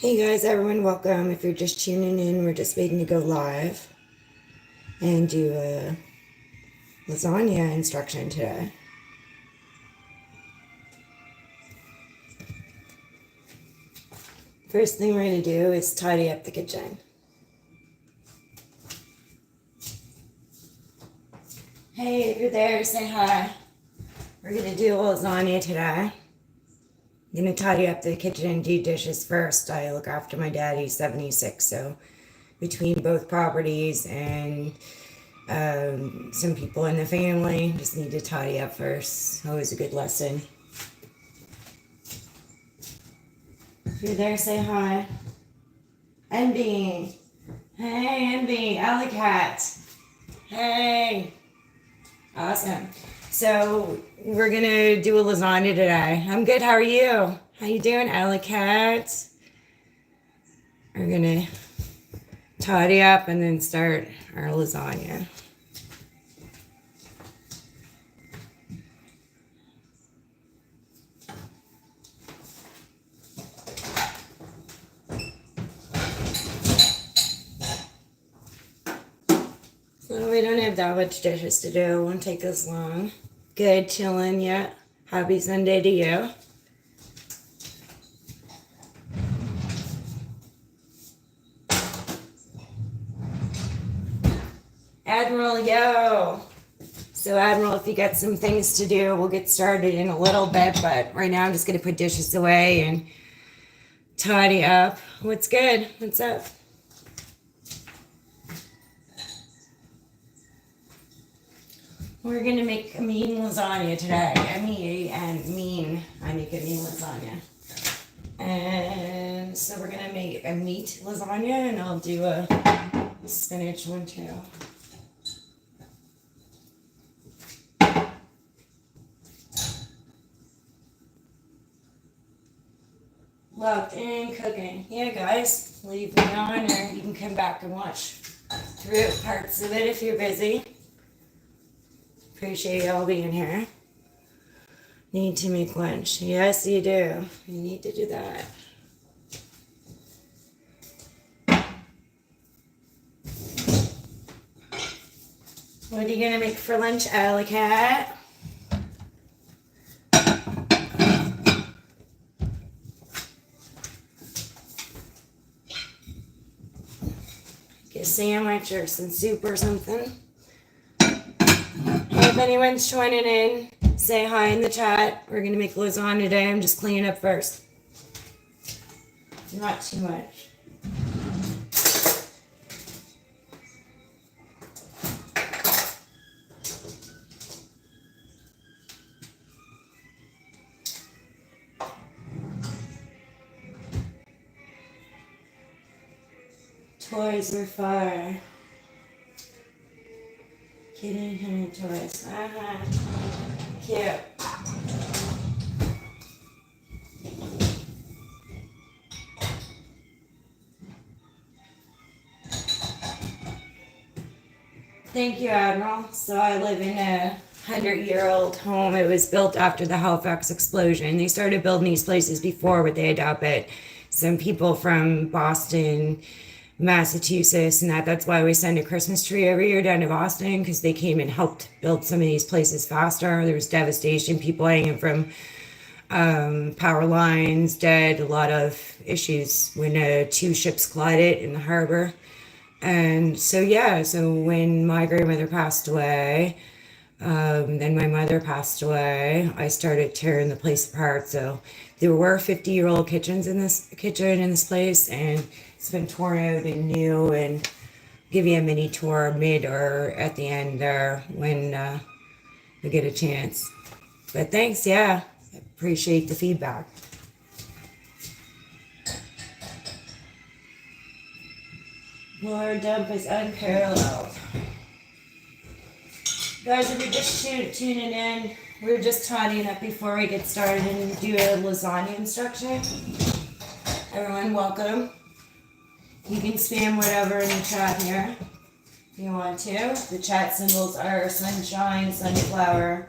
Hey guys, everyone, welcome. If you're just tuning in, we're just waiting to go live and do a lasagna instruction today. First thing we're going to do is tidy up the kitchen. Hey, if you're there, say hi. We're going to do a lasagna today. I'm going to tidy up the kitchen and do dishes first. I look after my dad, he's 76, so between both properties and some people in the family, just need to tidy up first. Always a good lesson. If you're there, say hi. Envy. Hey, Envy. Alley Cat. Hey. Awesome. So we're going to do a lasagna today. I'm good. How are you? How you doing, Alley Cat? We're going to tidy up and then start our lasagna. So we don't have that much dishes to do. It won't take us long. Good, chilling, yeah. Happy Sunday to you. Admiral, yo. So Admiral, if you got some things to do, we'll get started in a little bit, but right now I'm just going to put dishes away and tidy up. What's good? What's up? We're going to make a mean lasagna today. M-E-A-N, I make a mean lasagna. And so we're going to make a meat lasagna, and I'll do a spinach one too. Locked in cooking. Yeah, guys, leave me on, or you can come back and watch through parts of it if you're busy. Appreciate y'all being here. Need to make lunch. Yes, you do. You need to do that. What are you gonna make for lunch, Alley Cat? Get a sandwich or some soup or something. If anyone's joining in, say hi in the chat. We're gonna make lasagna today. I'm just cleaning up first. Not too much. Toys were fire. Get in here, toys. Cute. Thank you, Admiral. So I live in a 100-year-old home. It was built after the Halifax explosion. They started building these places before, but they had to up it. Some people from Boston, Massachusetts, and that's why we send a Christmas tree every year down to Boston, because they came and helped build some of these places faster. There was devastation, people hanging from power lines, dead, a lot of issues when two ships collided in the harbor. And so when my grandmother passed away, then my mother passed away, I started tearing the place apart. So there were 50-year-old kitchen in this place, and it's been torn out and new, and give you a mini tour mid or at the end there when we get a chance. But thanks, yeah, I appreciate the feedback. Lord dump is unparalleled. Guys, if you're just tuning in, we're just tidying up before we get started and do a lasagna instruction. Everyone, welcome. You can spam whatever in the chat here if you want to. The chat symbols are sunshine, sunflower,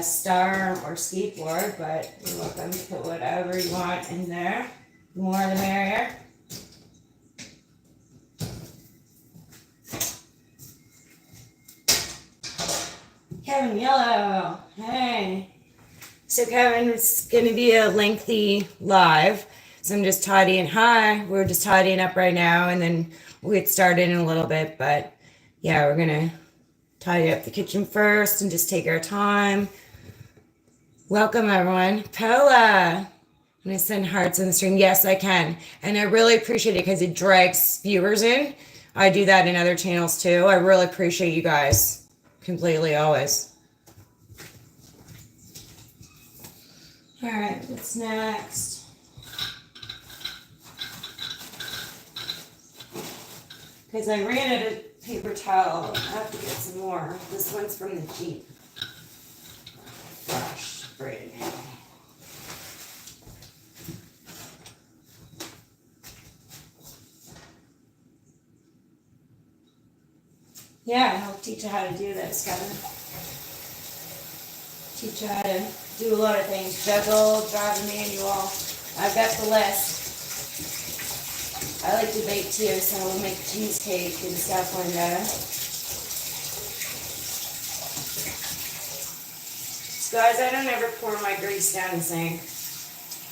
star, or skateboard, but you're welcome to put whatever you want in there. The more the merrier. Kevin Yellow, hey. So Kevin, it's going to be a lengthy live. So I'm just tidying. Hi, we're just tidying up right now, and then we'll get started in a little bit. But yeah, we're going to tidy up the kitchen first and just take our time. Welcome everyone. Paula, I'm going to send hearts on the stream. Yes, I can. And I really appreciate it because it drags viewers in. I do that in other channels too. I really appreciate you guys completely always. All right, what's next? Because I ran out of paper towel. I have to get some more. This one's from the Jeep. Gosh, brand new. Yeah, I'll teach you how to do this, Kevin. Teach you how to do a lot of things. Juggle, drive a manual. I've got the list. I like to bake too, so we'll make cheesecake and stuff one day. So guys, I don't ever pour my grease down the sink.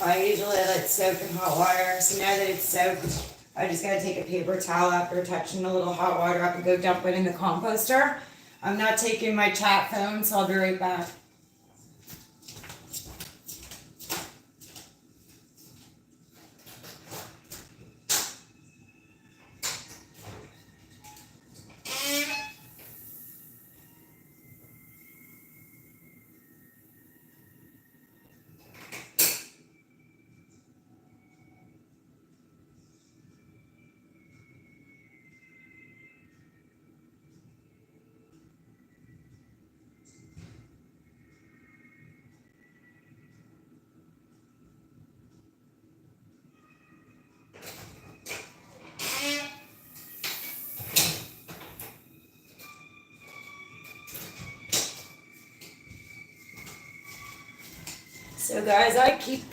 I usually let it soak in hot water. So now that it's soaked, I just gotta take a paper towel after touching a little hot water up and go dump it in the composter. I'm not taking my chat phone, so I'll be right back. So guys, I keep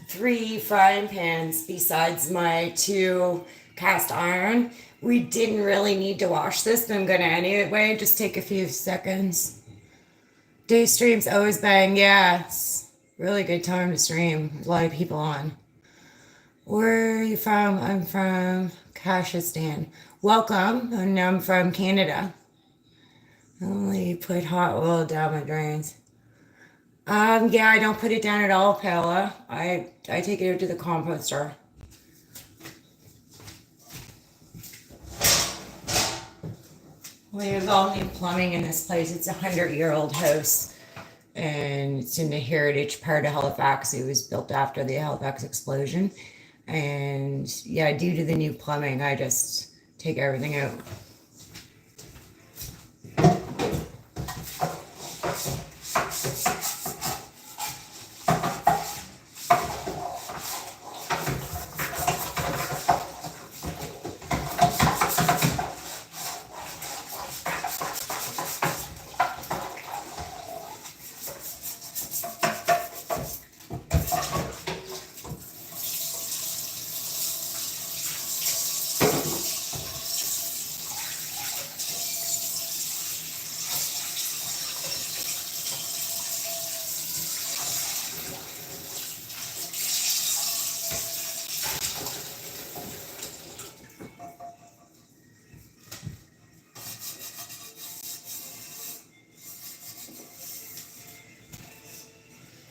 3 frying pans besides my 2 cast iron. We didn't really need to wash this, but I'm gonna anyway. Just take a few seconds. Day streams always bang. Yeah, it's really good time to stream. A lot of people on. Where are you from? I'm from Kazakhstan. Welcome, and I'm from Canada. I only put hot oil down my drains. Yeah, I don't put it down at all, Paola. I take it to the composter. We have all new plumbing in this place. It's a 100-year-old house, and it's in the heritage part of Halifax. It was built after the Halifax explosion, and yeah, due to the new plumbing, I just take everything out.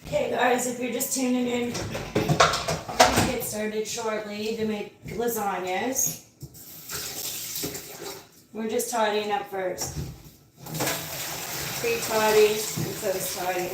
Okay guys, if you're just tuning in, we're going to get started shortly to make lasagnas. We're just tidying up first. Pre-tidy and post-tidy.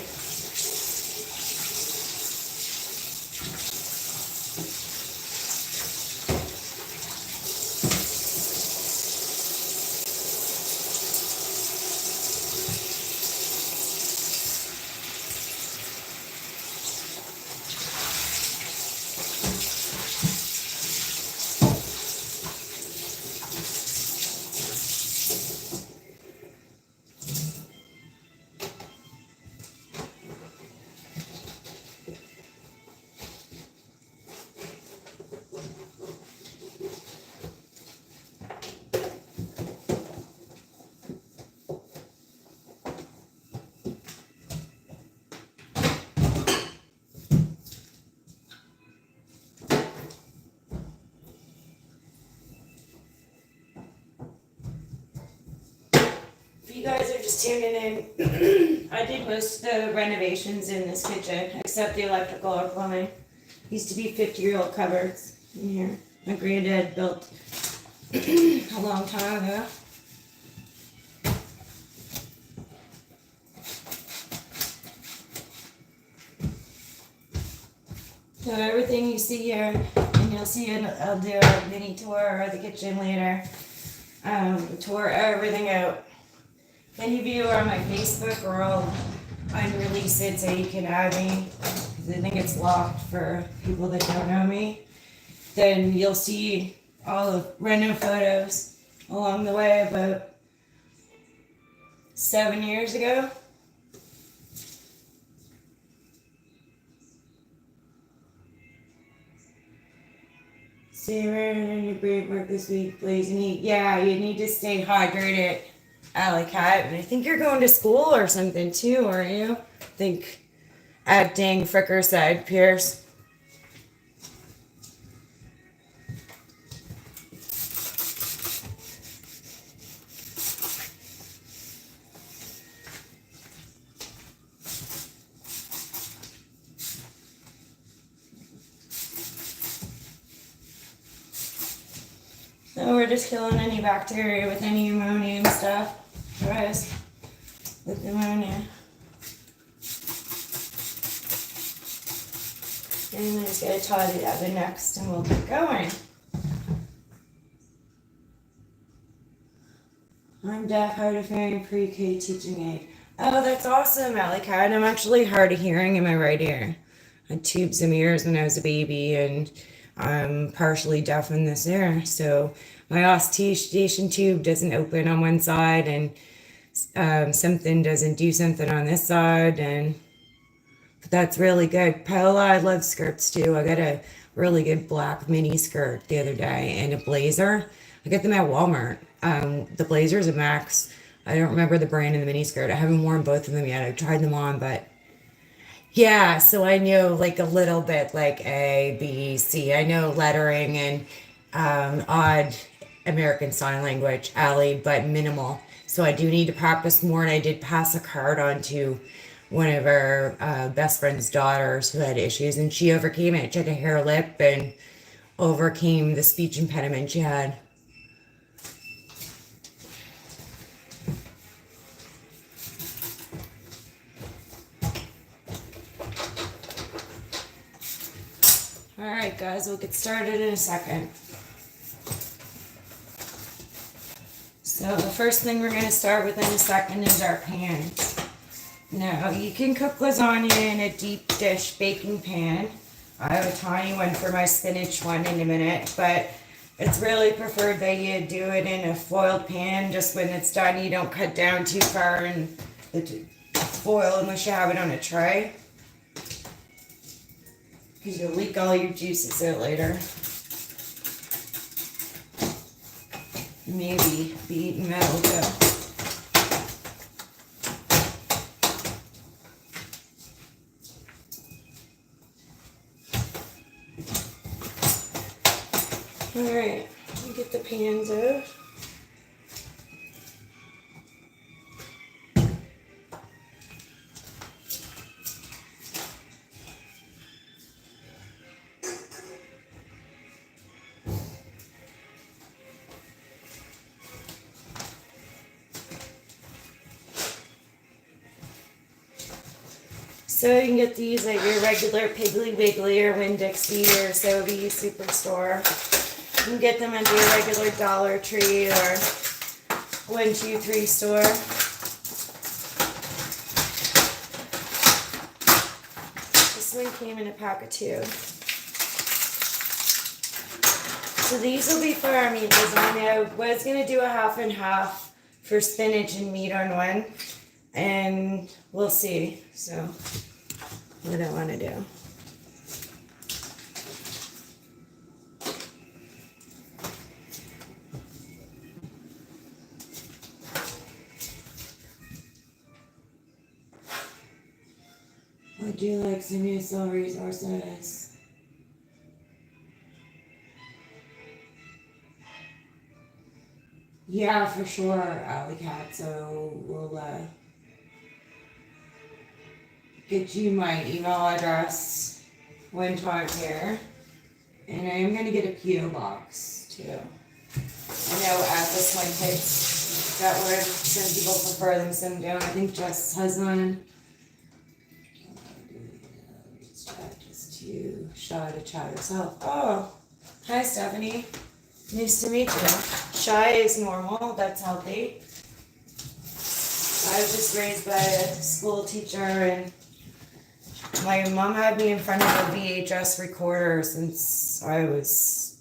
you guys are just tuning in, I did most of the renovations in this kitchen, except the electrical or plumbing. Used to be 50-year-old cupboards in here. My granddad built a long time ago. So everything you see here, and you'll see it, I'll do a mini tour of the kitchen later. Tour everything out. If any of you are on my Facebook, or I'll unrelease it so you can add me, because I think it's locked for people that don't know me. Then you'll see all the reno photos along the way about 7 years ago. Stay right on your break work this week, please. Yeah, you need to stay hydrated, Alley Cat. And I think you're going to school or something too, aren't you? I think Dang Fricker said, Pierce. So we're just killing any bacteria with any ammonium stuff. Guys, with ammonia. And I'm just gonna tidy that the next and we'll keep going. I'm deaf, hard of hearing, pre-K teaching aid. Oh, that's awesome, Alley Cat. I'm actually hard of hearing in my right ear. I had tubes in my ears when I was a baby, and I'm partially deaf in this ear. So my auscultation tube doesn't open on one side, and something doesn't do something on this side, and but that's really good. Paola, I love skirts too. I got a really good black mini skirt the other day and a blazer. I got them at Walmart. The blazer's a Max. I don't remember the brand of the mini skirt. I haven't worn both of them yet. I've tried them on, but yeah, so I know like a little bit like A, B, C. I know lettering and odd American Sign Language, Allie, but minimal. So I do need to practice more, and I did pass a card on to one of our best friend's daughters who had issues, and she overcame it. She had a hair lip and overcame the speech impediment she had. All right, guys, we'll get started in a second. So the first thing we're going to start with in a second is our pans. Now, you can cook lasagna in a deep dish baking pan. I have a tiny one for my spinach one in a minute, but it's really preferred that you do it in a foiled pan. Just when it's done, you don't cut down too far in the foil unless you have it on a tray, because you'll leak all your juices out later. Maybe be eating metal too. Alright, get the pans out. So you can get these at your regular Piggly Wiggly or Winn-Dixie or Sobe Superstore. You can get them at your regular Dollar Tree or 1-2-3 store. This one came in a pack of 2. So these will be for our meat lasagna. I was going to do a half and half for spinach and meat on one, and we'll see. So what I want to do. I do like some useful resources. Yeah, for sure, Alley Cat. So we'll get you my email address when Todd's here. And I am going to get a P.O. box too. I know at this point takes that word. Some people prefer them, some don't. I think Jess has one. Just to shy to chat herself. Oh, hi Stephanie. Nice to meet you. Shy is normal. That's healthy. I was just raised by a school teacher, and my mom had me in front of a VHS recorder since I was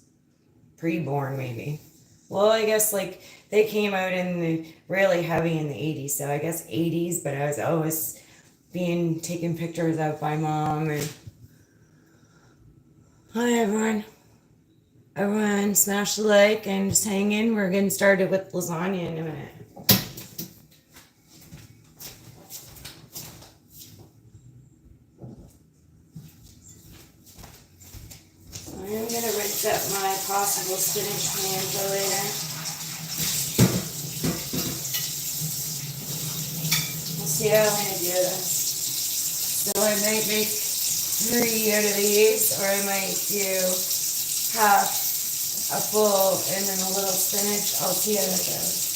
pre-born, maybe. Well, I guess like they came out in the really heavy in the 80s, so I guess 80s, but I was always being taken pictures of by mom. And hi everyone. Everyone smash the like and just hang in. We're getting started with lasagna in a minute. So I'm gonna rinse up my possible spinach pan for later. We'll see how I'm gonna do this. So I might make 3 out of these, or I might do half a full and then a little spinach. I'll see how that goes.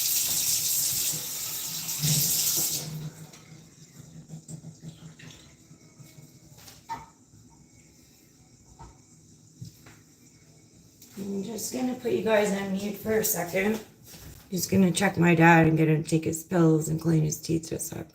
I'm just gonna put you guys on mute for a second. Just gonna check my dad and get him to take his pills and clean his teeth just a sec.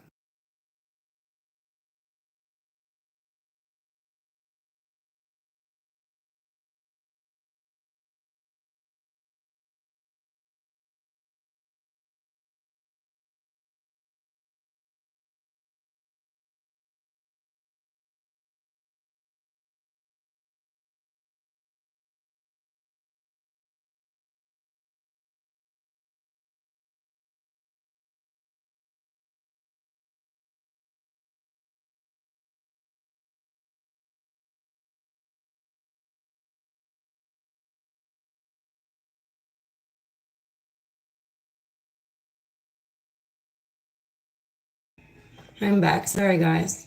I'm back. Sorry, guys.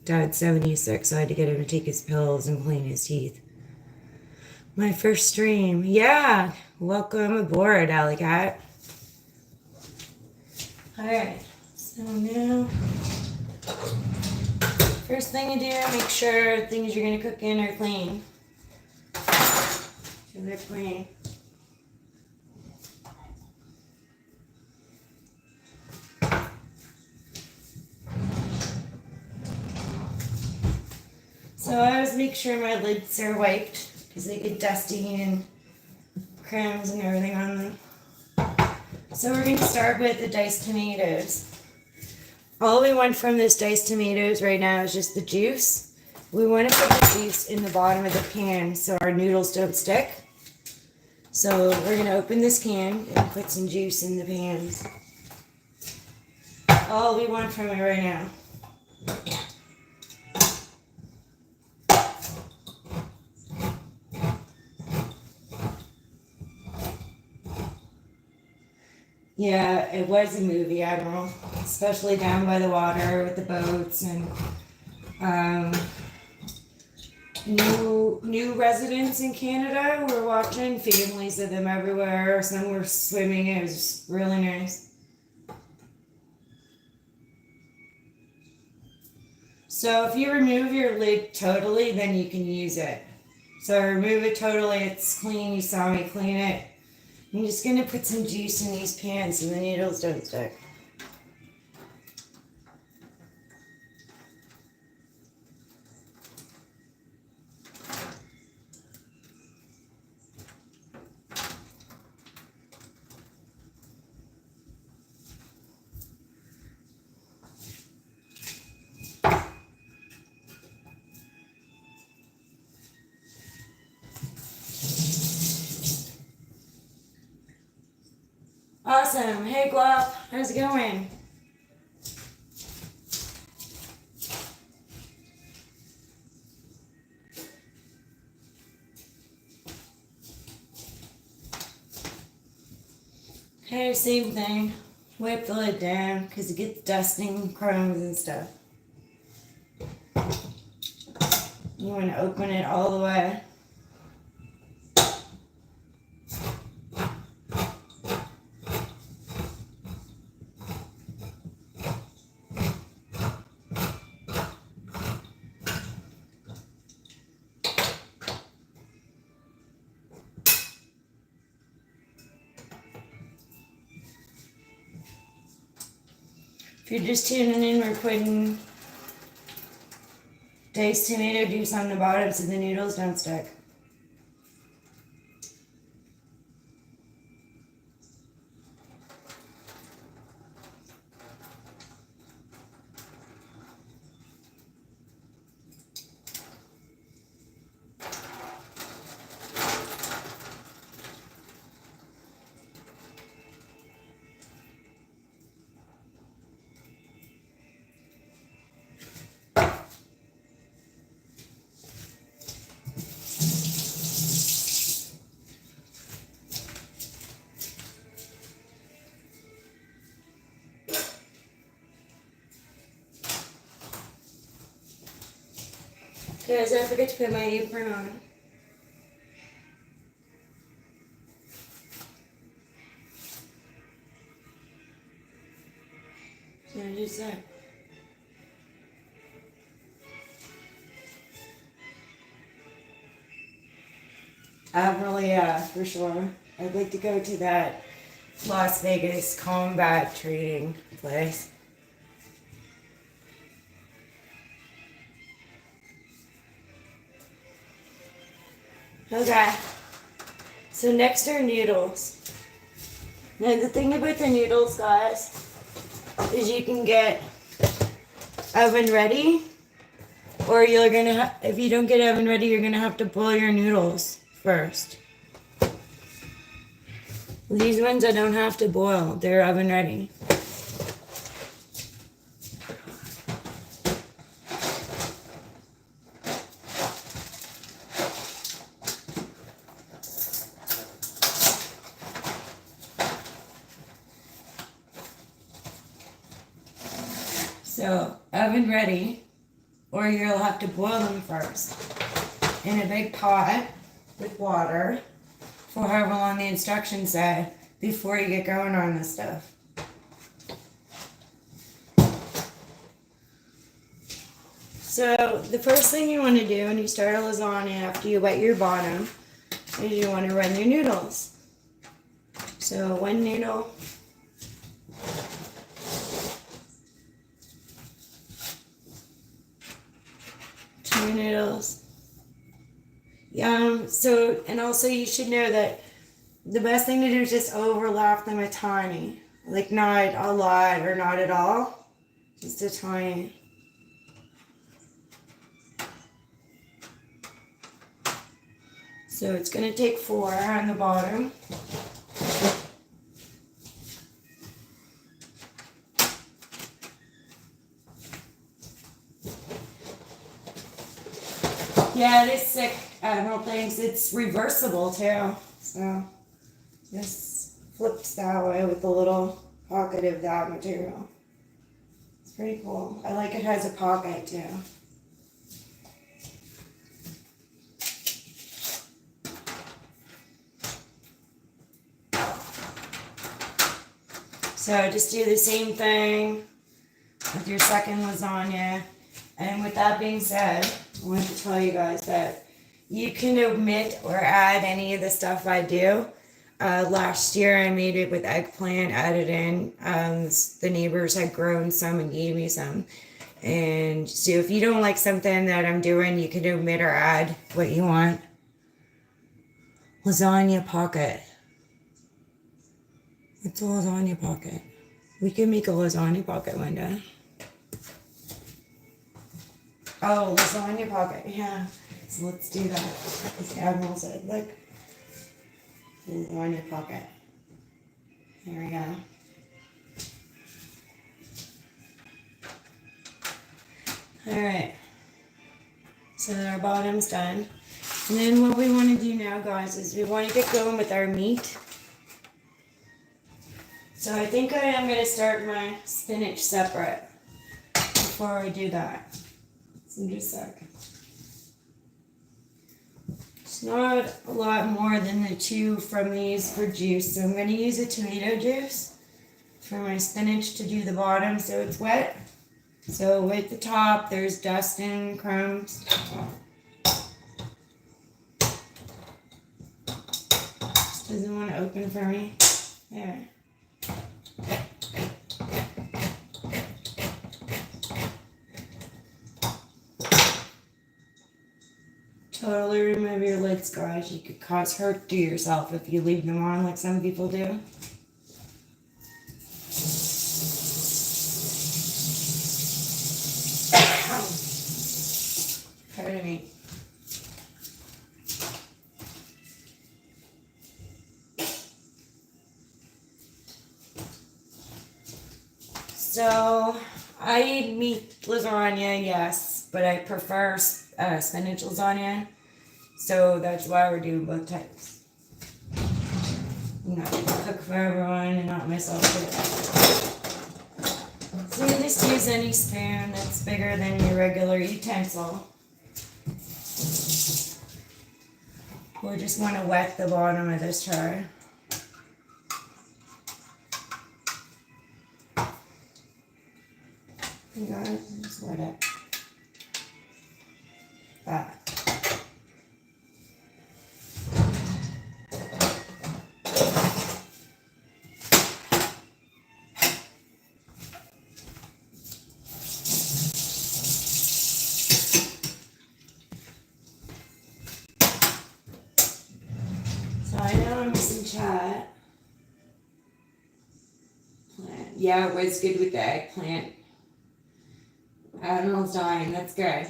Dad's 76, so I had to get him to take his pills and clean his teeth. My first stream. Yeah. Welcome aboard, Alley Cat. Alright. So now, first thing you do, make sure things you're going to cook in are clean. So they're clean. So I always make sure my lids are wiped because they get dusty and crumbs and everything on them. So we're going to start with the diced tomatoes. All we want from this diced tomatoes right now is just the juice. We want to put the juice in the bottom of the pan so our noodles don't stick. So we're going to open this can and put some juice in the pans. All we want from it right now. Yeah, it was a movie, Admiral, especially down by the water with the boats and new residents in Canada were watching, families of them everywhere. Some were swimming. It was really nice. So if you remove your lid totally, then you can use it. So remove it totally. It's clean. You saw me clean it. I'm just going to put some juice in these pans so the noodles don't stick. Awesome. Hey, Glop. How's it going? Hey, same thing. Wipe the lid down because it gets dusting, crumbs, and stuff. You want to open it all the way. If you're just tuning in, we're putting diced tomato juice on the bottom so the noodles don't stick. Guys, I forget to put my apron on. So just that. Really, yeah, for sure. I'd like to go to that Las Vegas combat trading place. Okay, so next are noodles. Now the thing about the noodles, guys, is you can get oven ready, or you're gonna if you don't get oven ready, you're gonna have to boil your noodles first. These ones I don't have to boil; they're oven ready. So, oven ready, or you'll have to boil them first in a big pot with water for however long the instructions say before you get going on this stuff. So, the first thing you want to do when you start a lasagna after you wet your bottom is you want to run your noodles. So, one noodle. Two noodles. So, and also you should know that the best thing to do is just overlap them a tiny. Like not a lot or not at all. Just a tiny. So it's going to take 4 on the bottom. Yeah, it is sick. Admiral thinks it's reversible too. So just flips that way with the little pocket of that material. It's pretty cool. I like it has a pocket too. So just do the same thing with your second lasagna. And with that being said, I want to tell you guys that you can omit or add any of the stuff I do. Last year I made it with eggplant added in. The neighbors had grown some and gave me some. And so if you don't like something that I'm doing, you can omit or add what you want. Lasagna pocket. It's a lasagna pocket. We can make a lasagna pocket one day. Oh, lasagna pocket, yeah. So let's do that. As the Admiral said, look. Lasagna pocket. There we go. Alright. So our bottom's done. And then what we want to do now, guys, is we want to get going with our meat. So I think I am going to start my spinach separate before I do that. So just a second. It's not a lot more than the 2 from these for juice, so I'm going to use a tomato juice for my spinach to do the bottom so it's wet. So with the top, there's dust and crumbs. Just doesn't want to open for me. There. Totally remove your lids, guys. You could cause hurt to yourself if you leave them on like some people do. Pardon me. So, I eat meat lasagna, yes, but I prefer spinach lasagna. So that's why we're doing both types. I'm not going to cook for everyone and not myself too. So you just use any spoon that's bigger than your regular utensil. We just want to wet the bottom of this tray. You got it? Just wet it. That. So I know I'm missing chat. Plant. Yeah, it was good with the eggplant. Admiral's dying. That's good.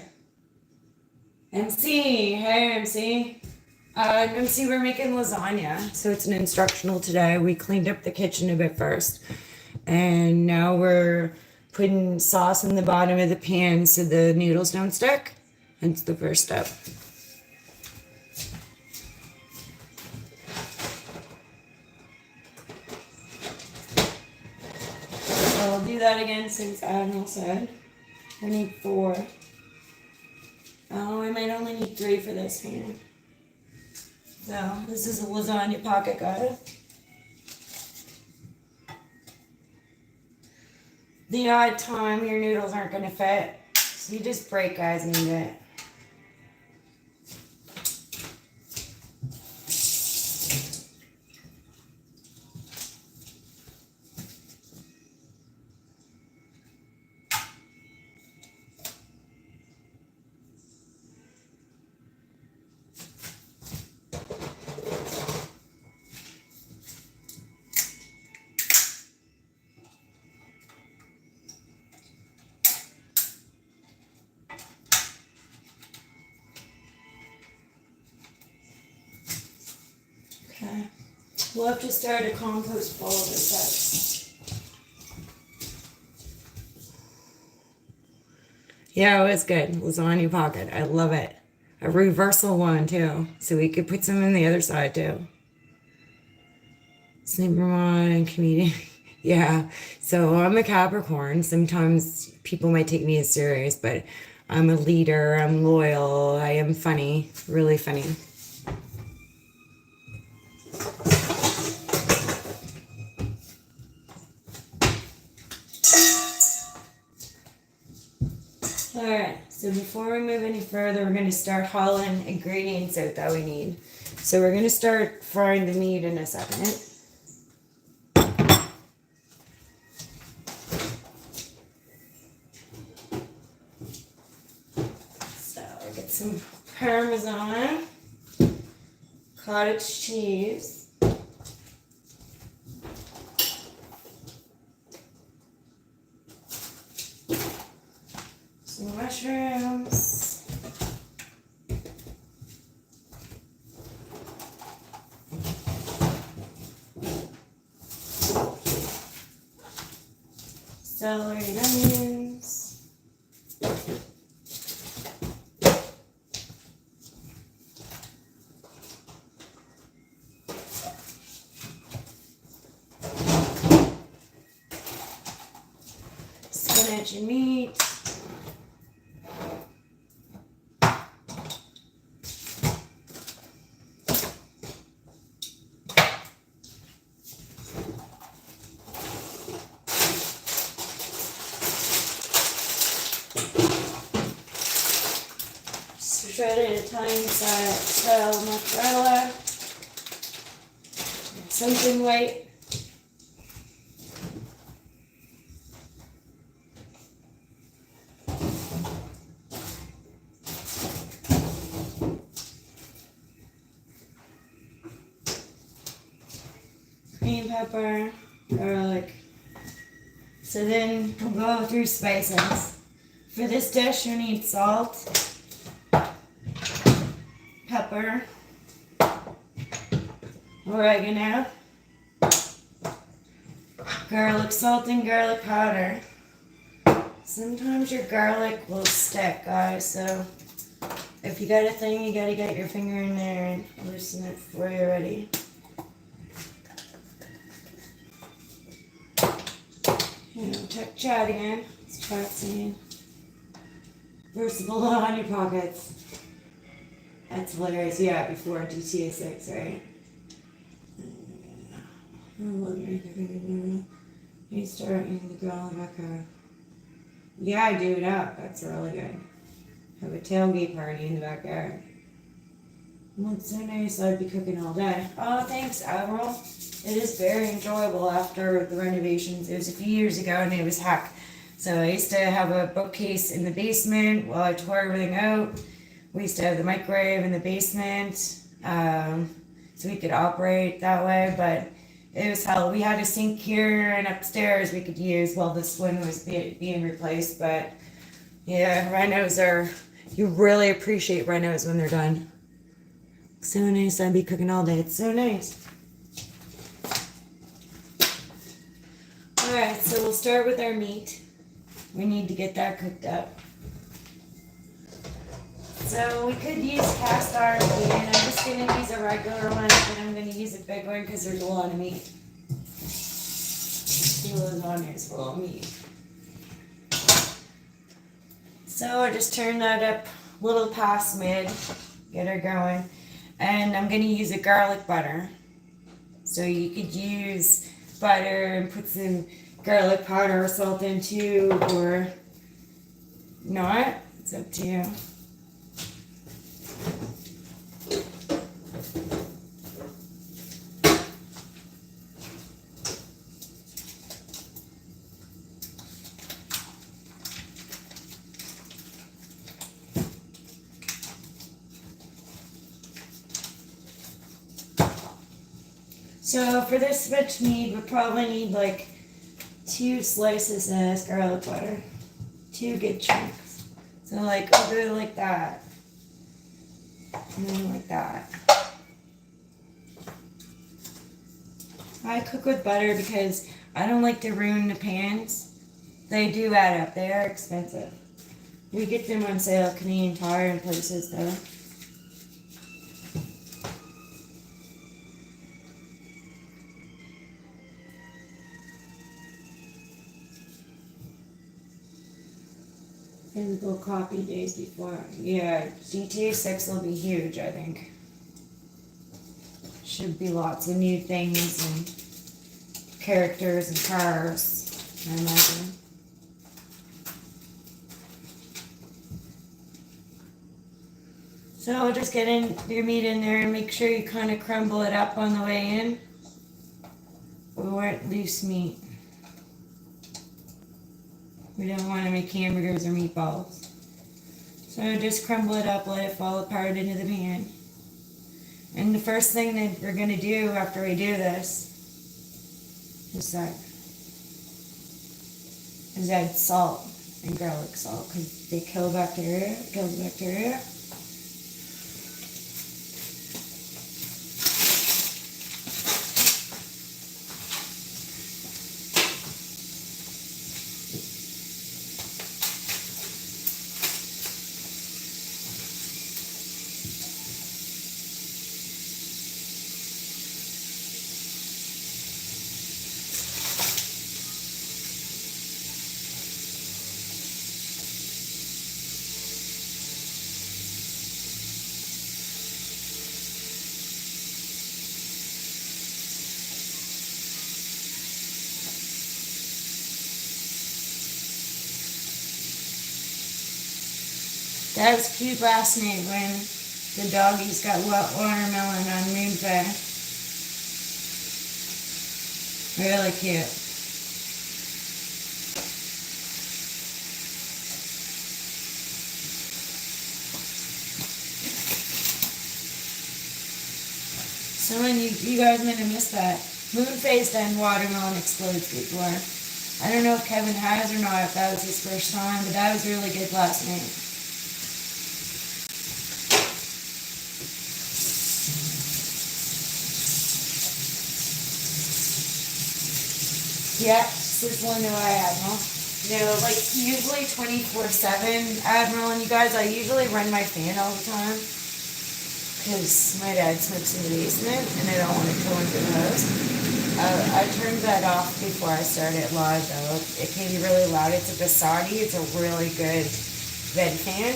MC, hey MC. MC, we're making lasagna, so it's an instructional today. We cleaned up the kitchen a bit first, and now we're putting sauce in the bottom of the pan so the noodles don't stick. That's the first step. So I'll do that again since Admiral said. I need 4. Oh, I might only need 3 for this one. So, this is a lasagna pocket guide. The odd time your noodles aren't going to fit, so you just break guys and eat it. Okay. We'll have to start a compost bowl of this up. Yeah, it was good. Lasagna pocket. I love it. A reversal one too. So we could put some in the other side too. Sleeper one and comedian. Yeah. So I'm a Capricorn. Sometimes people might take me as serious, but I'm a leader. I'm loyal. I am funny. Really funny. Alright, so before we move any further, we're going to start hauling ingredients out that we need. So we're going to start frying the meat in a second. So I get some Parmesan, cottage cheese, some mushrooms, celery and onions, spinach and meat. Shredded Italian style mozzarella, something white. Green pepper, garlic. So then we'll go through spices. For this dish, you need salt, pepper, oregano, garlic salt, and garlic powder. Sometimes your garlic will stick, guys, so if you got a thing, you gotta get your finger in there and loosen it before you're ready. Check chat again. It's chat saying versatile on your pockets. That's hilarious. Yeah, before GTA 6, right? You start eating the girl in the backyard. Yeah, I do it up. That's really good. Have a tailgate party in the backyard. Well, it's so nice. I'd be cooking all day. Oh, thanks, Admiral. It is very enjoyable after the renovations. It was a few years ago and it was heck. So I used to have a bookcase in the basement while I tore everything out. We used to have the microwave in the basement, so we could operate that way, but it was hell. We had a sink here and upstairs we could use while this one was being replaced, but yeah, renos are, you really appreciate renos when they're done. So nice, I'd be cooking all day. It's so nice. Alright, so we'll start with our meat. We need to get that cooked up. So we could use cast iron pan. I'm just going to use a regular one, but I'm going to use a big one because there's a lot of meat. See, lasagna is full of meat. So I just turn that up a little past mid, get her going. And I'm going to use a garlic butter. So you could use butter and put some garlic powder or salt in too, or not. It's up to you. So for this much meat, we probably need like 2 slices of this garlic butter. 2 good chunks. So like, we'll do it like that. And then like that. I cook with butter because I don't like to ruin the pans. They do add up. They are expensive. We get them on sale at Canadian Tire and places though. Physical copy days before. Yeah, GTA 6 will be huge, I think. Should be lots of new things and characters and cars, I imagine. So I'll just get your meat in there and make sure you kind of crumble it up on the way in. We want loose meat. We don't want to make hamburgers or meatballs. So just crumble it up, let it fall apart into the pan. And the first thing that we're going to do after we do this is add salt and garlic salt because they kill bacteria. It kills bacteria. That was cute last night when the doggies got watermelon on Moonfay. Really cute. So when you guys might have missed that. Moonfay's done watermelon explodes before. I don't know if Kevin has or not, if that was his first time, but that was really good last night. Yeah, this is one that I Admiral. You know, like usually 24/7 Admiral, and you guys, I usually run my fan all the time because my dad smokes in the basement and I don't want to go into the house. I turned that off before I started live though. It can be really loud. It's a Basati. It's a really good vent fan.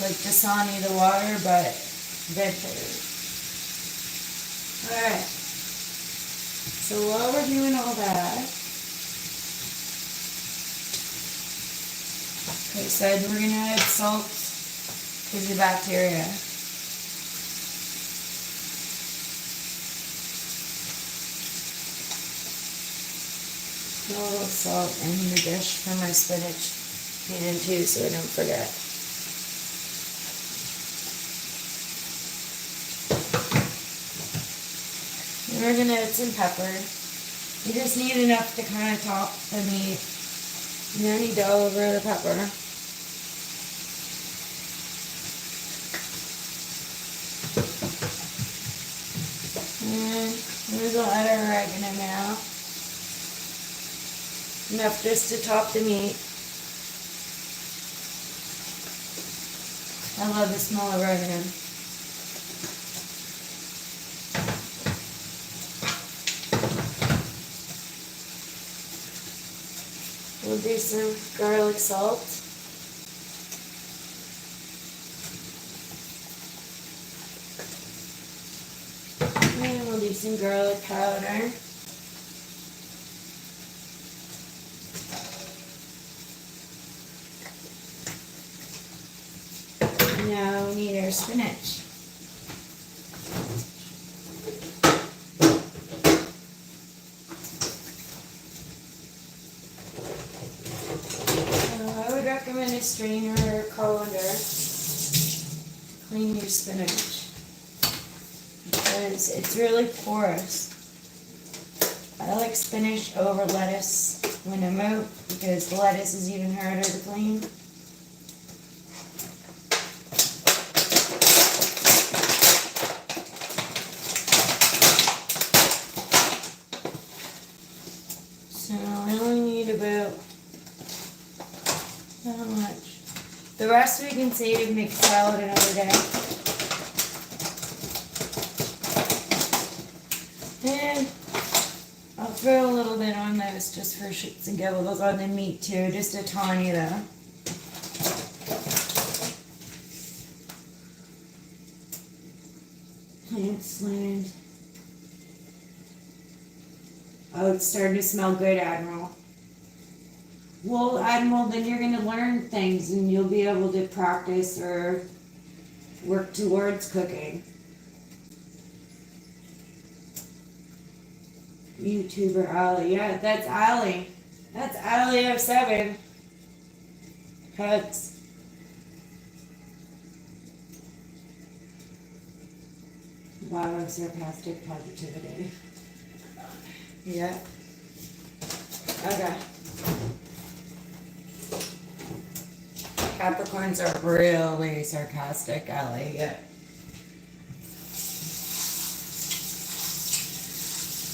Like Dasani the water, but vent fan. Alright. So while we're doing all that, like I said, we're going to add salt because of bacteria. A little salt in the dish for my spinach pan too, so I don't forget. And we're gonna add some pepper. You just need enough to kind of top the meat. You don't need to over the pepper. And we'll add our oregano now. Enough just to top the meat. I love the smell of oregano. We'll do some garlic salt. And we'll do some garlic powder. Now we need our spinach. I would recommend a strainer or a colander. Clean your spinach because it's really porous. I like spinach over lettuce when I'm out because the lettuce is even harder to clean. So I only need about, not much. The rest we can save and make salad another day. And I'll throw a little bit on those just for shits and giggles on the meat too, just a tiny though. Excellent. Oh, it's starting to smell good, Admiral. Well, Admiral, then you're going to learn things and you'll be able to practice or work towards cooking. YouTuber Ali. Yeah, that's Ali. That's Ali07. Hugs. Wow, of sarcastic positivity. Yeah. Okay. Capricorns are really sarcastic, Ali. Yeah.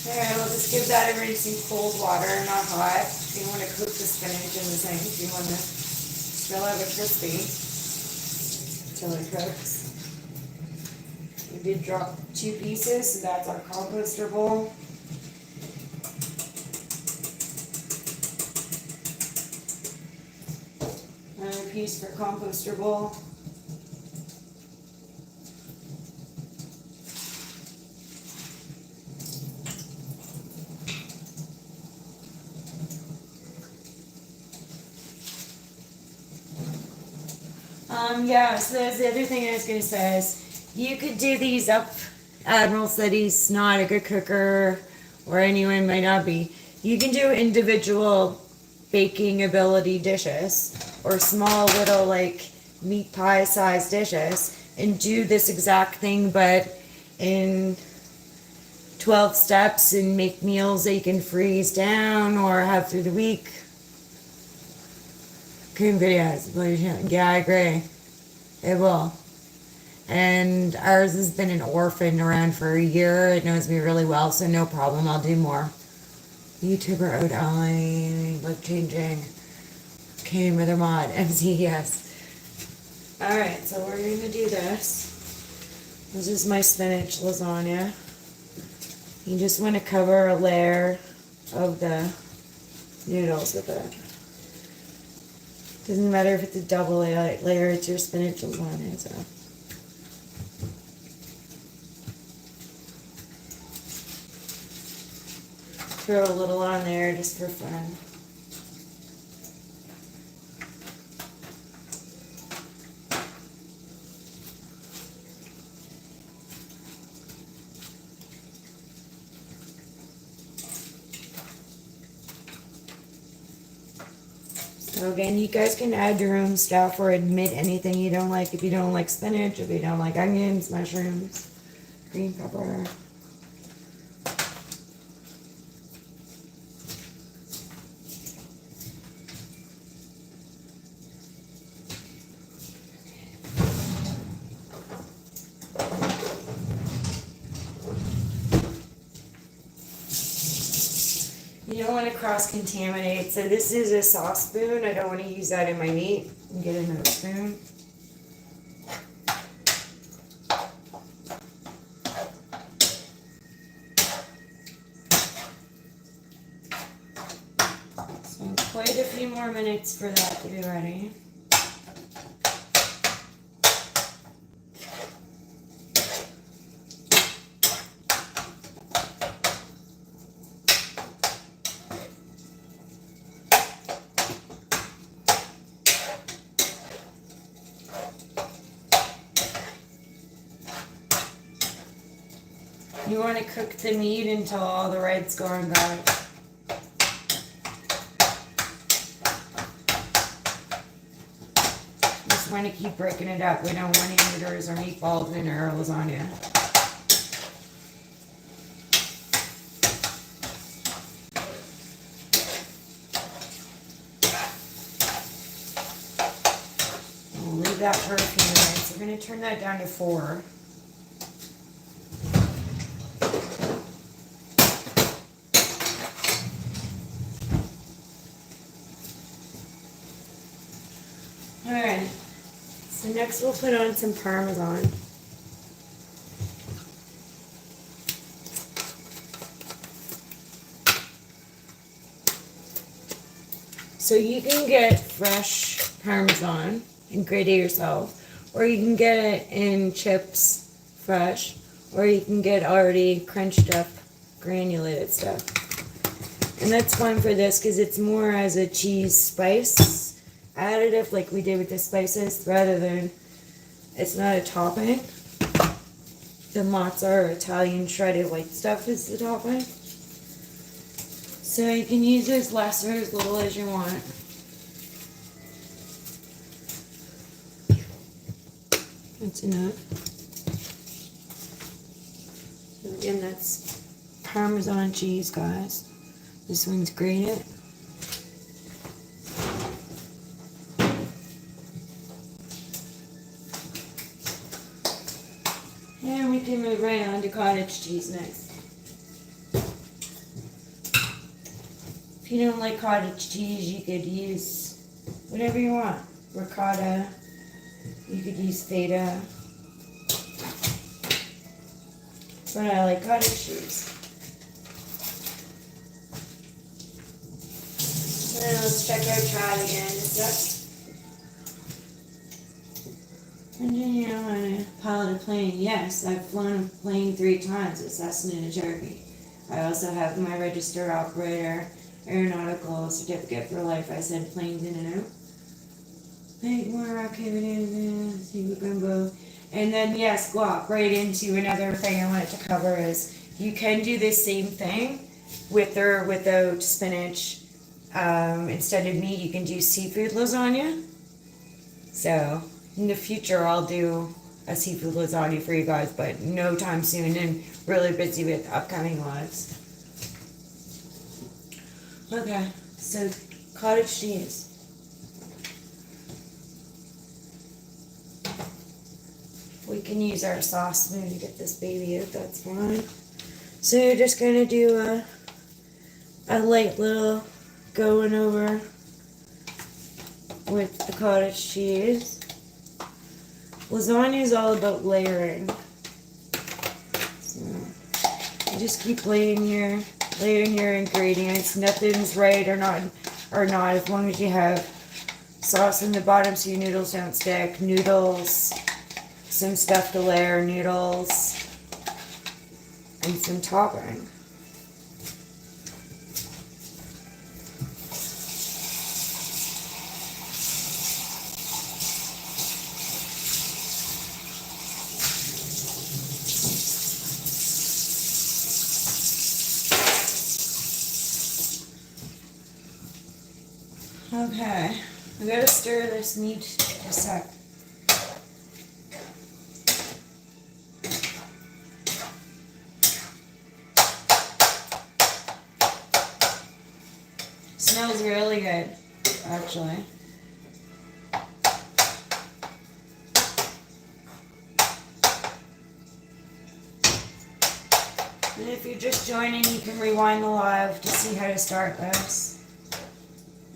Alright, we'll just give that a rinsing cold water, not hot. If you want to cook the spinach in the sink, if you want to still have it crispy until it cooks. We did drop 2 pieces, so that's our composter bowl. Another piece for composter bowl. Yeah, so that's the other thing I was gonna say is you could do these up. Admiral said he's not a good cooker, or anyone might not be. You can do individual baking ability dishes, or small little like meat pie size dishes, and do this exact thing, but in 12 steps, and make meals that you can freeze down or have through the week. Cream videos. Yeah, I agree. It will. And ours has been an orphan around for a year. It knows me really well, so no problem. I'll do more. YouTuber Oat Eye, life changing. Okay, Mother Mod, MC, yes. Alright, so we're going to do this. This is my spinach lasagna. You just want to cover a layer of the noodles with it. Doesn't matter if it's a double layer, it's your spinach lasagna, so. Throw a little on there just for fun. So again, you guys can add your own stuff or admit anything you don't like. If you don't like spinach, if you don't like onions, mushrooms, green pepper. You don't want to cross-contaminate. So this is a sauce spoon. I don't want to use that in my meat. And get another spoon. So quite a few more minutes for that to be ready. You want to cook the meat until all the red's gone back. Just want to keep breaking it up. We don't want any noodles or meatballs in our lasagna. We'll leave that for a few minutes. We're going to turn that down to 4. Alright, so next we'll put on some Parmesan. So you can get fresh Parmesan and grate it yourself, or you can get it in chips fresh, or you can get already crunched up granulated stuff. And that's fine for this because it's more as a cheese spice additive like we did with the spices, rather than, it's not a topping. The mozzarella or Italian shredded white stuff is the topping. So you can use as less or as little as you want. That's enough. So again, that's Parmesan cheese, guys. This one's grated. And we can move right on to cottage cheese next. If you don't like cottage cheese, you could use whatever you want. Ricotta, you could use feta. But I like cottage cheese. And let's check our chat again. Virginia on a pilot a plane. Yes, I've flown a plane 3 times. It's Cessna and Cherokee. I also have my registered operator aeronautical certificate for life. I said planes in and out. Make more activities, gumbo. And then yes, guac right into another thing I wanted to cover is you can do this same thing with or without spinach. Instead of meat, you can do seafood lasagna. So in the future, I'll do a seafood lasagna for you guys, but no time soon, and really busy with upcoming lives. Okay, so cottage cheese. We can use our sauce spoon to get this baby out, that's fine. So you're just gonna do a light little going over with the cottage cheese. Lasagna is all about layering. So you just keep layering your ingredients. Nothing's right or not as long as you have sauce in the bottom so your noodles don't stick. Noodles, some stuff to layer, noodles, and some topping. Okay, I gotta stir this meat a sec. Smells really good, actually. And if you're just joining, you can rewind the live to see how to start this.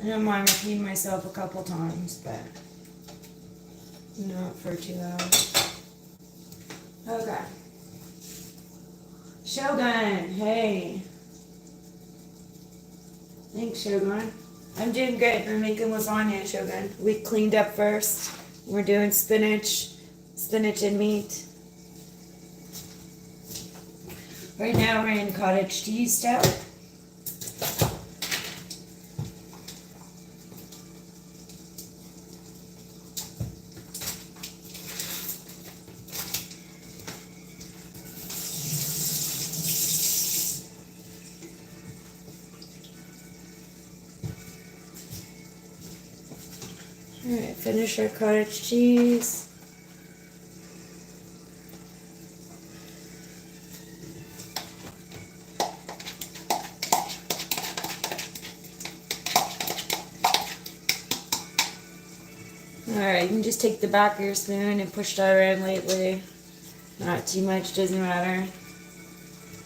I don't mind repeating myself a couple times, but not for 2 hours. Okay. Shogun, hey. Thanks, Shogun. I'm doing good. We're making lasagna, Shogun. We cleaned up first. We're doing spinach and meat. Right now we're in cottage cheese stout. Alright, finish our cottage cheese. Alright, you can just take the back of your spoon and push that around lightly. Not too much, doesn't matter.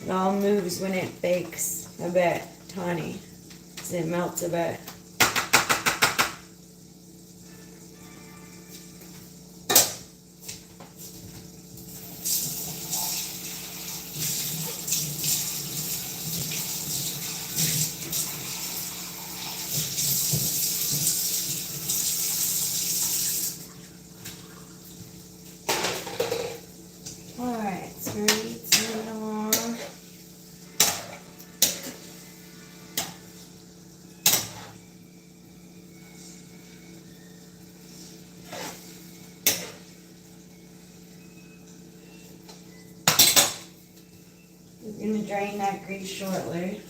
It all moves when it bakes a bit, tiny, so it melts a bit. Alright, so we're eating along. We're going to drain that grease shortly.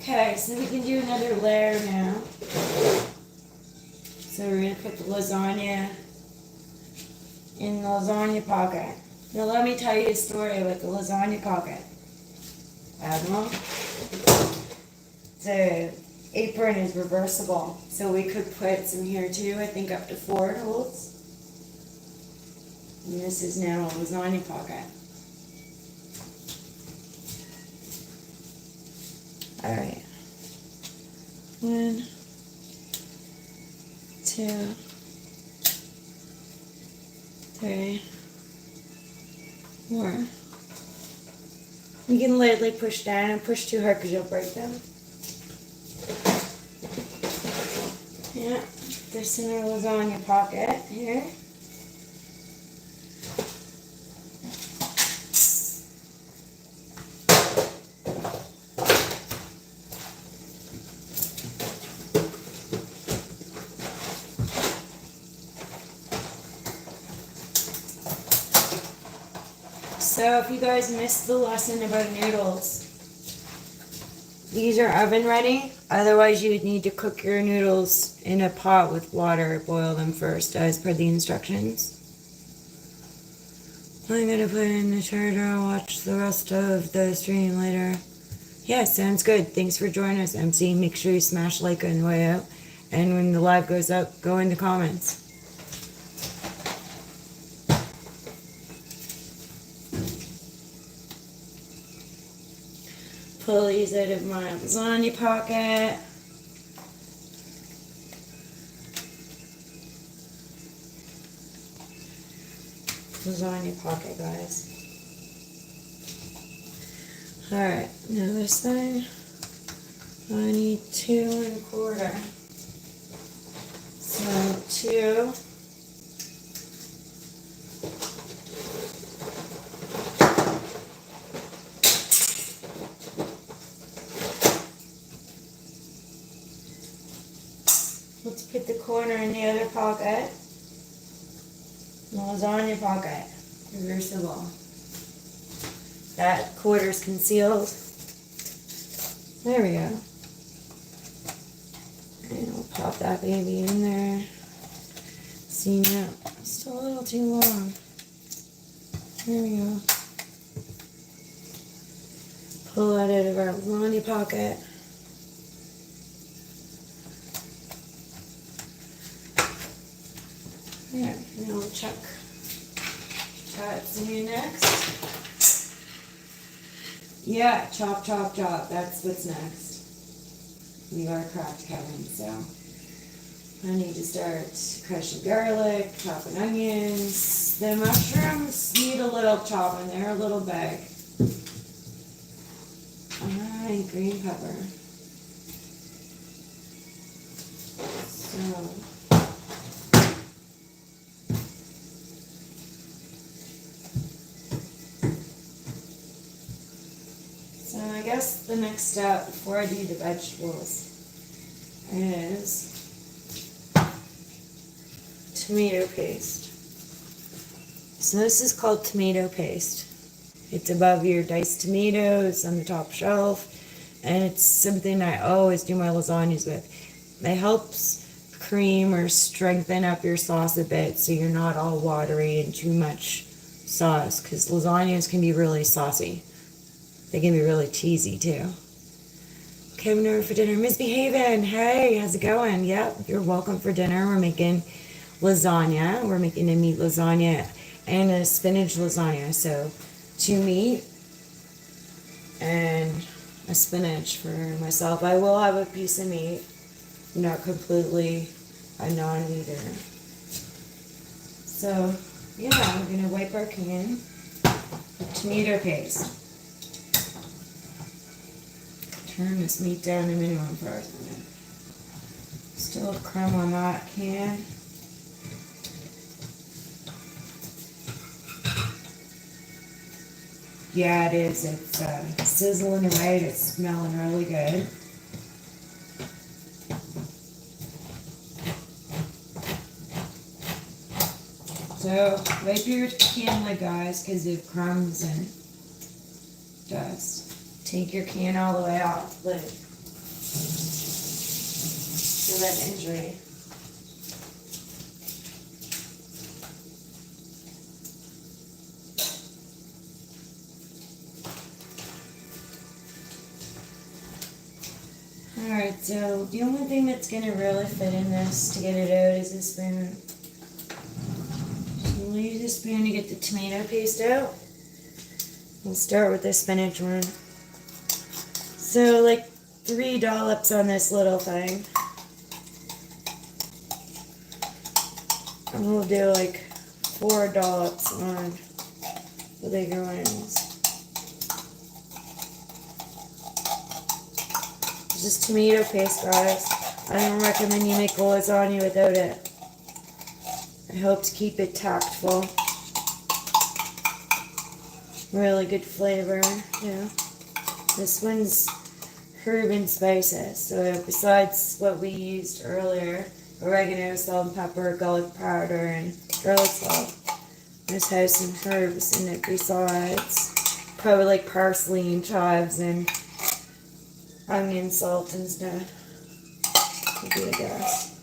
Okay, so we can do another layer now. So we're going to put the lasagna in the lasagna pocket. Now let me tell you a story about the lasagna pocket. Admiral. The apron is reversible, so we could put some here too. I think up to 4 it holds. And this is now a lasagna pocket. Alright. 1, 2, 3, 4. You can lightly push down and push too hard because you'll break them. Yeah, this in our lasagna pocket here. So if you guys missed the lesson about noodles, these are oven ready. Otherwise you would need to cook your noodles in a pot with water. Boil them first as per the instructions. I'm gonna put in the charger. I'll watch the rest of the stream later. Yeah, sounds good. Thanks for joining us, MC. Make sure you smash like on the way out. And when the live goes up, go in the comments. Pull these out of my lasagna pocket. Lasagna pocket, guys. Alright, now this thing, I need 2 1/4. So 2. Let's put the corner in the other pocket. The lasagna pocket. Reversible. That quarter's concealed. There we go. And we'll pop that baby in there. See now, still a little too long. There we go. Pull that out of our lasagna pocket. Yeah, now we'll check what's in next. Yeah, chop, chop, chop. That's what's next. We are cracked, Kevin, so I need to start crushing garlic, chopping onions. The mushrooms need a little chopping. They're a little big. And green pepper. So I guess the next step before I do the vegetables is tomato paste. So this is called tomato paste. It's above your diced tomatoes on the top shelf, and it's something I always do my lasagnas with. It helps cream or strengthen up your sauce a bit so you're not all watery and too much sauce, because lasagnas can be really saucy. They can be really cheesy too. Coming over for dinner. Misbehaving. Hey, how's it going? Yep, you're welcome for dinner. We're making lasagna. We're making a meat lasagna and a spinach lasagna. So 2 meat and a spinach for myself. I will have a piece of meat. Not completely a non-eater. So, yeah, we're going to wipe our can with tomato paste. Turn this meat down to minimum for a minute. Still a crumb on that can. Yeah, it is. It's sizzling away. It's smelling really good. So, wipe your can lid, guys, because of crumbs and dust. Take your can all the way off the lid. Prevent injury. Alright, so the only thing that's going to really fit in this to get it out is a spoon. So we'll use a spoon to get the tomato paste out. We'll start with the spinach one. So like 3 dollops on this little thing. And we'll do like 4 dollops on the bigger ones. It's just tomato paste, guys. I don't recommend you make a lasagna without it. I hope to keep it tactful. Really good flavor, yeah. This one's herb and spices. So besides what we used earlier, oregano, salt and pepper, garlic powder, and garlic salt, This has some herbs in it besides. Probably like parsley and chives and onion salt and stuff. Would be a guess.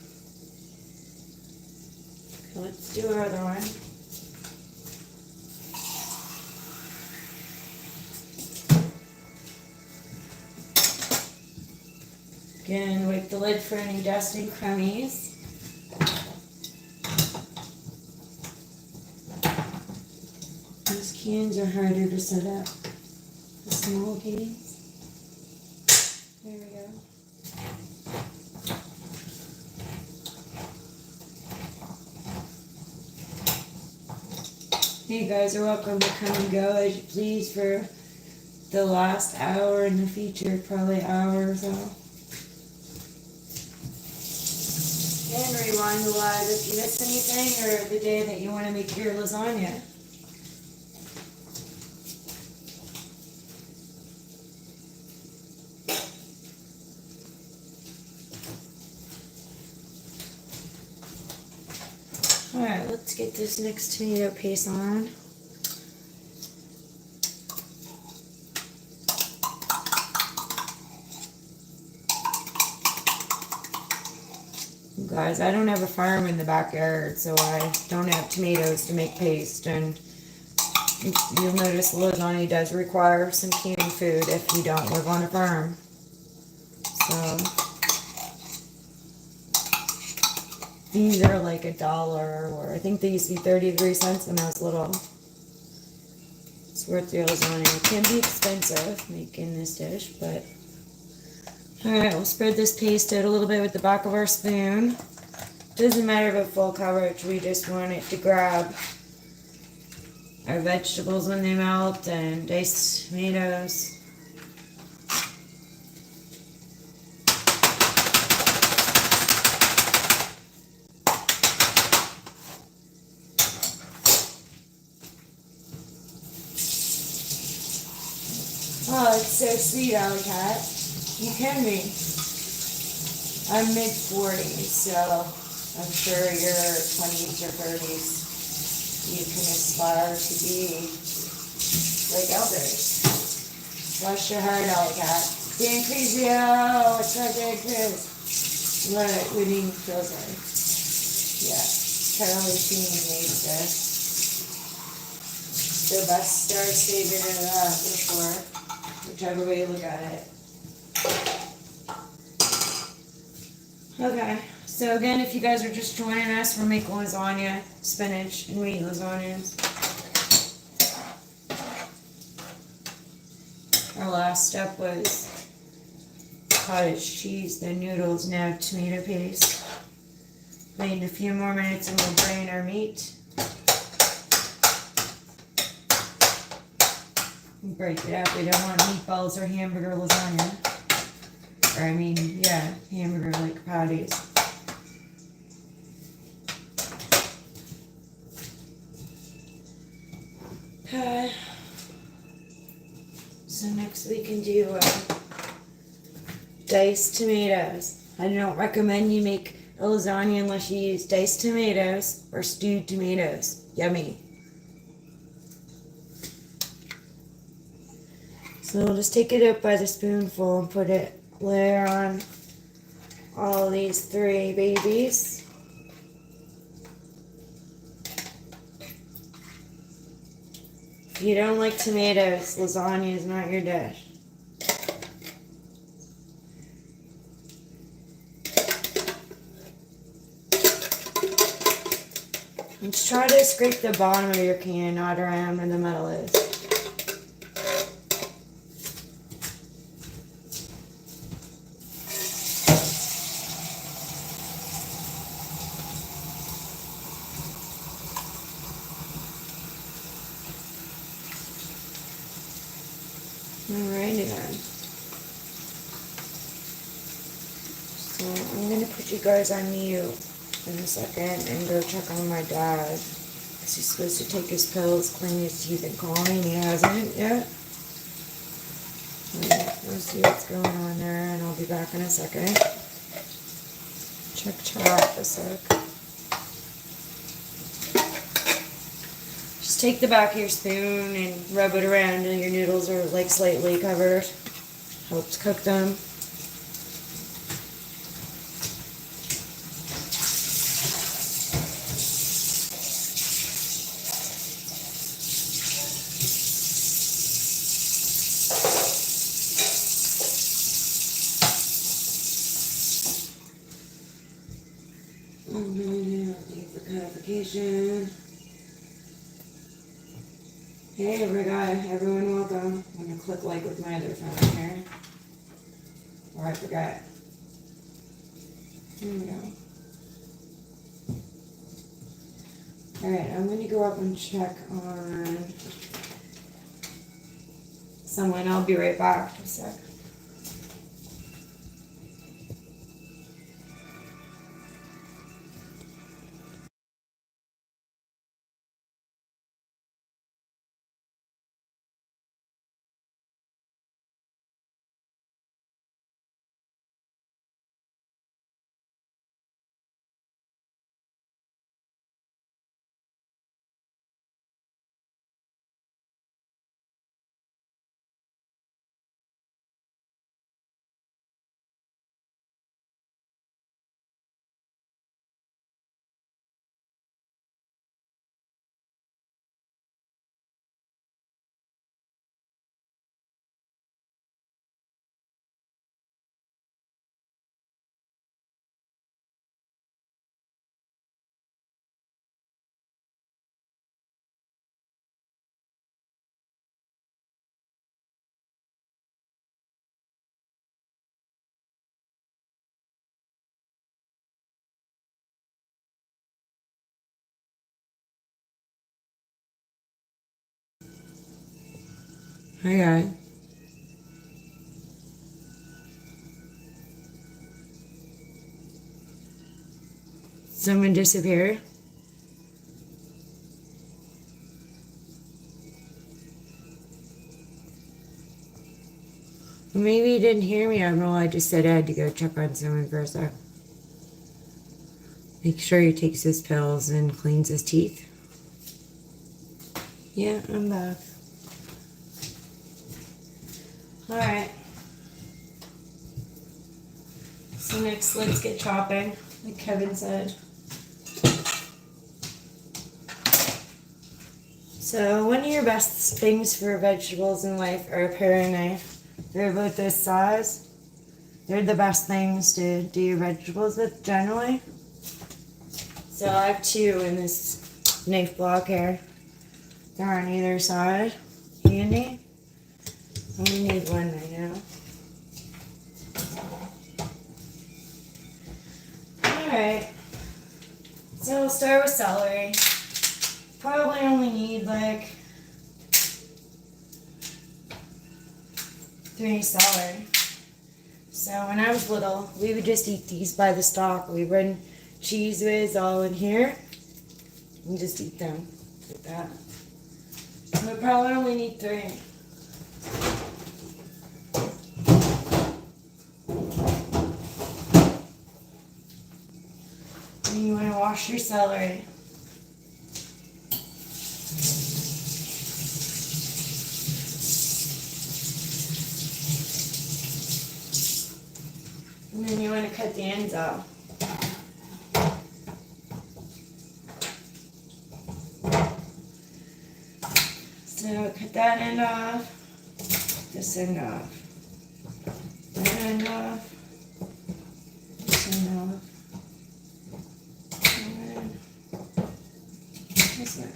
Okay, let's do our other one. Again, wipe the lid for any dust and crummies. These cans are harder to set up. The small cans. There we go. You guys are welcome to come and go as you please for the last hour in the featured probably hour or so. And rewind the live if you miss anything or the day that you want to make your lasagna. Alright, let's get this next tomato paste on. Guys, I don't have a farm in the backyard, so I don't have tomatoes to make paste, and you'll notice lasagna does require some canned food if you don't live on a farm. So these are like $1, or I think they used to be 33 cents when I was little. It's worth your lasagna. It can be expensive making this dish, but alright, we'll spread this paste out a little bit with the back of our spoon. Doesn't matter about full coverage, we just want it to grab our vegetables when they melt and diced tomatoes. Oh, it's so sweet, Alley Cat. You can be. I'm mid-40s, so I'm sure your 20s or 30s, you can aspire to be like elders. Bless your heart, Alley Cat. Dan Crizio, what's up, Dan Criz? What winning feels like. Yeah, Charlie Sheen made the best Star Savior before. Whichever way you look at it. Okay, so again, if you guys are just joining us, we're making lasagna, spinach, and wheat lasagnas. Our last step was cottage cheese, then noodles, now tomato paste. Wait a few more minutes and we'll drain our meat. Break it up. We don't want meatballs or hamburger lasagna. Or I mean, yeah, hamburger like patties. Okay. So next we can do diced tomatoes. I don't recommend you make a lasagna unless you use diced tomatoes or stewed tomatoes. Yummy. So we'll just take it up by the spoonful and put it layer on all these three babies. If you don't like tomatoes, lasagna is not your dish. Let's try to scrape the bottom of your can, not around where the metal is. Alrighty then. So I'm gonna put you guys on mute in a second and go check on my dad. Because he's supposed to take his pills, clean his teeth, and call me, and he hasn't yet. We'll see what's going on there, and I'll be back in a second. Check chat a sec. Just take the back of your spoon and rub it around until your noodles are like slightly covered. Helps cook them. Notification. Hey, everyone, welcome. I'm gonna click like with my other phone here. Or I forgot. Here we go. Alright, I'm gonna go up and check on someone. I'll be right back. Just a sec. Hi, guys. Someone disappeared. Maybe you didn't hear me, Admiral. I just said I had to go check on someone for a sec. Make sure he takes his pills and cleans his teeth. Yeah, I'm back. Alright. So next, let's get chopping, like Kevin said. So one of your best things for vegetables in life are a paring knife. They're about this size. They're the best things to do your vegetables with generally. So I have two in this knife block here. They're on either side. Handy. Only need one right now. Alright. So we'll start with celery. Probably only need like 3 celery. So when I was little, we would just eat these by the stalk. We run cheese whiz all in here and just eat them like that. We probably only need 3. And you want to wash your celery. And then you want to cut the ends off. So cut that end off, this end off, that end off, this end off, and then this end.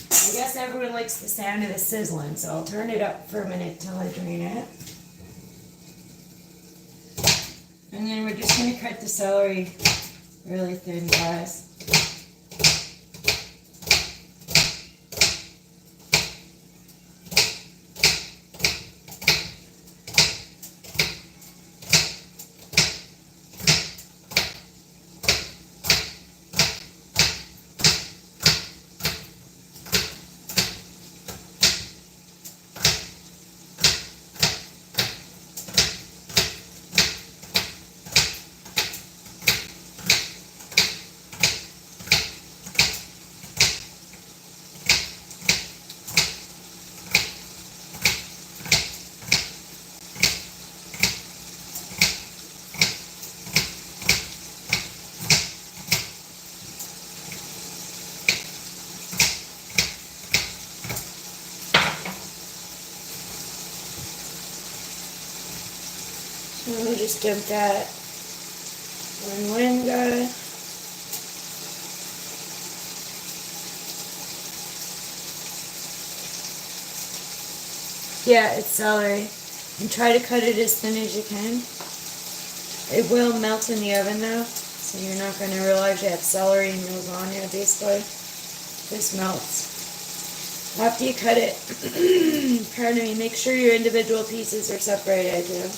I guess everyone likes the sound of the sizzling, so I'll turn it up for a minute till I drain it. And then we're just going to cut the celery really thin, guys. So let me just dump that on one guy. Yeah, it's celery. And try to cut it as thin as you can. It will melt in the oven though, so you're not going to realize you have celery in your lasagna basically. This melts. After you cut it, pardon me, make sure your individual pieces are separated too.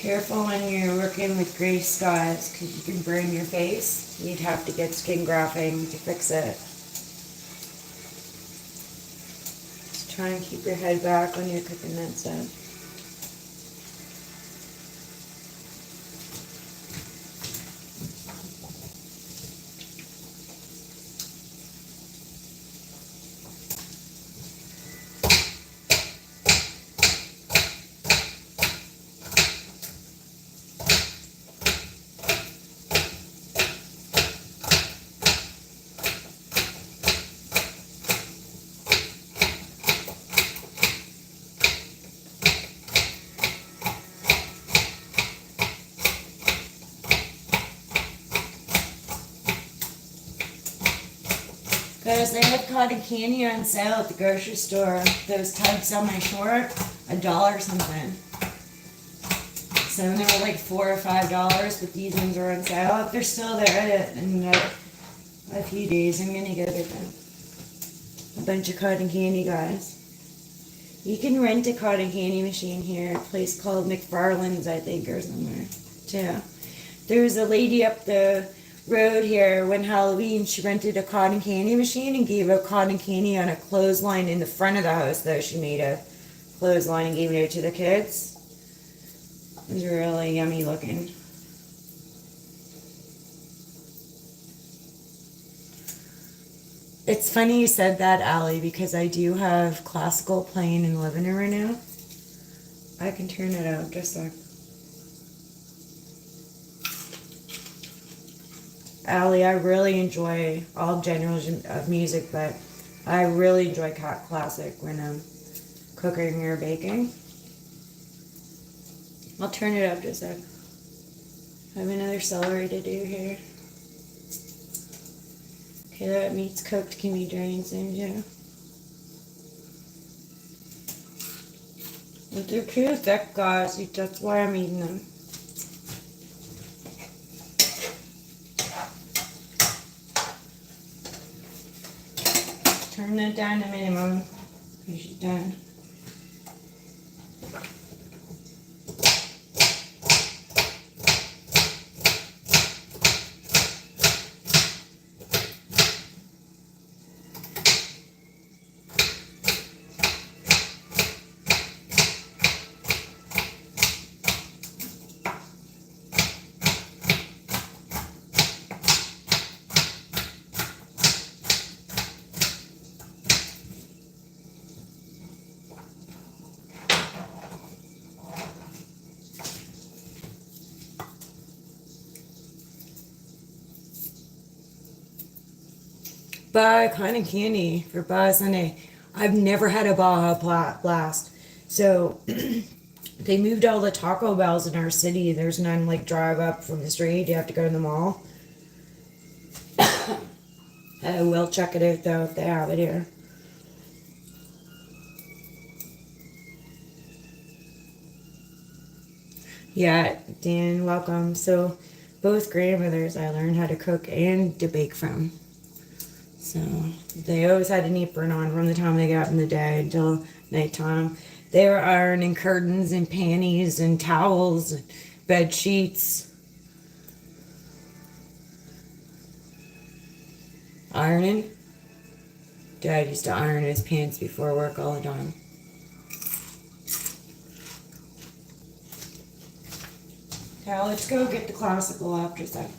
Careful when you're working with grease, guys, because you can burn your face. You'd have to get skin grafting to fix it. Just try and keep your head back when you're cooking that stuff. Guys, they have cotton candy on sale at the grocery store. Those tubs on my short, $1 something. So they were like $4 or $5, but these ones are on sale. If they're still there in a few days, I'm gonna go get them. A bunch of cotton candy, guys. You can rent a cotton candy machine here at a place called McFarland's, I think, or somewhere, too. There's a lady up the road here when Halloween, she rented a cotton candy machine and gave out cotton candy on a clothesline in the front of the house, though. She made a clothesline and gave it out to the kids. It was really yummy looking. It's funny you said that, Allie, because I do have classical playing in the living room right now. I can turn it out just a sec. Allie, I really enjoy all genres of music, but I really enjoy classic when I'm cooking or baking. I'll turn it up just a sec. I have another celery to do here. Okay, that meat's cooked, can be drained soon, too. But they're too thick, guys. That's why I'm eating them. Turn that down to minimum because she's done. Buy cotton candy for Baja Sunday. I've never had a Baja Blast. So they moved all the Taco Bells in our city. There's none like drive up from the street. You have to go to the mall. I will check it out though if they have it here. Yeah, Dan, welcome. So both grandmothers I learned how to cook and to bake from. So they always had an apron on from the time they got up in the day until nighttime. They were ironing curtains and panties and towels and bed sheets. Ironing. Dad used to iron his pants before work all the time. Now let's go get the classical after that.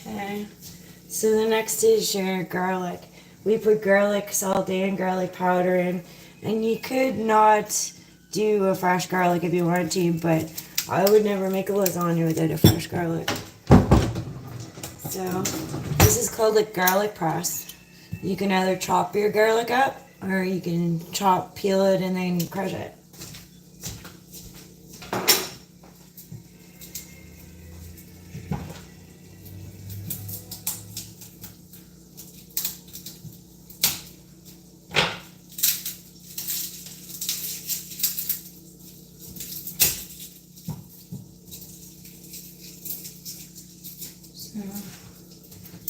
Okay, so the next is your garlic. We put garlic salt and garlic powder in, and you could not do a fresh garlic if you wanted to, but I would never make a lasagna without a fresh garlic. So this is called a garlic press. You can either chop your garlic up, or you can peel it, and then crush it.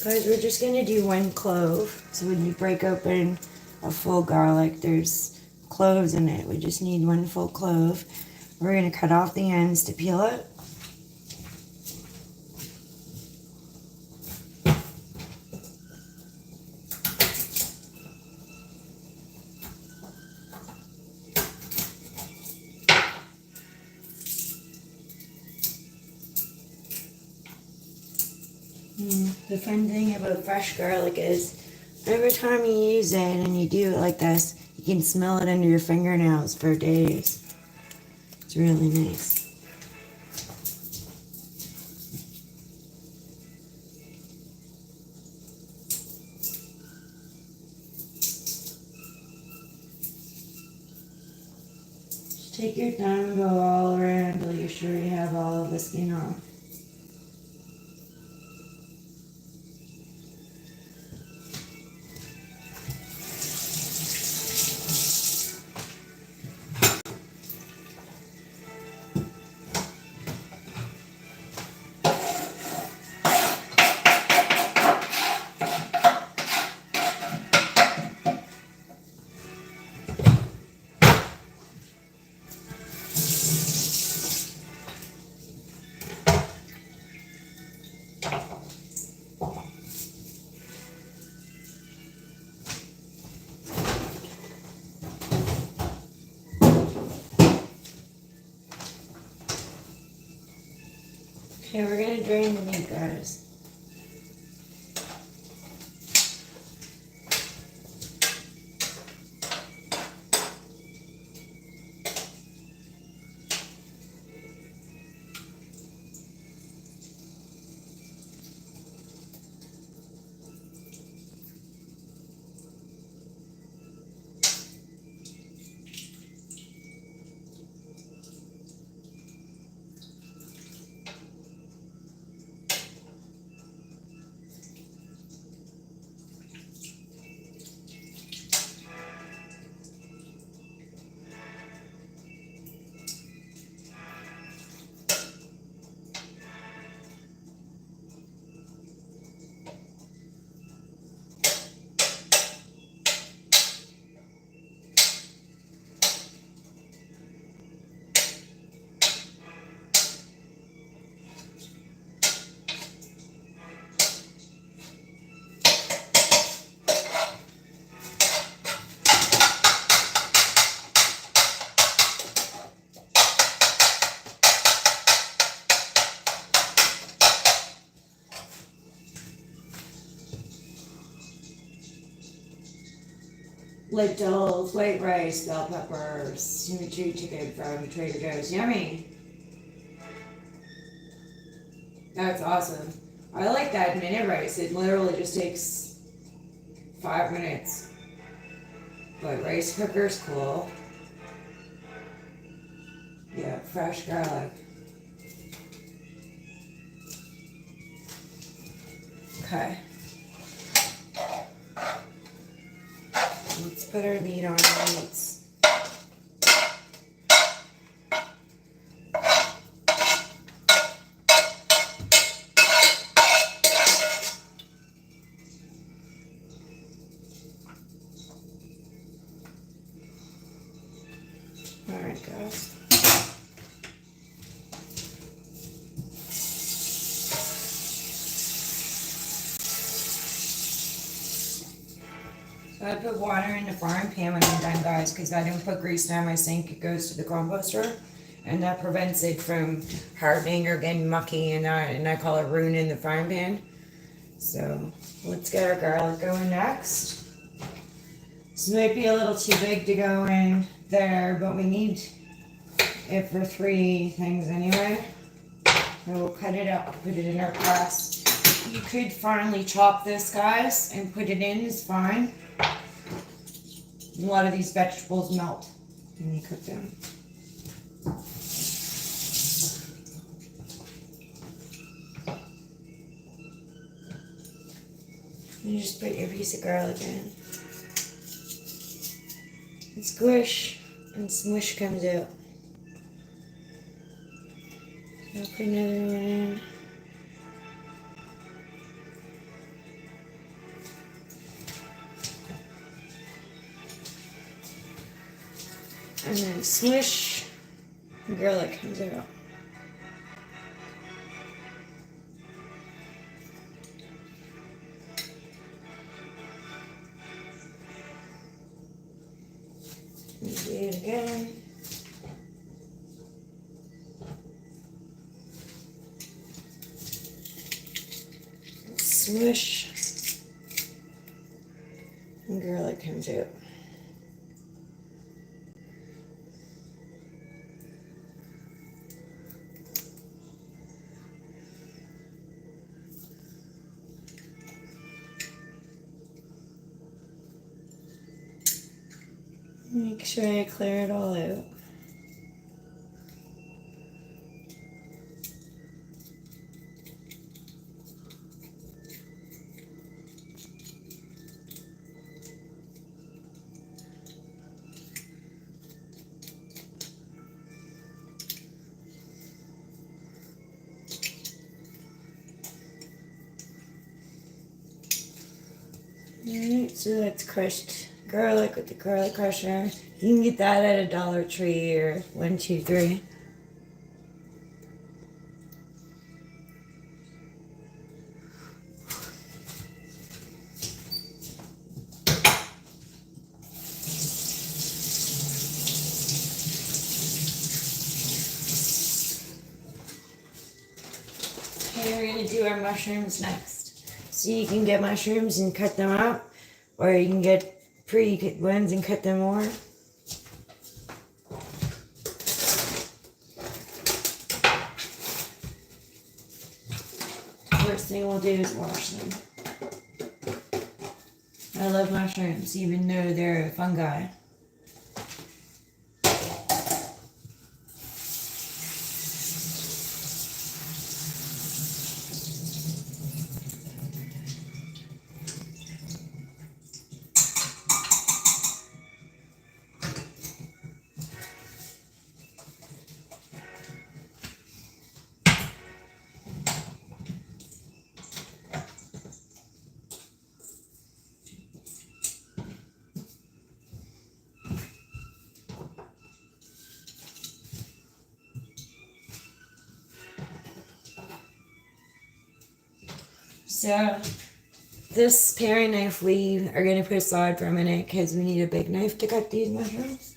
Guys, we're just gonna do one clove. So when you break open a full garlic, there's cloves in it. We just need one full clove. We're gonna cut off the ends to peel it. The fun thing about fresh garlic is every time you use it and you do it like this, you can smell it under your fingernails for days. It's really nice. Just take your time and go all around until you're sure you have all of the skin off. Okay, we're gonna drain the meat, guys. Lentils, white rice, bell peppers, chimichurri chicken from Trader Joe's. Yummy! That's awesome. I like that minute rice. It literally just takes 5 minutes. But rice cooker's cool. Yeah, fresh garlic. Okay. Let's put our meat on our meats. Alright, guys. So I put water in the frying pan when I'm done, guys, because I don't put grease down my sink. It goes to the composter, and that prevents it from hardening or getting mucky, and I call it ruining the frying pan. So let's get our garlic going next. This might be a little too big to go in there, but we need it for 3 things anyway. And we'll cut it up, put it in our press. You could finely chop this, guys, and put it in, it's fine. A lot of these vegetables melt when you cook them. You just put your piece of garlic in. And squish, and smush comes out. I'll put another one in. And then smush, and garlic comes out. And do it again. Smush, and garlic comes out. Make sure I clear it all out. Alright, so that's crushed garlic with the garlic crusher. You can get that at a Dollar Tree or 1, 2, 3. Okay, we're gonna do our mushrooms next. So you can get mushrooms and cut them up, or you can get pre-cut ones and cut them more. First thing we'll do is wash them. I love mushrooms, even though they're fungi. So this paring knife, we are going to put aside for a minute because we need a big knife to cut these mushrooms.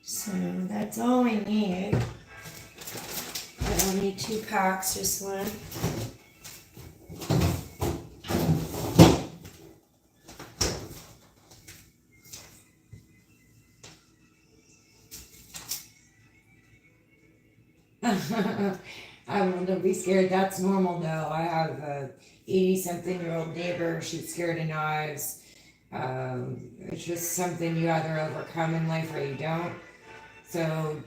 So that's all we need. I don't need 2 packs, just one. Don't be scared. That's normal though. I have a 80-something-year-old neighbor. She's scared of knives. It's just something you either overcome in life or you don't. So,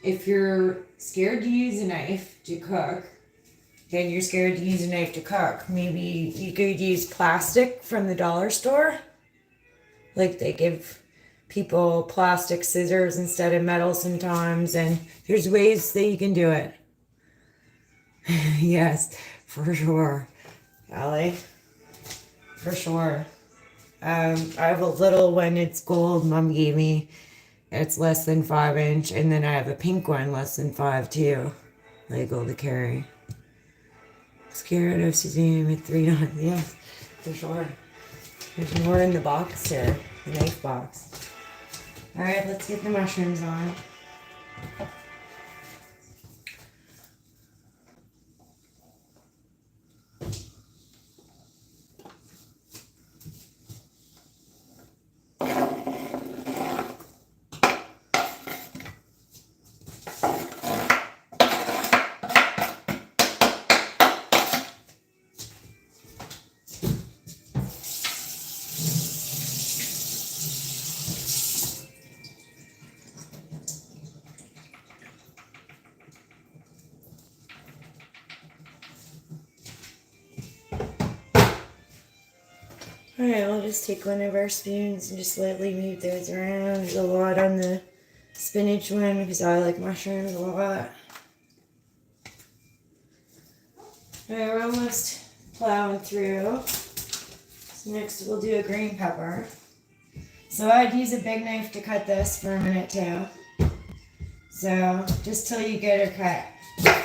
if you're scared to use a knife to cook, then you're scared to use a knife to cook. Maybe you could use plastic from the dollar store. Like they give people plastic scissors instead of metal sometimes, and there's ways that you can do it. Yes, for sure. Allie, for sure. I have a little one, it's gold, mom gave me. It's less than 5 inch, and then I have a pink one, less than 5 too. Legal to carry. Scared of Suzanne with 3 knives. Yes, for sure. There's more in the box here, the knife box. Alright, let's get the mushrooms on. Alright, we'll just take one of our spoons and just lightly move those around. There's a lot on the spinach one because I like mushrooms a lot. Alright, we're almost plowing through. So next we'll do a green pepper. So I'd use a big knife to cut this for a minute too. So just till you get her cut.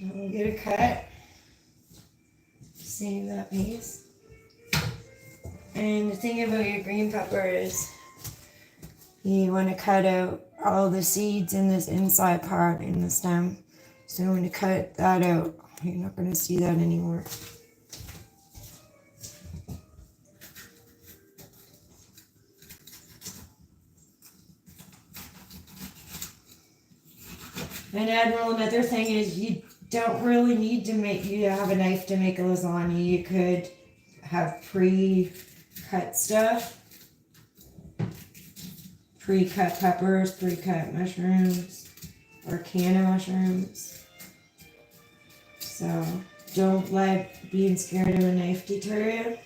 We'll get her cut. Save that piece. And the thing about your green pepper is you want to cut out all the seeds in this inside part in the stem. So when you cut that out, you're not going to see that anymore. And Admiral, another thing is you don't really need to have a knife to make a lasagna. You could have pre-cut stuff, pre-cut peppers, pre-cut mushrooms, or can of mushrooms. So don't let being scared of a knife deter you.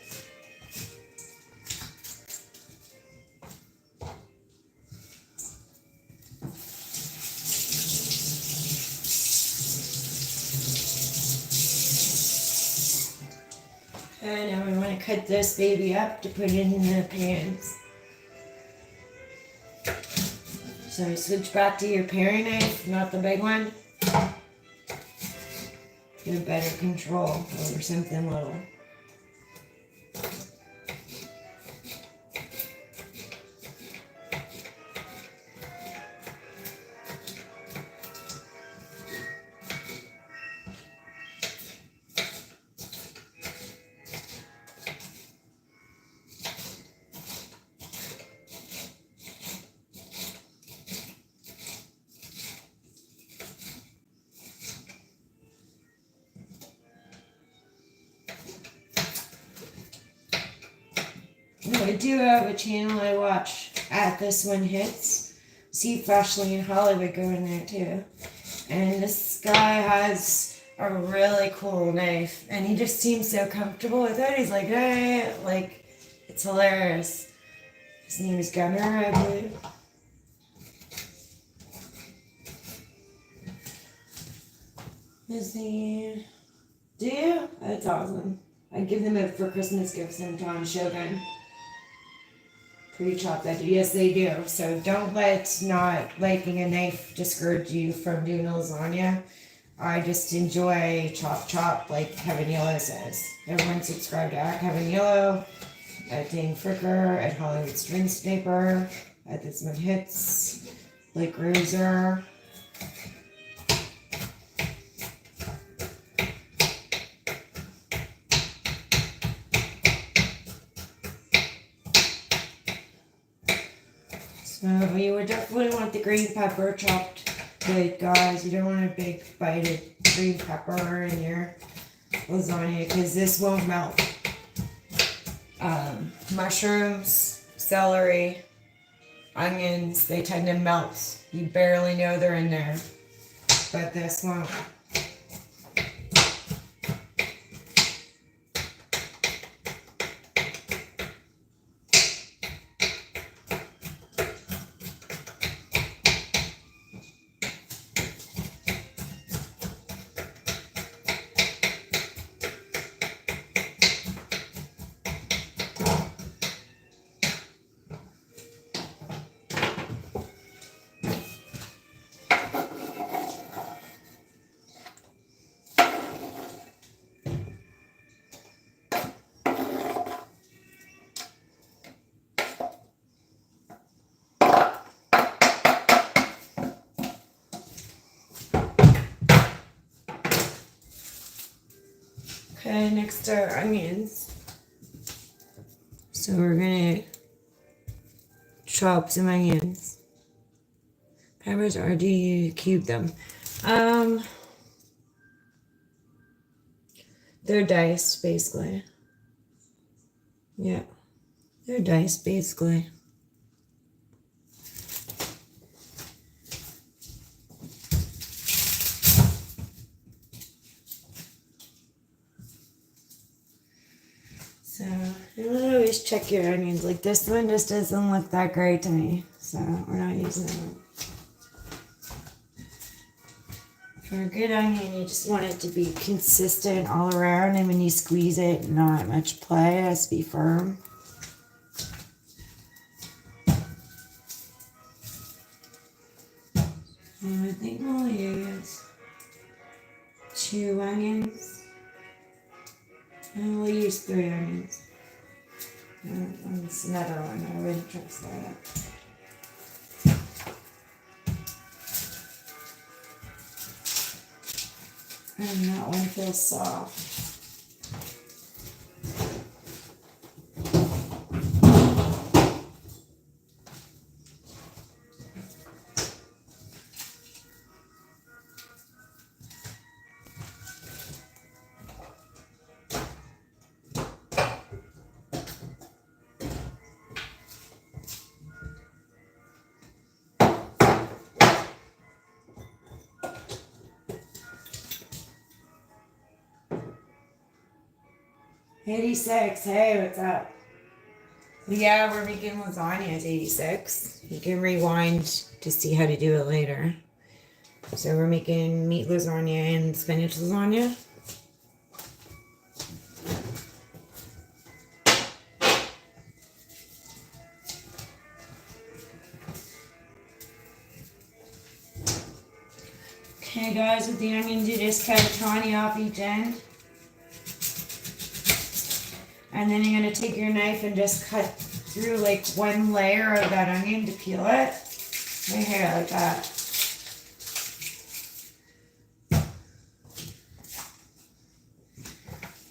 And now we want to cut this baby up to put it in the pans. So switch back to your paring knife, not the big one. Get a better control over something little. I do have a channel I watch at This One Hits. See Freshly in Hollywood go in there too. And this guy has a really cool knife. And he just seems so comfortable with it. He's like, hey, like, it's hilarious. His name is Gunner, I believe. Is he... Do you? That's awesome. I give them it for Christmas gifts sometimes, Shogun. Pre-chop that. Yes, they do. So don't let not liking a knife discourage you from doing a lasagna. I just enjoy chop like Kevin Yellow says. Everyone subscribe to Kevin Yellow, at Dane Fricker, at Hollywood String Sniper, at This One Hits, Blake Ruser. So you would definitely want the green pepper chopped But guys, you don't want a big bite of green pepper in your lasagna because this won't melt. Mushrooms, celery, onions, they tend to melt. You barely know they're in there, but this won't. Okay, next are onions. So we're gonna chop some onions. Peppers, or do you cube them? They're diced, basically. Yeah, they're diced, basically. So, you always check your onions. Like this one just doesn't look that great to me, so we're not using it. For a good onion, you just want it to be consistent all around, and when you squeeze it, not much play. It has to be firm. And I think we'll use 2 onions. And we'll use 3 onions. It's another one. I wouldn't trust that. And that one feels soft. '86, hey, what's up? Yeah, we're making lasagna at 86. You can rewind to see how to do it later. So we're making meat lasagna and spinach lasagna. Okay guys, with the onions you just cut a tiny off each end. And then you're going to take your knife and just cut through like one layer of that onion to peel it. Right here, like that.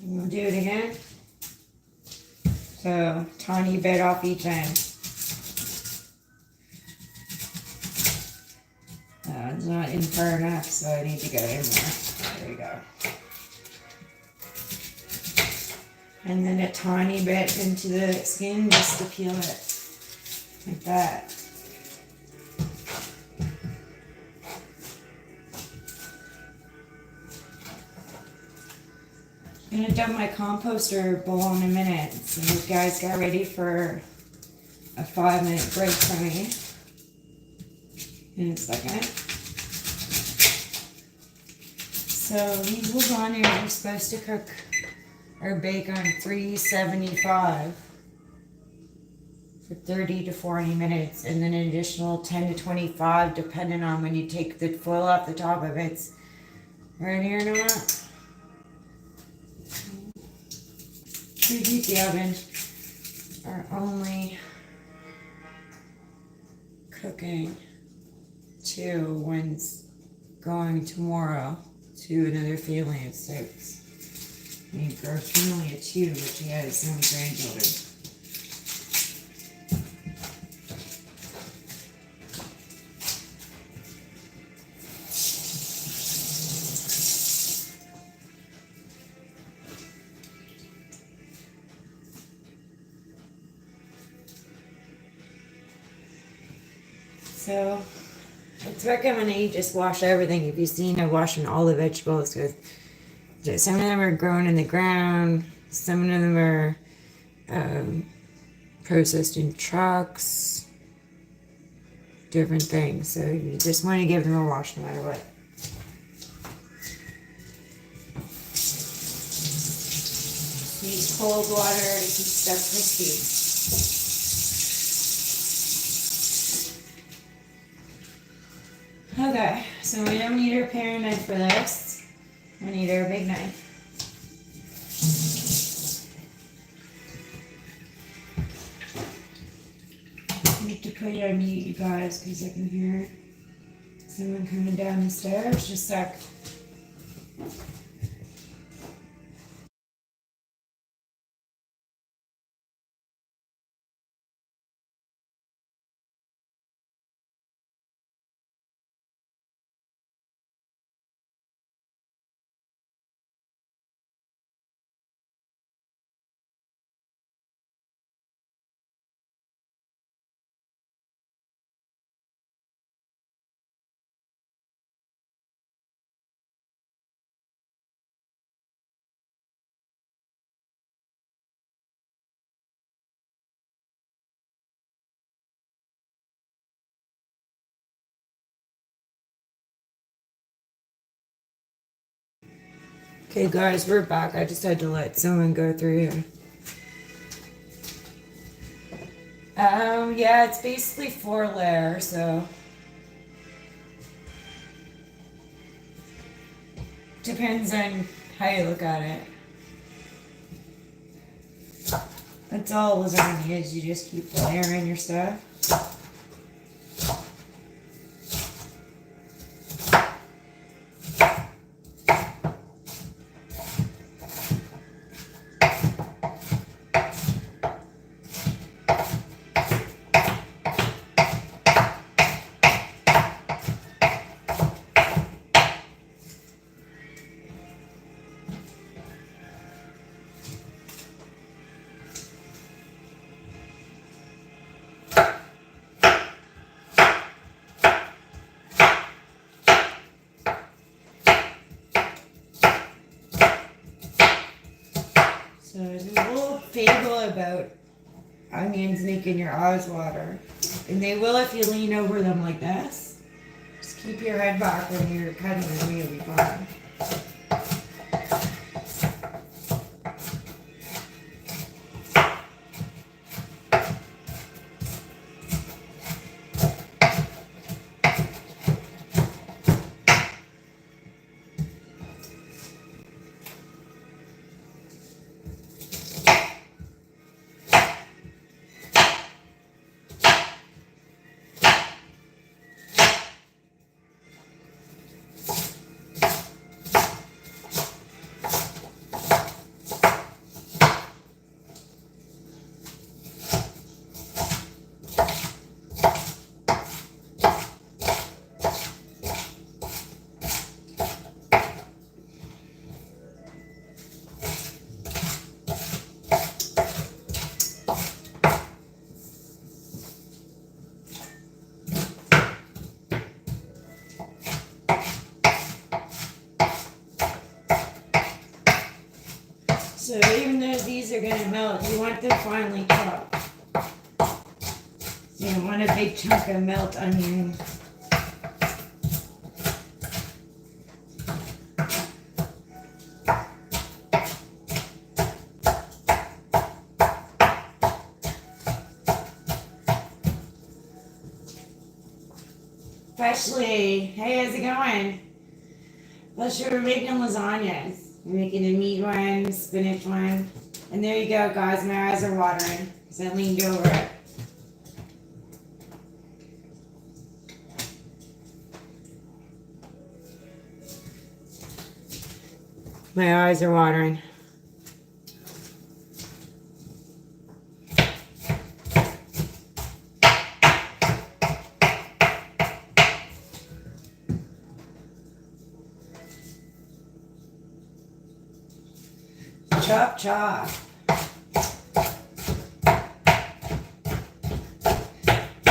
And we'll do it again. So, tiny bit off each end. It's not in far enough, so I need to get in there. There we go. And then a tiny bit into the skin just to peel it. Like that. I'm going to dump my composter bowl in a minute. So you guys get ready for a 5-minute break from me. In a second. So these lasagnas are supposed to cook or bake on 375 for 30 to 40 minutes, and then an additional 10 to 25 depending on when you take the foil off the top of it. Ready or not? Preheat the oven. Are only cooking to when's going tomorrow to another family of 6. I mean, for a family of 2, but she has no grandchildren. So it's recommended you just wash everything. If you've seen, I washing all the vegetables because some of them are grown in the ground, some of them are processed in trucks, different things. So you just want to give them a wash no matter what. Use cold water to keep stuff crispy. Okay, so we don't need our paring knife for this. We need our big knife. I need to put it on mute, you guys, because I can hear someone coming down the stairs. Just a sec. Okay, guys, we're back. I just had to let someone go through here. Yeah, it's basically 4 layers, so depends on how you look at it. That's all lasagna is. You just keep layering your stuff. So there's a little fable about onions making your eyes water. And they will if you lean over them like this. Just keep your head back when you're cutting them, you'll be fine. So even though these are going to melt, you want them finely chopped. You don't want a big chunk of melt onion. Especially, hey, how's it going? Especially we're making lasagnas. We're making a meat one, spinach one. And there you go, guys. My eyes are watering because I leaned over it. My eyes are watering. Chop, chop.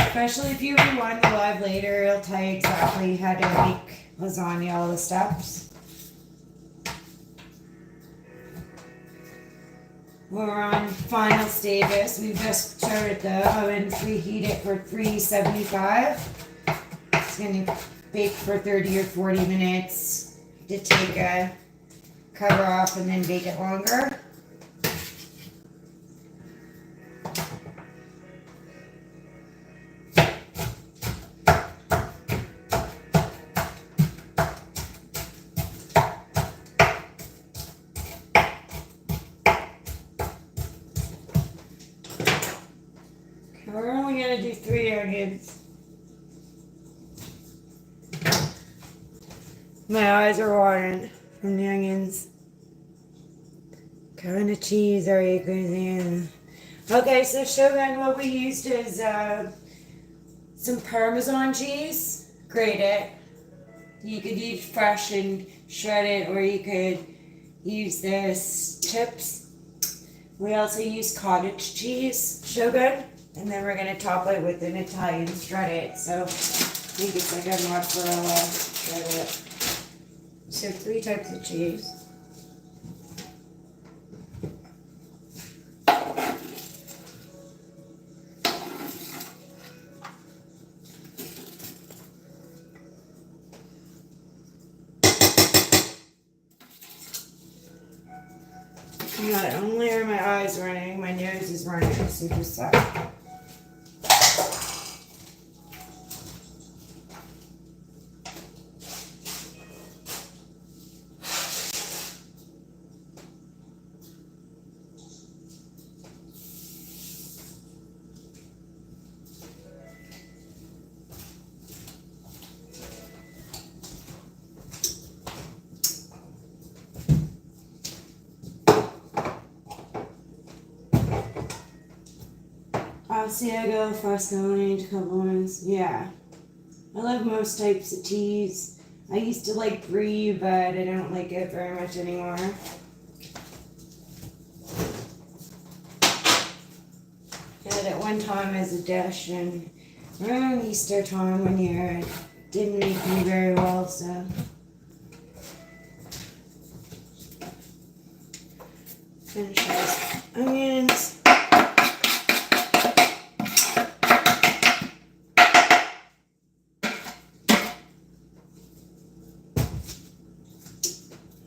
Especially if you rewind the live later, it'll tell you exactly how to make lasagna, all the steps. We're on final stages. We've just started the oven, preheat it for 375. It's gonna bake for 30 or 40 minutes to take a cover off and then bake it longer. We're only gonna do 3 onions. My eyes are watering from the onions. What kind of cheese are you using? Okay, so Shogun, what we used is some Parmesan cheese. Grate it. You could use fresh and shred it, or you could use this chips. We also use cottage cheese, Shogun. And then we're gonna top it with an Italian shred it. So I think it's like a mozzarella shred it. So 3 types of cheese. Not only are my eyes running, my nose is running. Super sad. Asiago, Foscone, a couple ones. Yeah. I love most types of cheese. I used to like brie, but I don't like it very much anymore. Had it at one time as a dish, and around Easter time one year, it didn't make me very well, so. Finish those onions.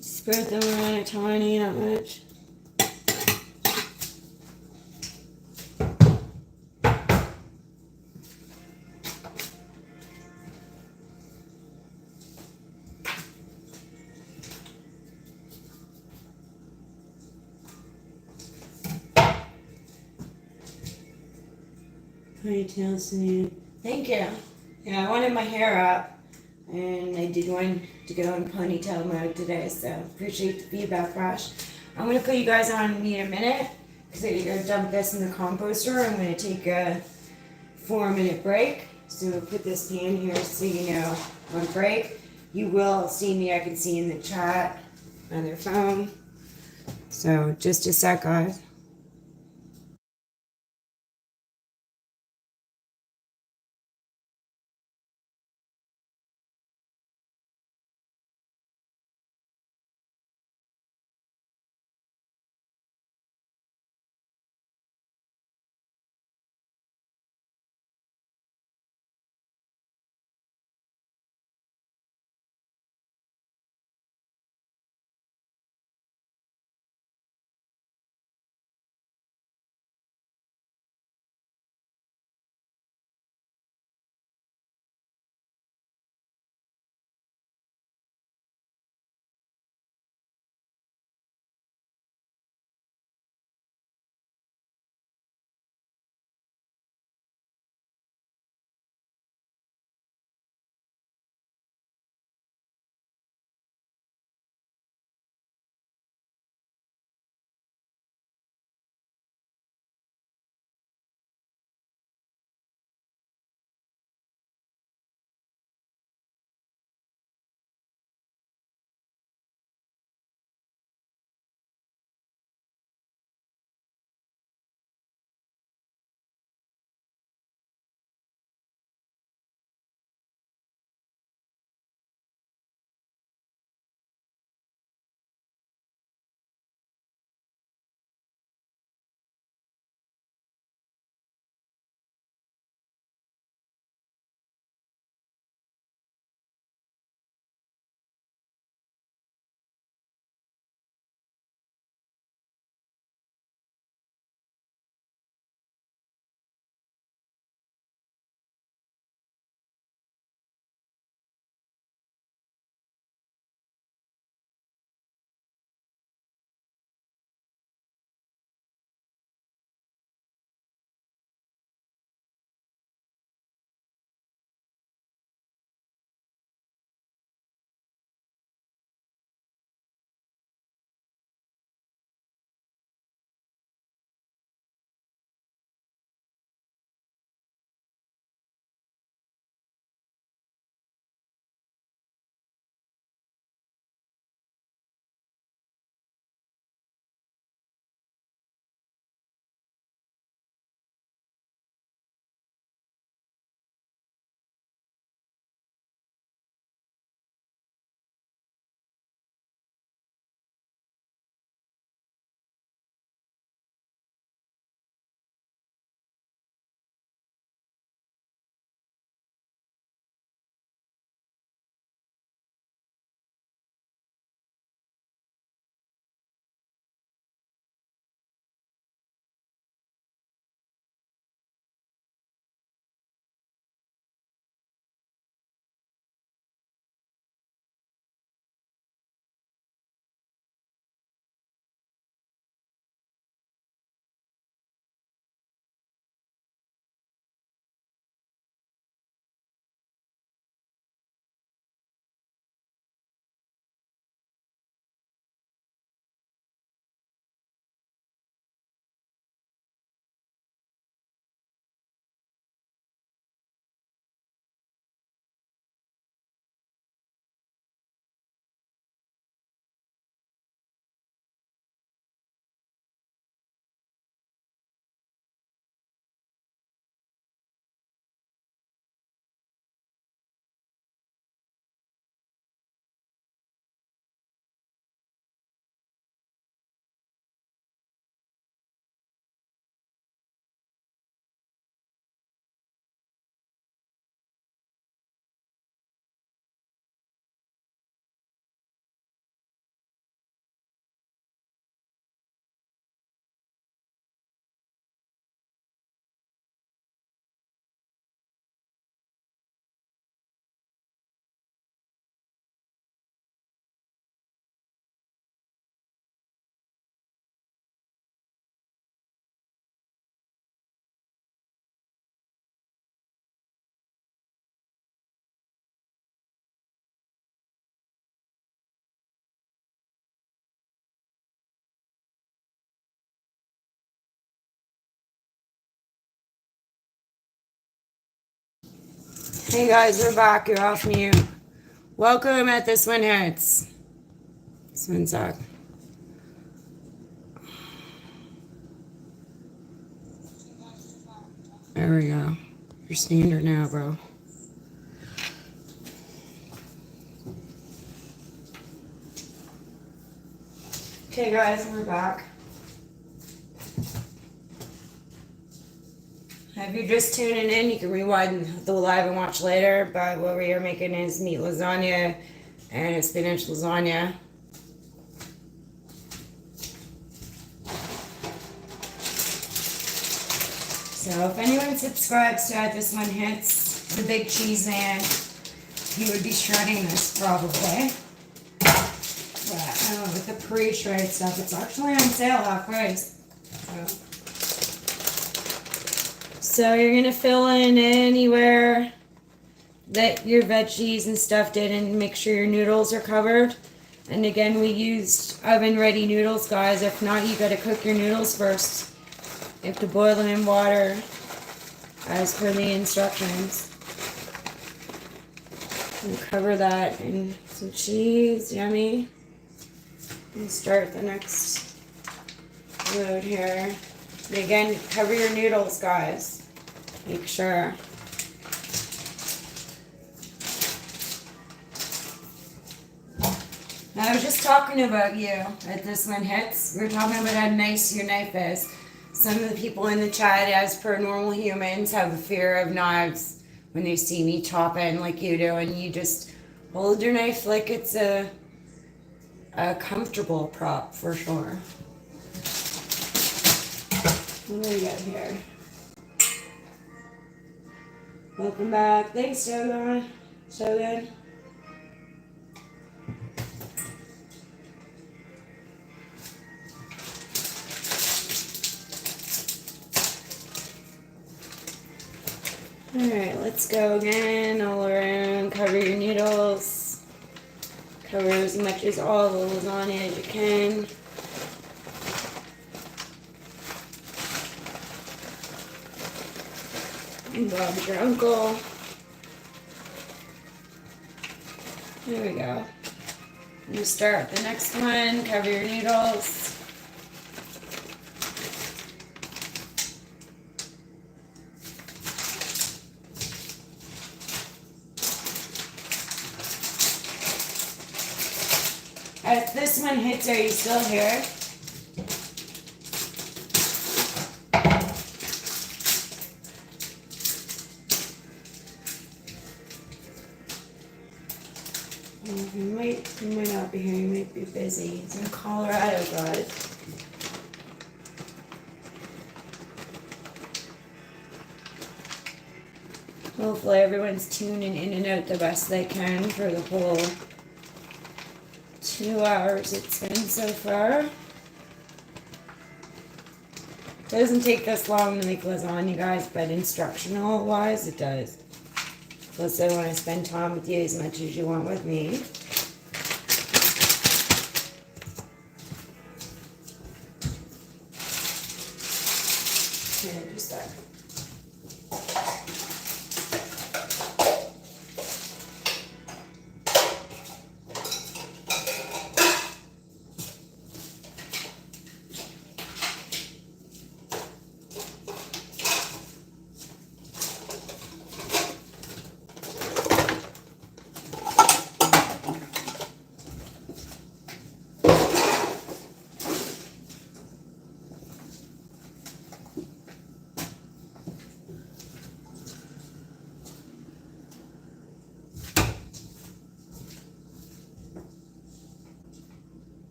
Spread them around a tiny, not much. Ponytail soon. Thank you. Yeah, I wanted my hair up, and I did one to go in ponytail mode today, so appreciate the feedback, Rosh. I'm going to put you guys on me in a minute, because I gotta go dump this in the composter. I'm going to take a 4-minute break, so put this pan here so you know on break. You will see me, I can see in the chat on their phone. So just a sec, guys. Hey guys, we're back. You're off mute. Welcome at This One Hurts. This one sucks. There we go. You're standard now, bro. Okay guys, we're back. If you're just tuning in, you can rewind the live and watch later. But what we are making is meat lasagna and a spinach lasagna. So if anyone subscribes to At This One Hits, the big cheese man, he would be shredding this probably. But with the pre-shredded stuff, it's actually on sale half price. So you're gonna fill in anywhere that your veggies and stuff did, and make sure your noodles are covered. And again, we used oven ready noodles, guys. If not, you gotta cook your noodles first. You have to boil them in water as per the instructions. And cover that in some cheese, yummy. And start the next load here. And again, cover your noodles, guys. Make sure. I was just talking about you at This One Hits. We were talking about how nice your knife is. Some of the people in the chat, as per normal humans, have a fear of knives when they see me chopping like you do, and you just hold your knife like it's a comfortable prop for sure. What do we got here? Welcome back. Thanks, Shogun. Shogun. Alright, let's go again, all around. Cover your noodles. Cover as much as all the lasagna as you can. And Bob's your uncle. There we go. You start the next one, cover your noodles. As This One Hits, are you still here? You might not be here, you might be busy. He's in Colorado, guys. Hopefully everyone's tuning in and out the best they can for the whole 2 hours it's been so far. Doesn't take this long to make lasagna, guys, but instructional wise it does. Plus I want to spend time with you as much as you want with me. Okay, just that.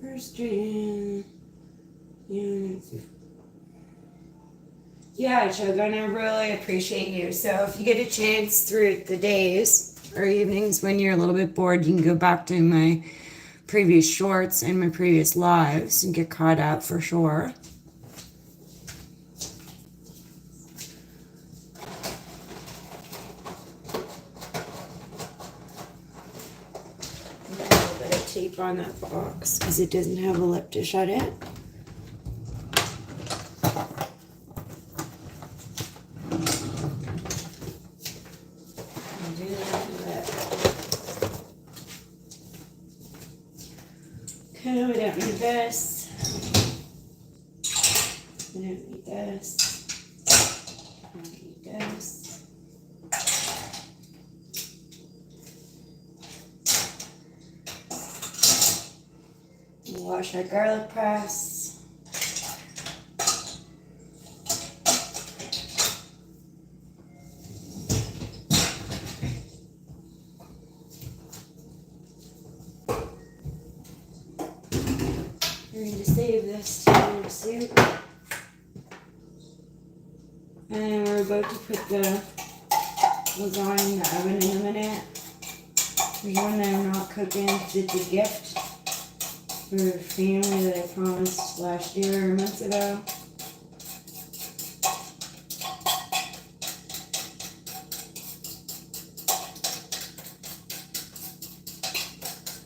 First in. Yeah, Shogun, I really appreciate you. So if you get a chance through the days or evenings when you're a little bit bored, you can go back to my previous shorts and my previous lives and get caught up for sure. A little bit of tape on that box because it doesn't have a lip to shut it. I don't need this. I don't need this. Wash our garlic press. We're going to save this to soup. And we're about to put the lasagna in the oven in a minute. There's one that I'm not cooking because it's a gift for a family that I promised last year or months ago.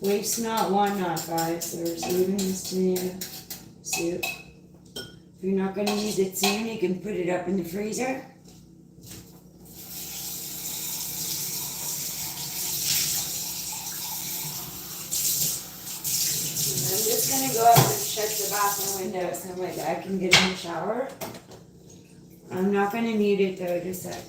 Waste not, want not, guys. So we're saving this tomato soup. If you're not going to use it soon, you can put it up in the freezer. I'm just going to go up and shut the bathroom window so my dad can get in the shower. I'm not going to mute it though, just a sec.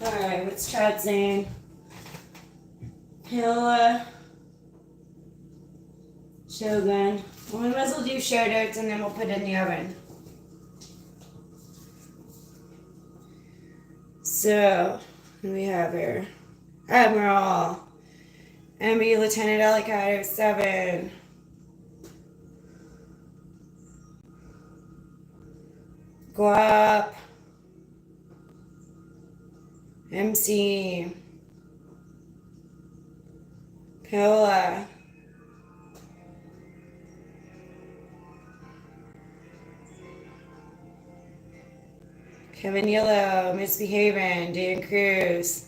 Alright, what's Chad saying? He'll, Shogun. Well, we might as well do shout outs and then we'll put it in the oven. So, who do we have here? Admiral. MB Lieutenant Ellicott 07. Guap. MC. Pilla. Kevin Yellow, Misbehaving, Dan Cruz.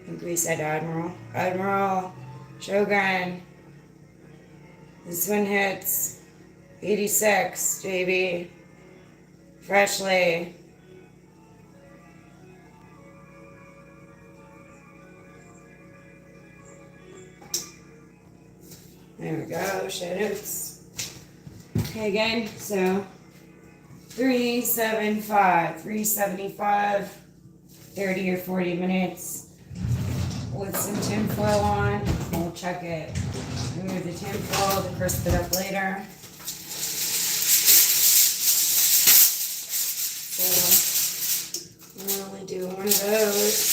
I think we said Admiral. Admiral. Shogun. This one hits 86, JB. Freshly. There we go, shoutouts. Okay, again, so 375, 30 or 40 minutes with some tinfoil on. We'll check it. Remove the tinfoil to crisp it up later. So we'll only do one of those.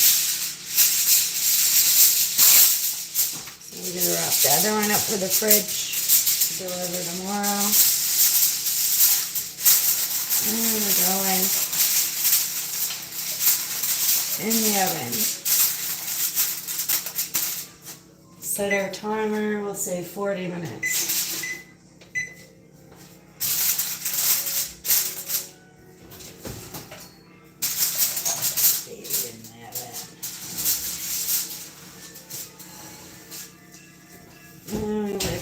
I'm going to wrap the other one up for the fridge to deliver tomorrow. And we're going in the oven. Set our timer, we'll say 40 minutes.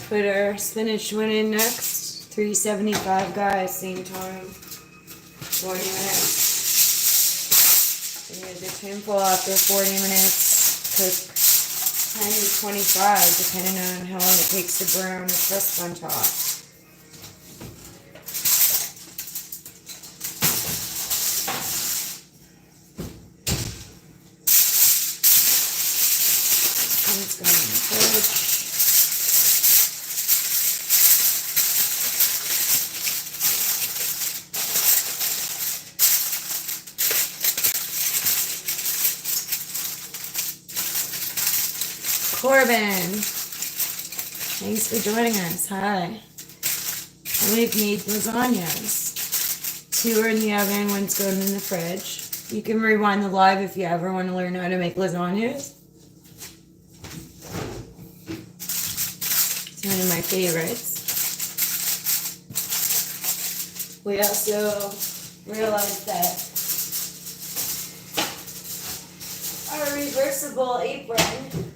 Put our spinach one in next. 375, guys, same time. 40 minutes. Remove the tinfoil after 40 minutes. Cook 10 to 25, depending on how long it takes to brown the crisp on top. It's going in the fridge. Corbin, thanks for joining us. Hi. We've made lasagnas. 2 are in the oven, 1's going in the fridge. You can rewind the live if you ever want to learn how to make lasagnas. It's one of my favorites. We also realized that our reversible apron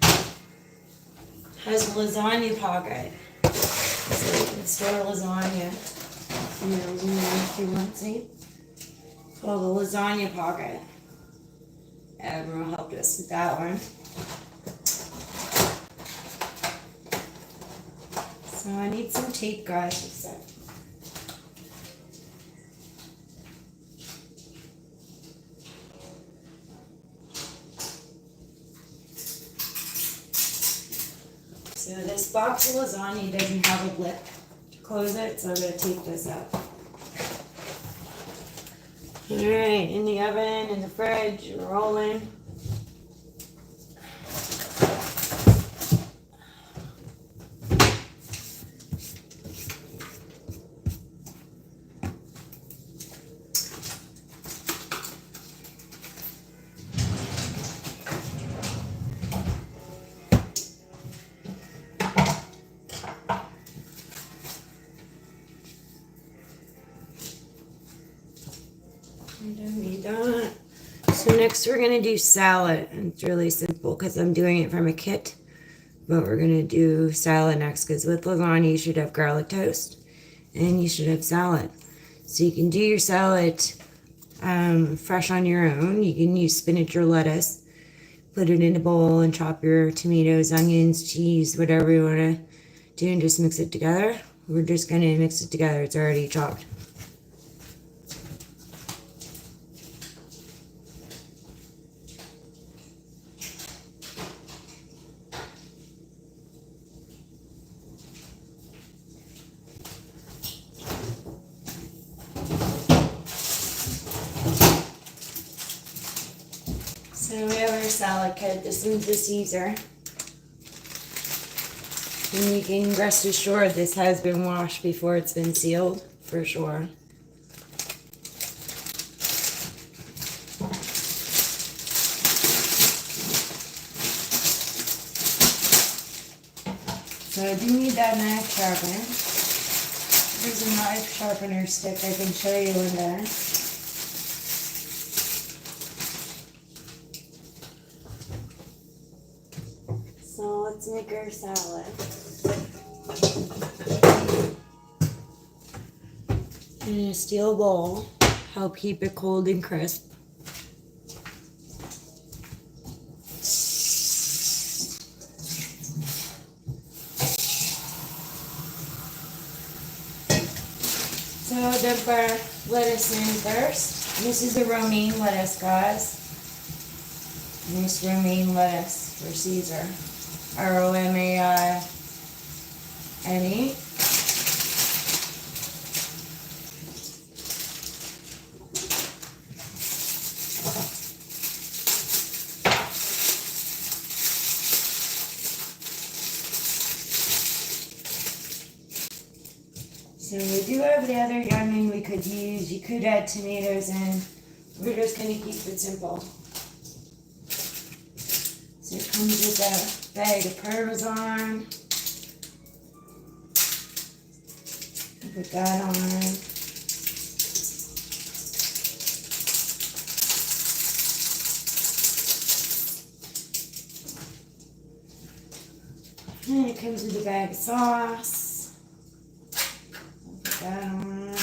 has a lasagna pocket. So you can store lasagna meals in there if you want to. It's called a lasagna pocket. Admiral helped us with that one. So I need some tape, guys. So this box of lasagna doesn't have a lip to close it, so I'm going to tape this up. Alright, in the oven, in the fridge, we're rolling. So next we're going to do salad. And it's really simple because I'm doing it from a kit. But we're going to do salad next because with lasagna you should have garlic toast and you should have salad. So you can do your salad fresh on your own. You can use spinach or lettuce. Put it in a bowl and chop your tomatoes, onions, cheese, whatever you want to do and just mix it together. We're just going to mix it together. It's already chopped. So we have our salad kit. This one's the Caesar. And you can rest assured this has been washed before it's been sealed, for sure. So I do need that knife sharpener. There's a knife sharpener stick I can show you in there. So let's make our salad. In a steel bowl, help keep it cold and crisp. So dump our lettuce in first. This is a romaine lettuce, guys. Nice romaine lettuce for Caesar. R-O-M-A-I-N-E. So we do have the other onion we could use. You could add tomatoes in. We're just going to keep it simple. So it comes with a bag of Parmesan. Put that on. And it comes with a bag of sauce. Put that on.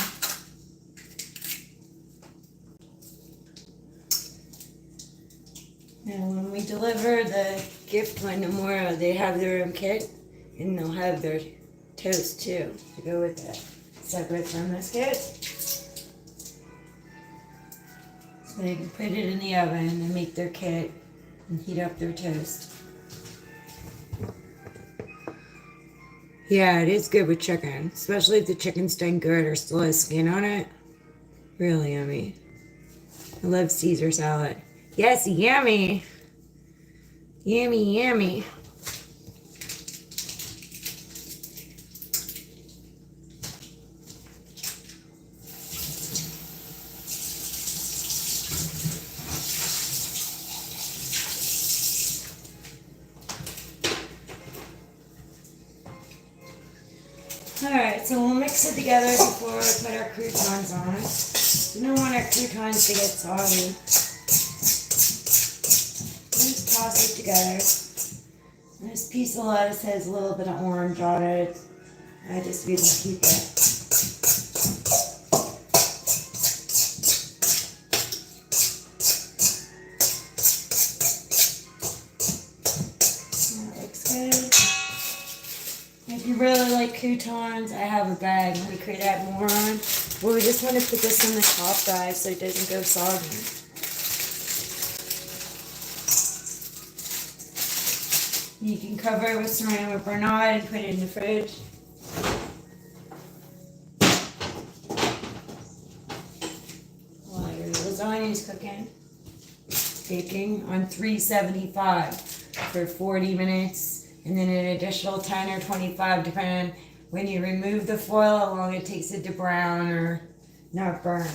Now when we deliver the gift one tomorrow, they have their own kit and they'll have their toast too to go with it. Separate from this kit. So they can put it in the oven and make their kit and heat up their toast. Yeah, it is good with chicken, especially if the chicken's done good or still has skin on it. Really yummy. I love Caesar salad. Yes, yummy. Yummy, yummy. Alright, so we'll mix it together before we put our croutons on. We don't want our croutons to get soggy. Just toss it together. This piece of lettuce has a little bit of orange on it. I just really keep it. That looks good. If you really like croutons, I have a bag. We could add more on. Well, we just want to put this on the top, guys, so it doesn't go soggy. You can cover it with saran wrap or not and put it in the fridge. While your lasagna is cooking, baking on 375 for 40 minutes, and then an additional 10 or 25 depending on when you remove the foil, how long it takes it to brown or not burn.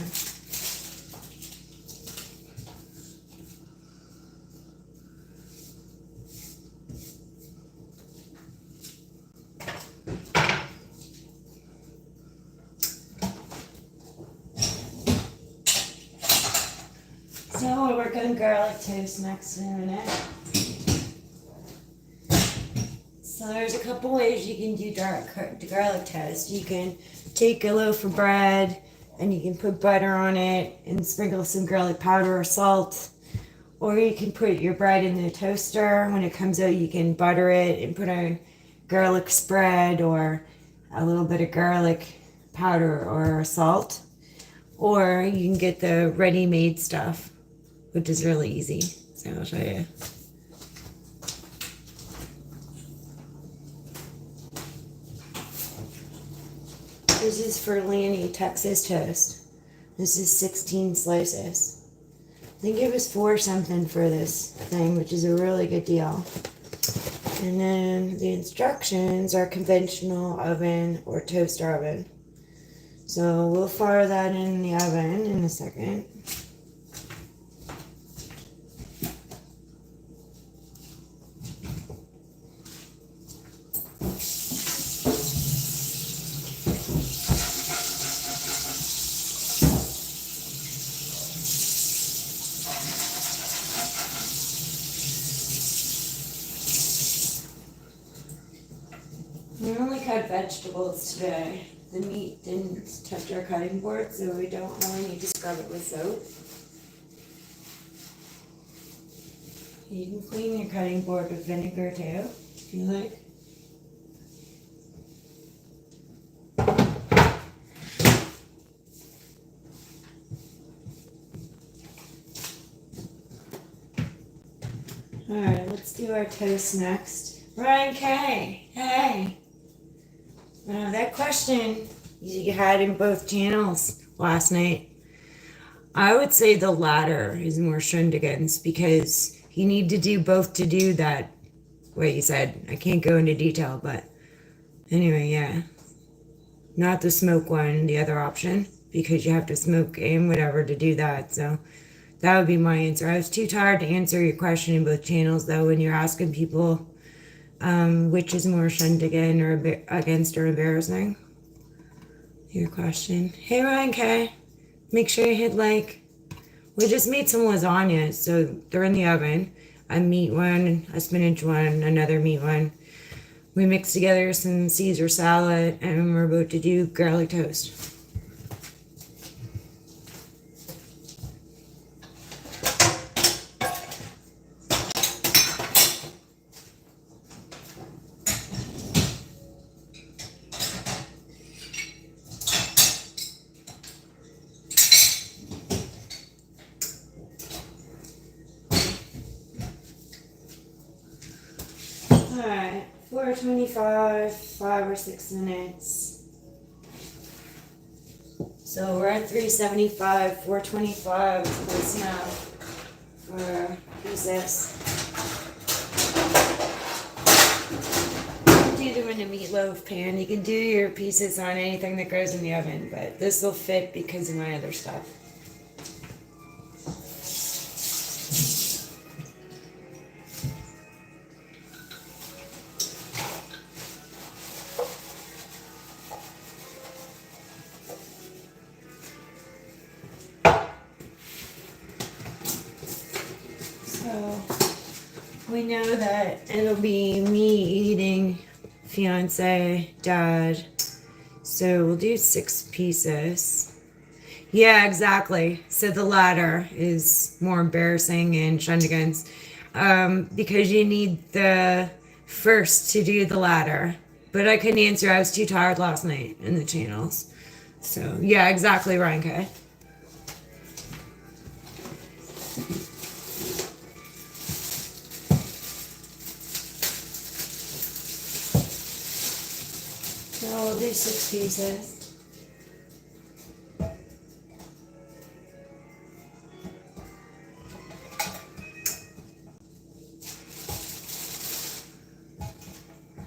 So we'll work on garlic toast next in a minute. So there's a couple ways you can do garlic toast. You can take a loaf of bread and you can put butter on it and sprinkle some garlic powder or salt. Or you can put your bread in the toaster. When it comes out, you can butter it and put a garlic spread or a little bit of garlic powder or salt. Or you can get the ready-made stuff, which is really easy. So I'll show you. This is for Lanny Texas toast. This is 16 slices. They give us 4 something for this thing, which is a really good deal. And then the instructions are conventional oven or toaster oven. So we'll fire that in the oven in a second. We only cut vegetables today. The meat didn't touch our cutting board, so we don't really need to scrub it with soap. You can clean your cutting board with vinegar too, if you like. Alright, let's do our toast next. Ryan K, hey! That question you had in both channels last night, I would say the latter is more shindigans because you need to do both to do that. What you said, I can't go into detail, but anyway, yeah. Not the smoke one, the other option, because you have to smoke and whatever to do that. So that would be my answer. I was too tired to answer your question in both channels, though, when you're asking people which is more shindigan or against or embarrassing. Your question. Hey, Ryan K. Make sure you hit like. We just made some lasagna, so they're in the oven. A meat one, a spinach one, another meat one. We mixed together some Caesar salad, and we're about to do garlic toast. Alright, 425, 5 or 6 minutes. So we're at 375, 425 is close enough for pieces. You do it in a meatloaf pan. You can do your pieces on anything that goes in the oven, but this will fit because of my other stuff. So we know that it'll be me eating, fiance, dad. So we'll do 6 pieces. Yeah, exactly. So the latter is more embarrassing and shunned against because you need the first to do the latter. But I couldn't answer. I was too tired last night in the channels. So yeah, exactly, Ryan K. So we'll do 6 pieces.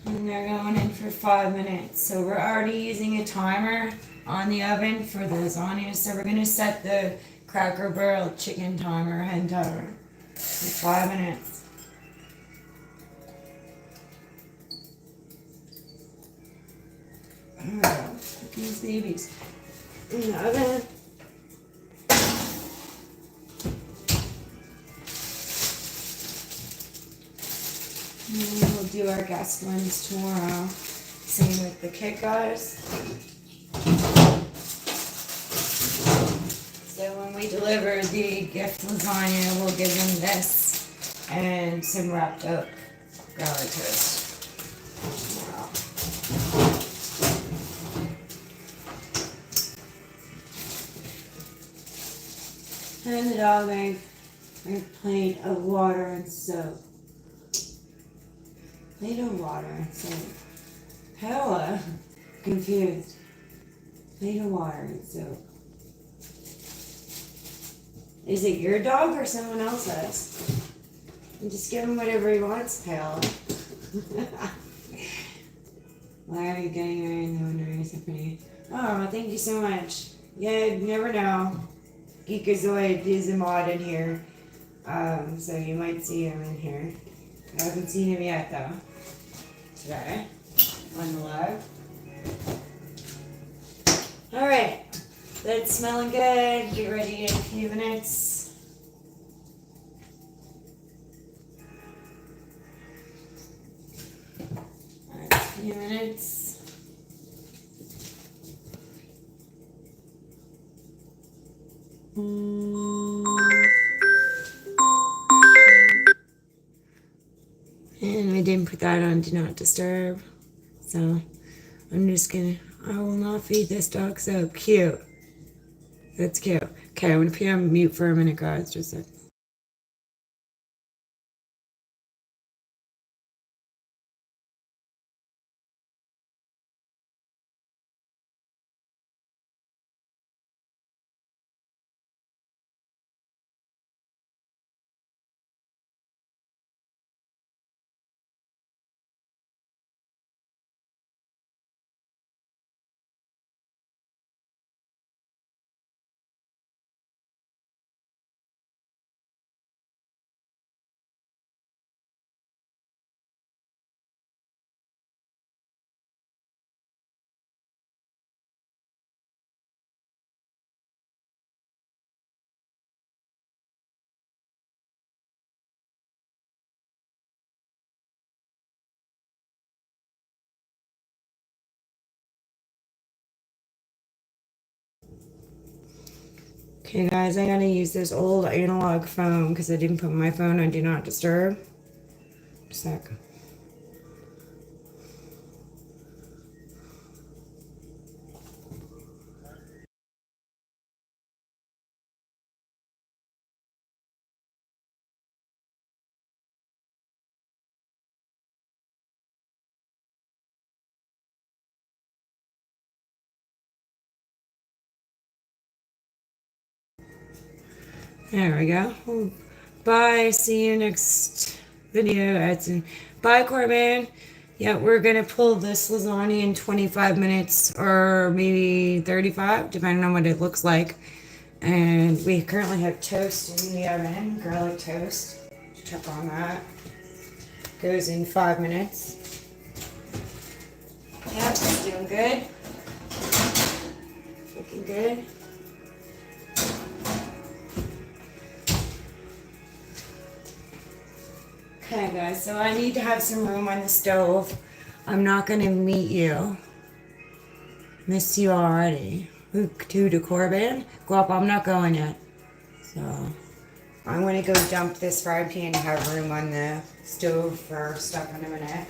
And they're going in for 5 minutes. So we're already using a timer on the oven for the lasagna. So we're gonna set the Cracker Barrel chicken timer, hen timer, for 5 minutes. There we go. Put these babies in the oven. And we'll do our guest ones tomorrow. Same with the kit guys. So when we deliver the gift lasagna, we'll give them this and some wrapped up garlic toast. Wow. And the dog ate a plate of water and soap. Plate of water and soap. Hella confused. Plate of water and soap. Is it your dog or someone else's? And just give him whatever he wants, pal. Why are you getting her in the wondering symphony? Oh, thank you so much. Yeah, you never know. Geekazoid is a mod in here. So you might see him in here. I haven't seen him yet though. Today. On the live. Alright. That's smelling good. Get ready in a few minutes. Alright, a few minutes. And I didn't put that on Do Not Disturb. So I'm just gonna, I will not feed this dog so cute. That's cute. Okay, I'm gonna put you on mute for a minute, guys. Just a okay, guys, I gotta use this old analog phone because I didn't put my phone on Do Not Disturb. Just a sec. There we go. Bye. See you next video. Edson. Bye, Corbin. Yeah, we're gonna pull this lasagna in 25 minutes or maybe 35, depending on what it looks like. And we currently have toast in the oven, garlic toast. Check on that. Goes in 5 minutes. Yep, it's doing good. Looking good. Okay, guys, so I need to have some room on the stove. I'm not going to meet you. Miss you already. Who to the Corbin? Go up, I'm not going yet. So, I'm going to go dump this fried pan to have room on the stove for stuff in a minute.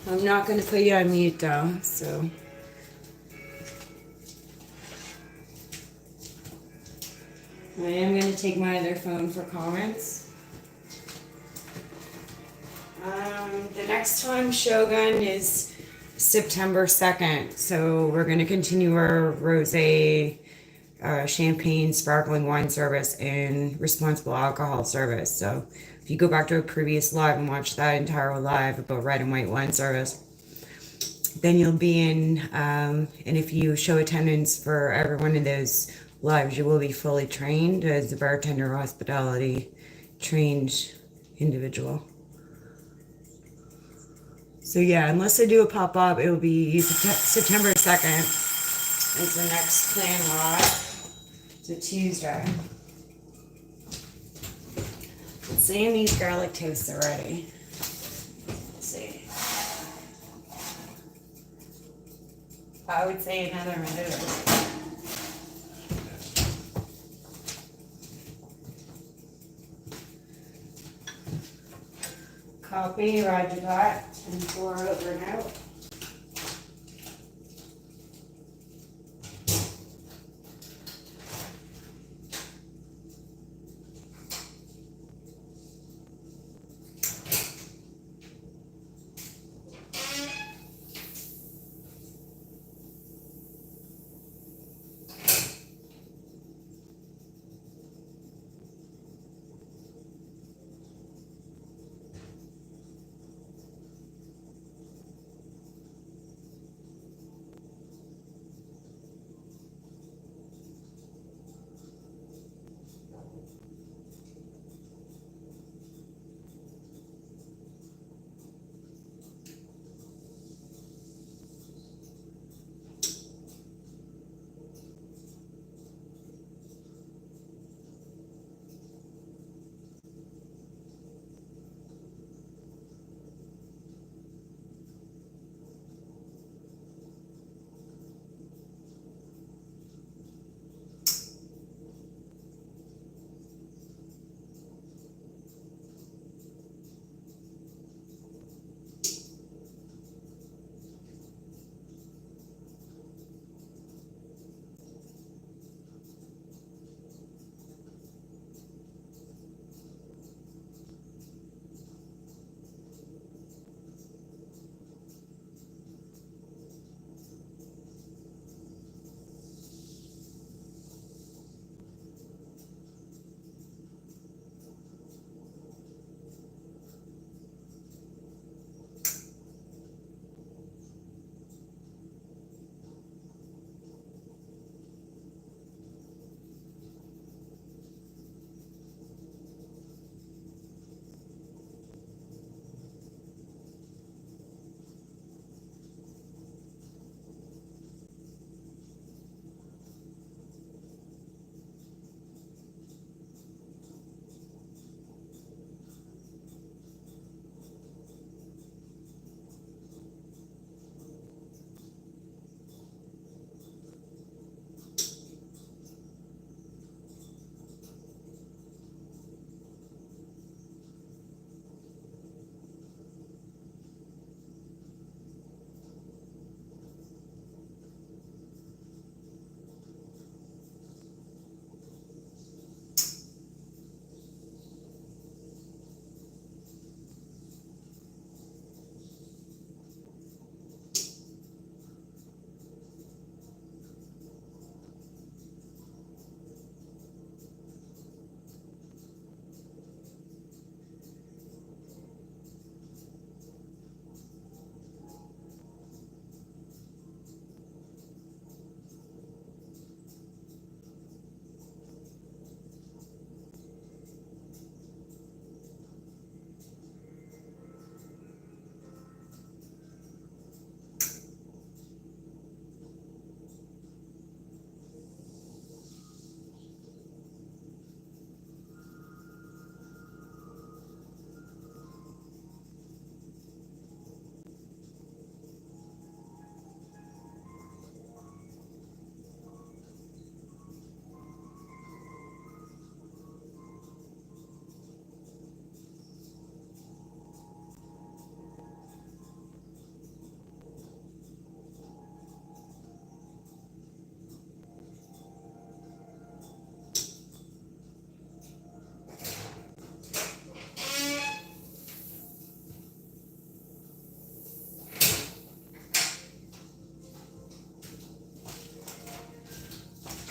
I'm not going to put you on mute though, so. I am going to take my other phone for comments. The next time Shogun is September 2nd, so we're going to continue our rosé, champagne, sparkling wine service and responsible alcohol service. So if you go back to a previous live and watch that entire live about red and white wine service, then you'll be in, and if you show attendance for every one of those lives, you will be fully trained as a bartender hospitality trained individual. So yeah, unless I do a pop-up, it will be September 2nd. It's the next plan live. It's a Tuesday. Sam needs garlic toast already. Let's see. I would say another minute. Copy, roger that, and pour over and out.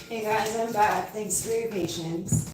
Hey guys, I'm back. Thanks for your patience.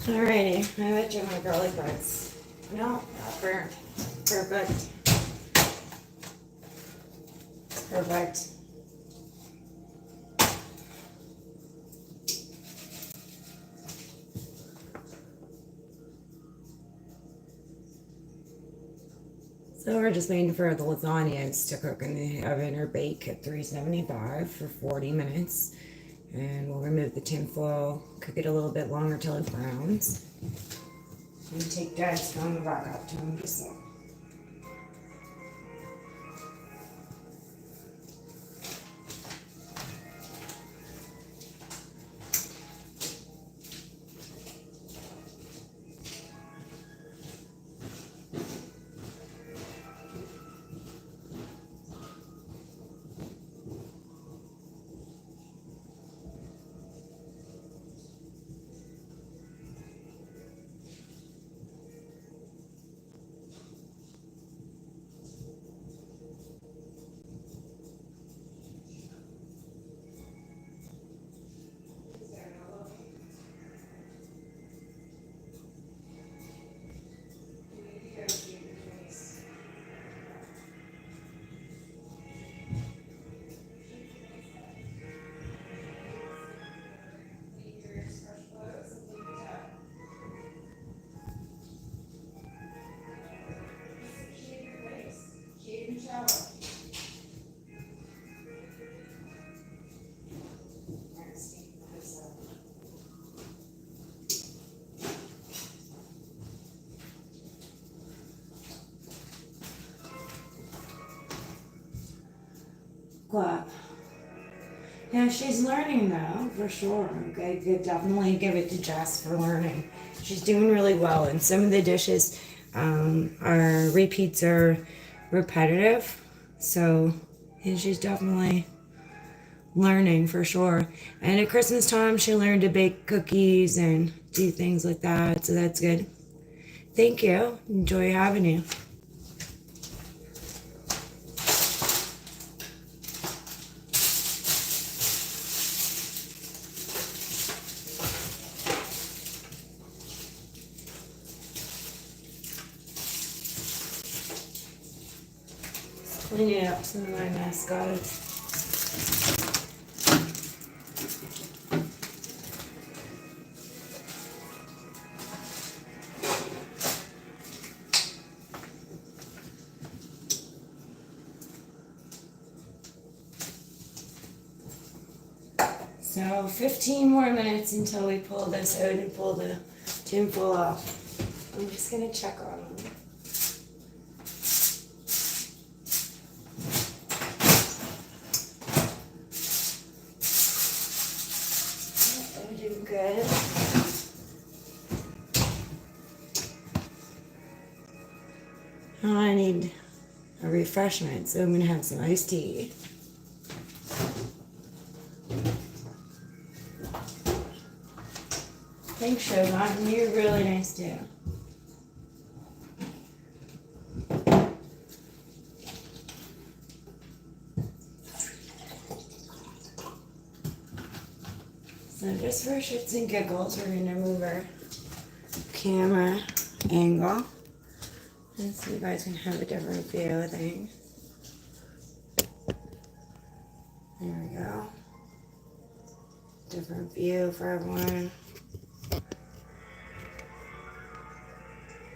Alrighty, I bet you my garlic breads. No, not burnt. Perfect. Perfect. So we're just waiting for the lasagnas to cook in the oven or bake at 375 for 40 minutes. And we'll remove the tin foil, cook it a little bit longer till it browns. And take Dad's phone back up to him just so. Clap. Yeah, she's learning though, for sure. Okay, could definitely give it to Jess for learning. She's doing really well, and some of the dishes are repeats are repetitive. So, and she's definitely learning for sure. And at Christmas time, she learned to bake cookies and do things like that. So that's good. Thank you. Enjoy having you. Cleaning up some of my mess, guys. So 15 more minutes until we pull this out and pull the tin foil off. I'm just gonna check on them. I'm doing good. Oh, I need a refreshment, so I'm gonna have some iced tea. Thanks, Shogun. You're really nice too. So just for shits and giggles, we're gonna move our camera angle and so you guys can have a different view of things. There we go. Different view for everyone.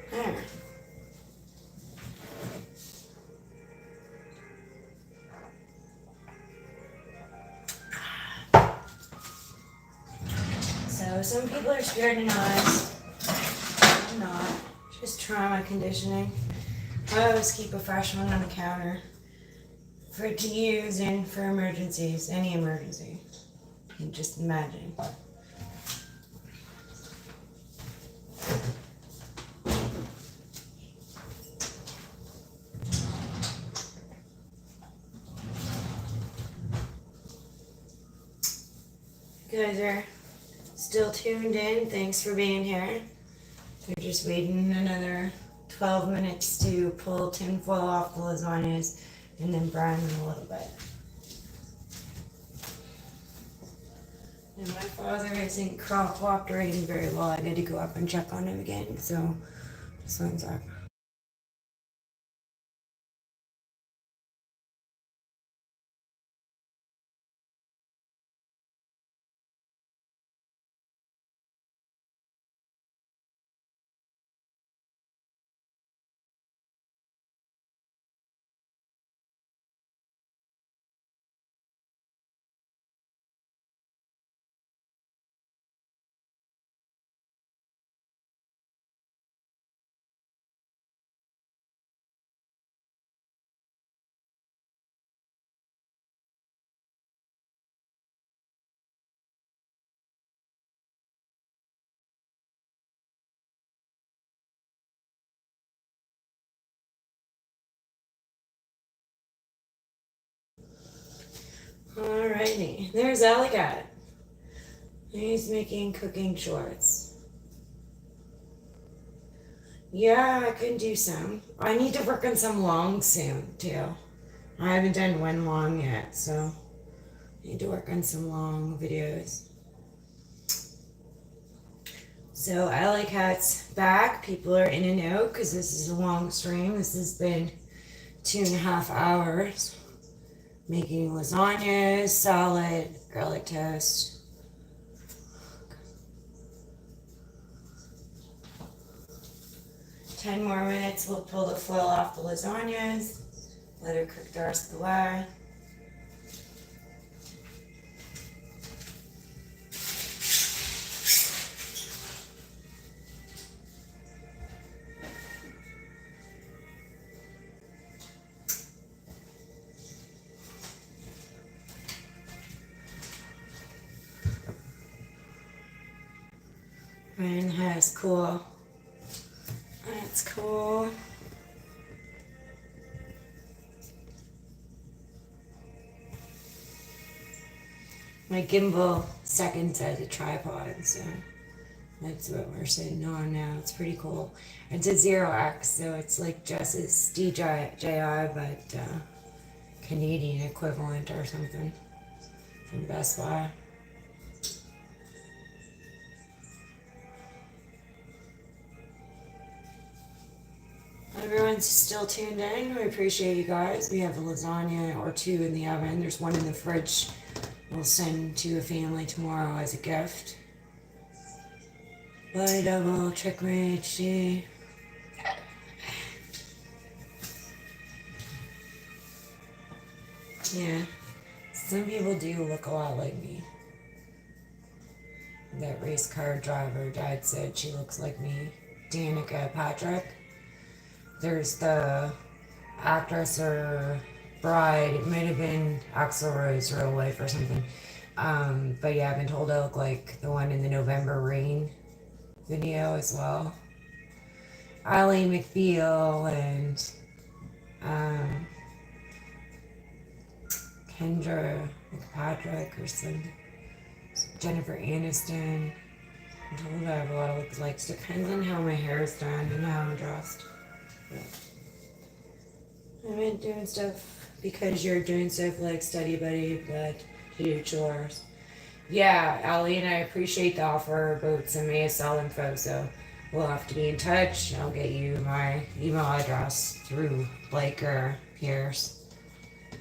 There. So some people are scared of knives. I'm not. Just trauma conditioning. I always keep a fresh one on the counter for it to use and for emergencies, any emergency. You can just imagine. You guys are still tuned in. Thanks for being here. We're just waiting another 12 minutes to pull tinfoil off the lasagnas and then brine them a little bit. And my father isn't cooperating very well. I need to go up and check on him again. So, just one sec. Alrighty, there's Alicat. He's making cooking shorts. Yeah, I can do some. I need to work on some long soon, too. I haven't done one long yet, so I need to work on some long videos. So Alicat's back. People are in and out because this is a long stream. This has been 2.5 hours. Making lasagnas, salad, garlic toast. 10 more minutes, we'll pull the foil off the lasagnas. Let her cook the rest of the way. And that's cool. That's cool. My gimbal seconds as a tripod, so that's what we're sitting on now. It's pretty cool. It's a 0x, so it's like just as DJI, but Canadian equivalent or something from Best Buy. Everyone's still tuned in. We appreciate you guys. We have a lasagna or two in the oven. There's one in the fridge we'll send to a family tomorrow as a gift. Bye double, trick me HD. Yeah, some people do look a lot like me. That race car driver dad said she looks like me. Danica Patrick. There's the actress or bride. It might have been Axl Rose, real life or something. But yeah, I've been told I look like the one in the November Rain video as well. Ally McBeal and Kendra McPatrick or some Jennifer Aniston. I told you I have a lot of lookalikes. Depends on how my hair is done and how I'm dressed. But I've been doing stuff because you're doing stuff like study buddy, but to do chores. Yeah, Allie and I appreciate the offer, but some ASL info, so we'll have to be in touch. I'll get you my email address through Blake or Pierce,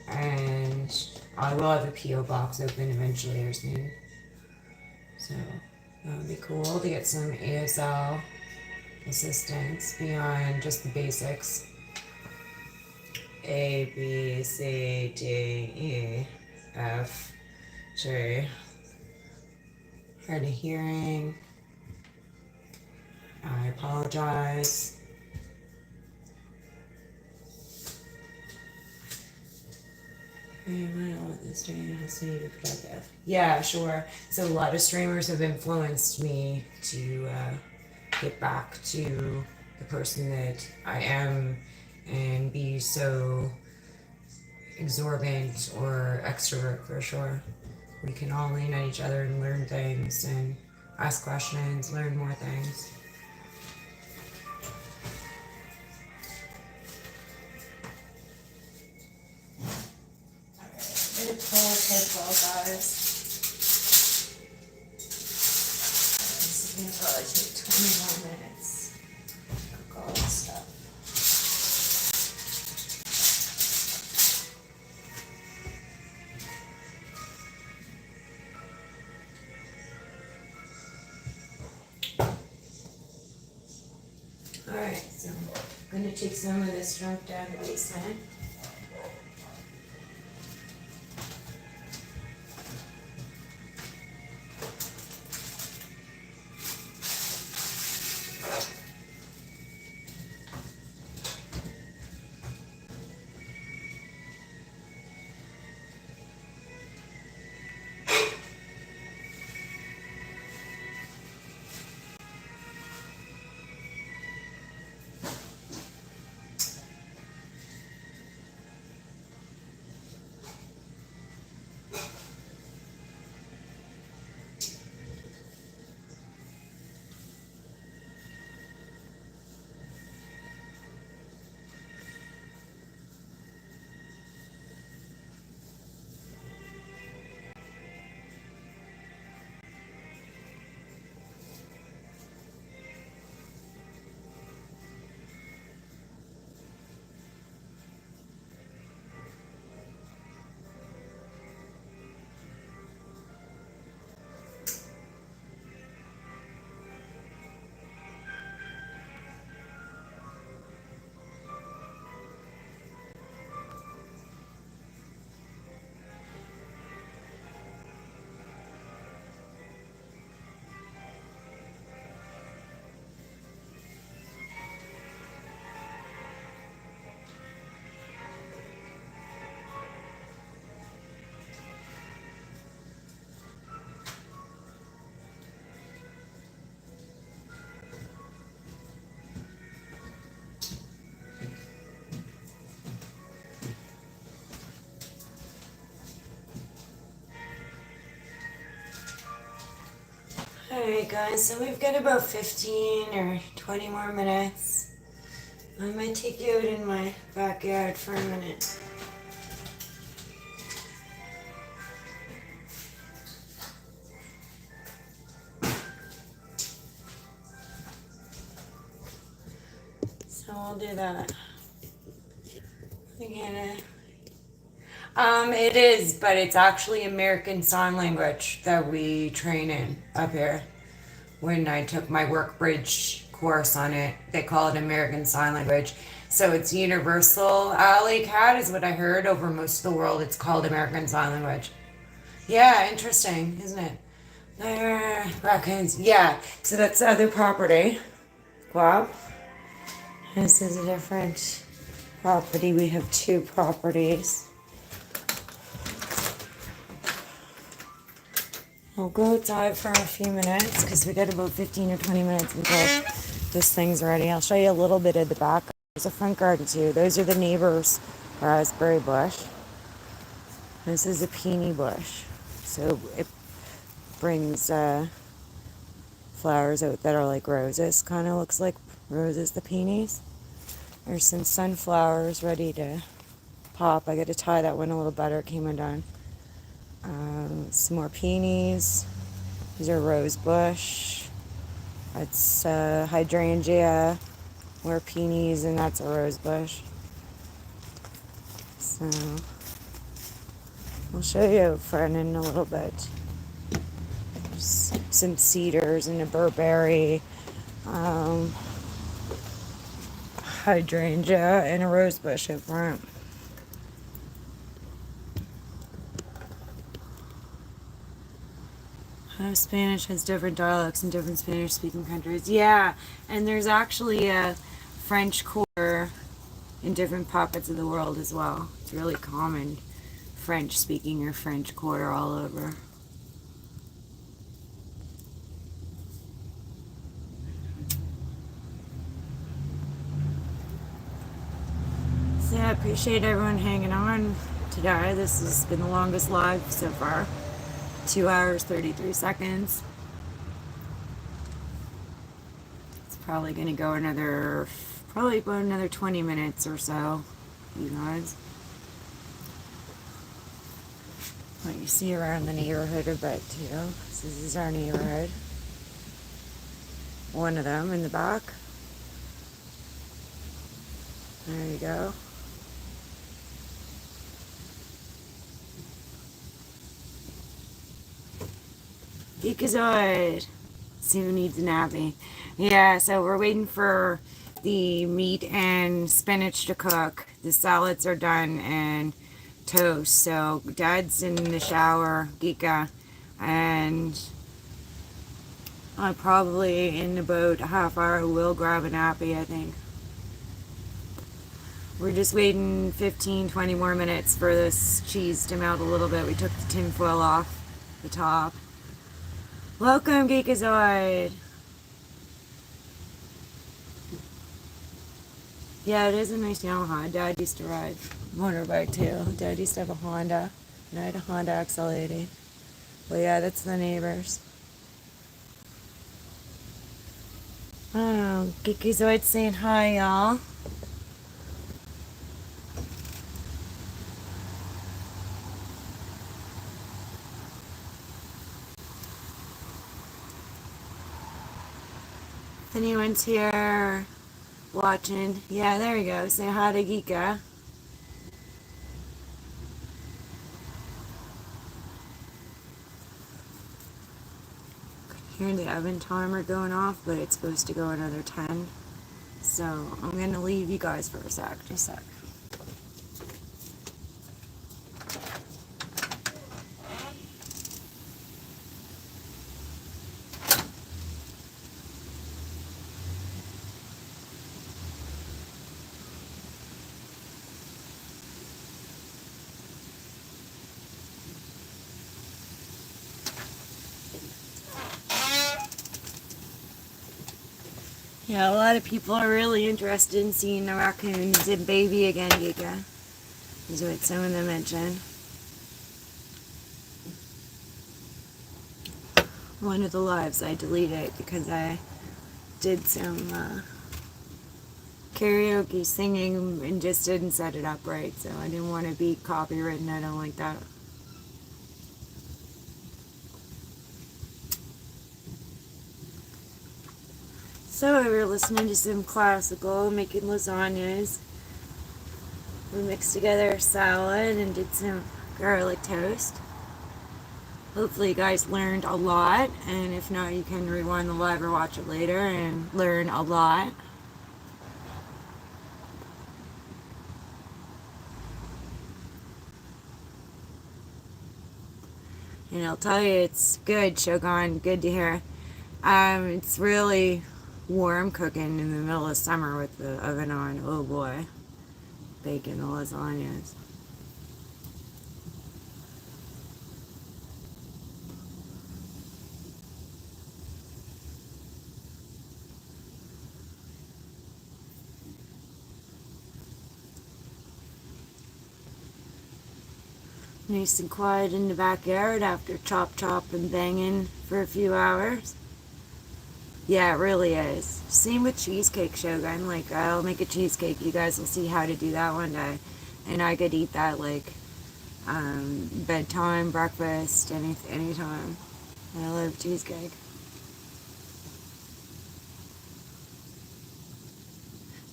and I will have a PO box open eventually or soon. So that would be cool to get some ASL assistance beyond just the basics. A B C D E F G. Hard of hearing. I apologize. I might want this stream has to be productive. Yeah, sure. So a lot of streamers have influenced me to get back to the person that I am and be so exorbitant or extrovert for sure. We can all lean on each other and learn things and ask questions, learn more things. I'm gonna pull his well, guys. This is gonna probably take 20 more minutes. Cook all this stuff. Alright, so I'm gonna take some of this junk down the basement. Alright guys, so we've got about 15 or 20 more minutes. I might take you out in my backyard for a minute. So we'll do that. Again, it is, but it's actually American Sign Language that we train in up here. When I took my work bridge course on it, they call it American Sign Language. So it's universal. Alley cat is what I heard over most of the world. It's called American Sign Language. Yeah, interesting, isn't it? Raccoons. Yeah. So that's the other property. Wow. This is a different property. We have two properties. I'll go outside for a few minutes because we got about 15 or 20 minutes until this thing's ready. I'll show you a little bit of the back. There's a front garden too. Those are the neighbors' raspberry bush. This is a peony bush. So it brings flowers out that are like roses. Kind of looks like roses, the peonies. There's some sunflowers ready to pop. I got to tie that one a little better. It came undone. Some more peonies. These are rose bush. That's hydrangea. More peonies, and that's a rose bush. So I'll show you out front in a little bit. There's some cedars and a burberry, hydrangea, and a rose bush out front. Spanish has different dialects in different Spanish-speaking countries. Yeah, and there's actually a French quarter in different pockets of the world as well. It's really common, French-speaking or French quarter all over. So yeah, I appreciate everyone hanging on today. This has been the longest live so far. 2 hours, 33 seconds. It's probably going to go about another 20 minutes or so, you guys. Let you see around the neighborhood a bit too. So this is our neighborhood. One of them in the back. There you go. Geekazoid. See who needs a nappy. Yeah, so we're waiting for the meat and spinach to cook. The salads are done and toast. So Dad's in the shower, Geeka, and I probably in about a half hour will grab a nappy, I think. We're just waiting 15-20 more minutes for this cheese to melt a little bit. We took the tin foil off the top. Welcome, Geekazoid! Yeah, it is a nice Yamaha. Dad used to ride motorbike too. Dad used to have a Honda, and I had a Honda XL80. Well, yeah, that's the neighbors. Oh, Geekazoid saying hi, y'all. If anyone's here watching, yeah, there you go. Say hi to Geeka. Hearing the oven timer going off, but it's supposed to go another 10. So I'm going to leave you guys for a sec. Just a sec. Yeah, a lot of people are really interested in seeing the raccoons and baby again, Giga. Is what some of them mentioned. One of the lives I deleted because I did some karaoke singing and just didn't set it up right, so I didn't want to be copywritten. I don't like that. So we were listening to some classical, making lasagnas. We mixed together a salad and did some garlic toast. Hopefully you guys learned a lot, and if not, you can rewind the live or watch it later and learn a lot. And I'll tell you, it's good, Shogun, good to hear. It's really warm cooking in the middle of summer with the oven on. Oh boy, baking the lasagnas. Nice and quiet in the backyard after chop chop and banging for a few hours. Yeah, it really is. Same with cheesecake, Shogun. Like, I'll make a cheesecake. You guys will see how to do that one day. And I could eat that, like, bedtime, breakfast, anytime. I love cheesecake.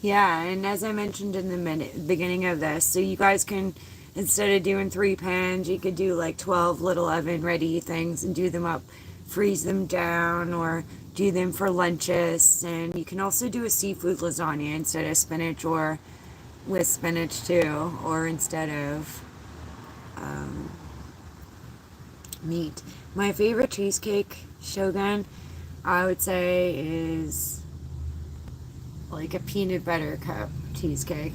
Yeah, and as I mentioned in the beginning of this, so you guys can, instead of doing 3 pans, you could do like 12 little oven ready things and do them up, freeze them down, or do them for lunches. And you can also do a seafood lasagna instead of spinach, or with spinach too, or instead of meat. My favorite cheesecake, Shogun, I would say is like a peanut butter cup cheesecake.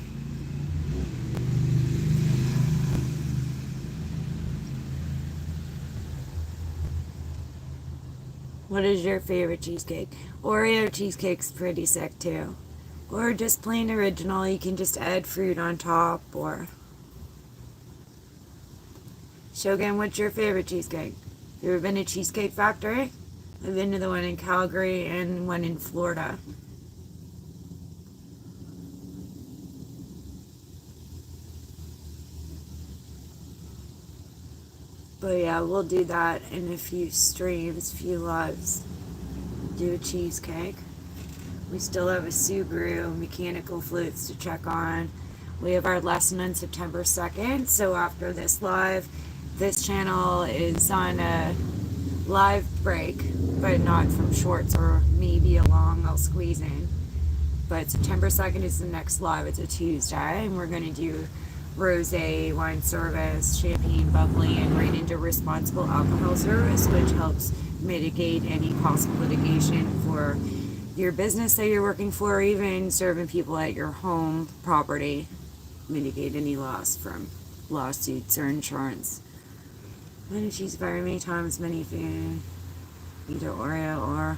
What is your favorite cheesecake? Oreo cheesecake's pretty sick too. Or just plain original, you can just add fruit on top. Or Shogun, what's your favorite cheesecake? You ever been to Cheesecake Factory? I've been to the one in Calgary and one in Florida. But yeah, we'll do that in a few streams, few lives. Do a cheesecake. We still have a Subaru mechanical fluids to check on. We have our lesson on September 2nd. So after this live, this channel is on a live break, but not from shorts or maybe a long I'll squeeze in. But September 2nd is the next live. It's a Tuesday, and we're going to do rosé, wine service, champagne, bubbly, and right into responsible alcohol service, which helps mitigate any possible litigation for your business that you're working for, or even serving people at your home property, mitigate any loss from lawsuits or insurance. And she's very many times many food, either Oreo or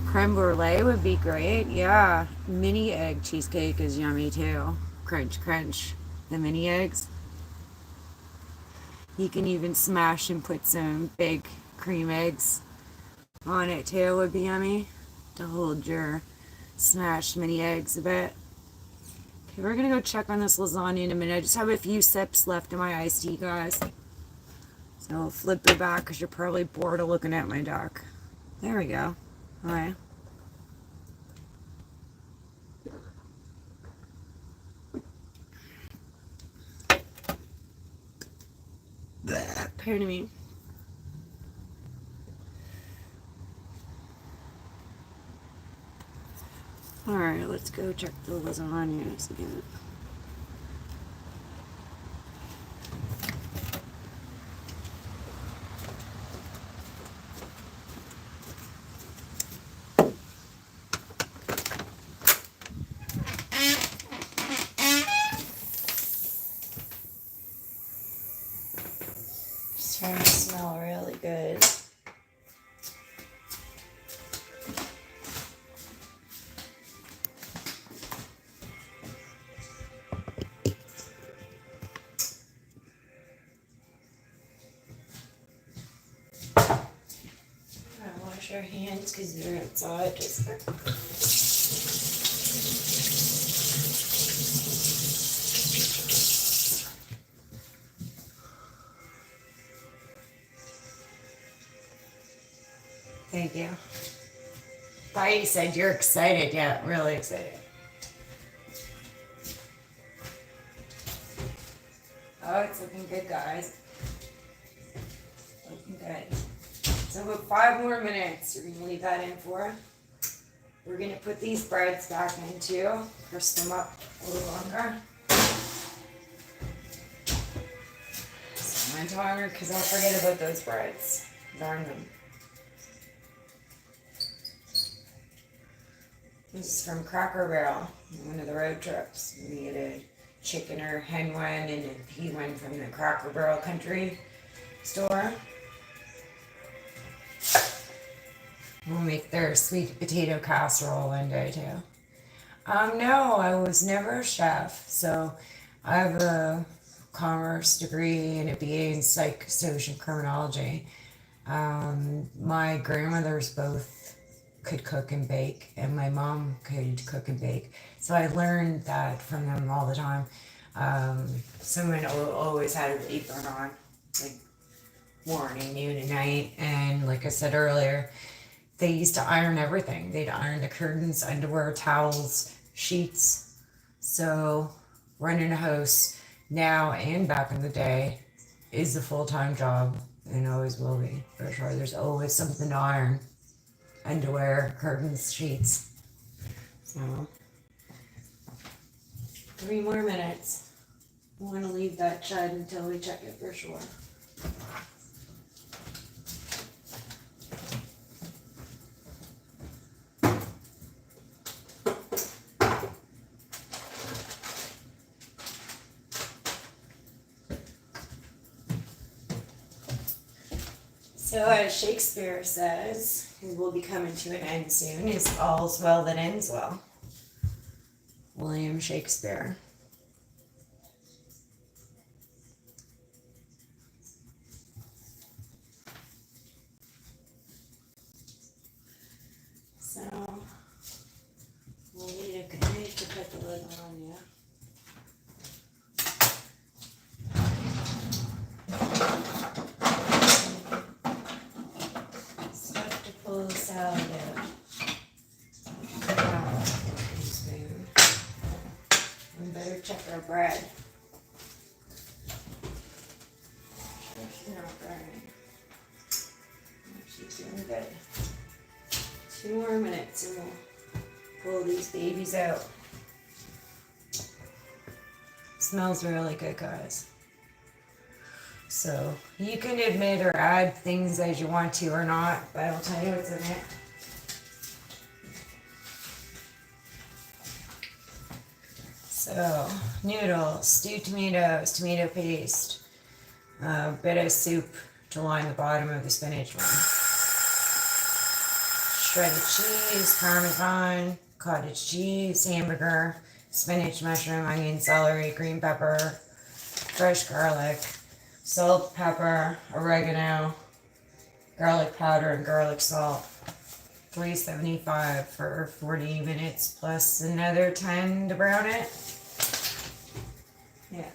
creme brulee would be great. Yeah, mini egg cheesecake is yummy too. Crunch, crunch. The mini eggs. You can even smash and put some big cream eggs on it too. Would be yummy to hold your smashed mini eggs a bit. Okay, we're gonna go check on this lasagna in a minute. I just have a few sips left in my iced tea, guys. So I'll flip it back because you're probably bored of looking at my duck. There we go. All right. Pardon me. Alright, let's go check the lasagnas again. Starting to smell really good. Wash our hands because they're outside. Just thank you. Thought you said you're excited. Yeah, really excited. Oh, it's looking good, guys. Looking good. So about 5 more minutes. We're gonna leave that in for. We're gonna put these breads back in too. Crisp them up a little longer. So my timer, because I'll forget about those breads. Darn them. This is from Cracker Barrel, one of the road trips. We had a chicken or hen one and a pea one from the Cracker Barrel country store. We'll make their sweet potato casserole one day too. No, I was never a chef. So I have a commerce degree and a BA in psychosocial criminology. My grandmothers both could cook and bake, and my mom could cook and bake. So I learned that from them all the time. Someone always had an apron on, like morning, noon, and night. And like I said earlier, they used to iron everything. They'd iron the curtains, underwear, towels, sheets. So running a house now and back in the day is a full-time job and always will be, for sure. There's always something to iron. Underwear, curtains, sheets. So 3 more minutes. I want to leave that shut until we check it for sure. So as Shakespeare says, it will be coming to an end soon, is all's well that ends well. William Shakespeare. So we'll need to put the lid on, yeah. Stuff to pull the salad out. Spoon. We better check our bread. She's not burning. She's doing good. 2 more minutes and we'll pull these babies out. Smells really good, guys. So you can admit or add things as you want to or not, but I'll tell you what's in it. So noodles, stewed tomatoes, tomato paste, a bit of soup to line the bottom of the spinach one. Shredded cheese, parmesan, cottage cheese, hamburger, spinach, mushroom, onion, celery, green pepper, fresh garlic, salt, pepper, oregano, garlic powder, and garlic salt. $3.75 for 40 minutes plus another 10 to brown it. Yeah.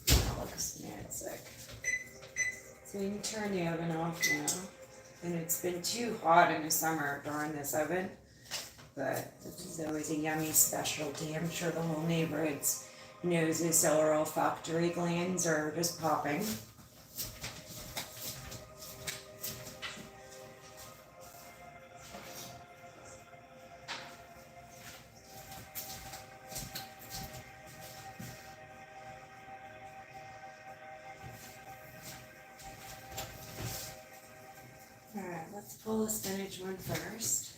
That looks mad sick. So we can turn the oven off now. And it's been too hot in the summer during this oven, but this is always a yummy specialty. I'm sure the whole neighborhood's noses or olfactory glands are just popping. Alright, let's pull the spinach one first.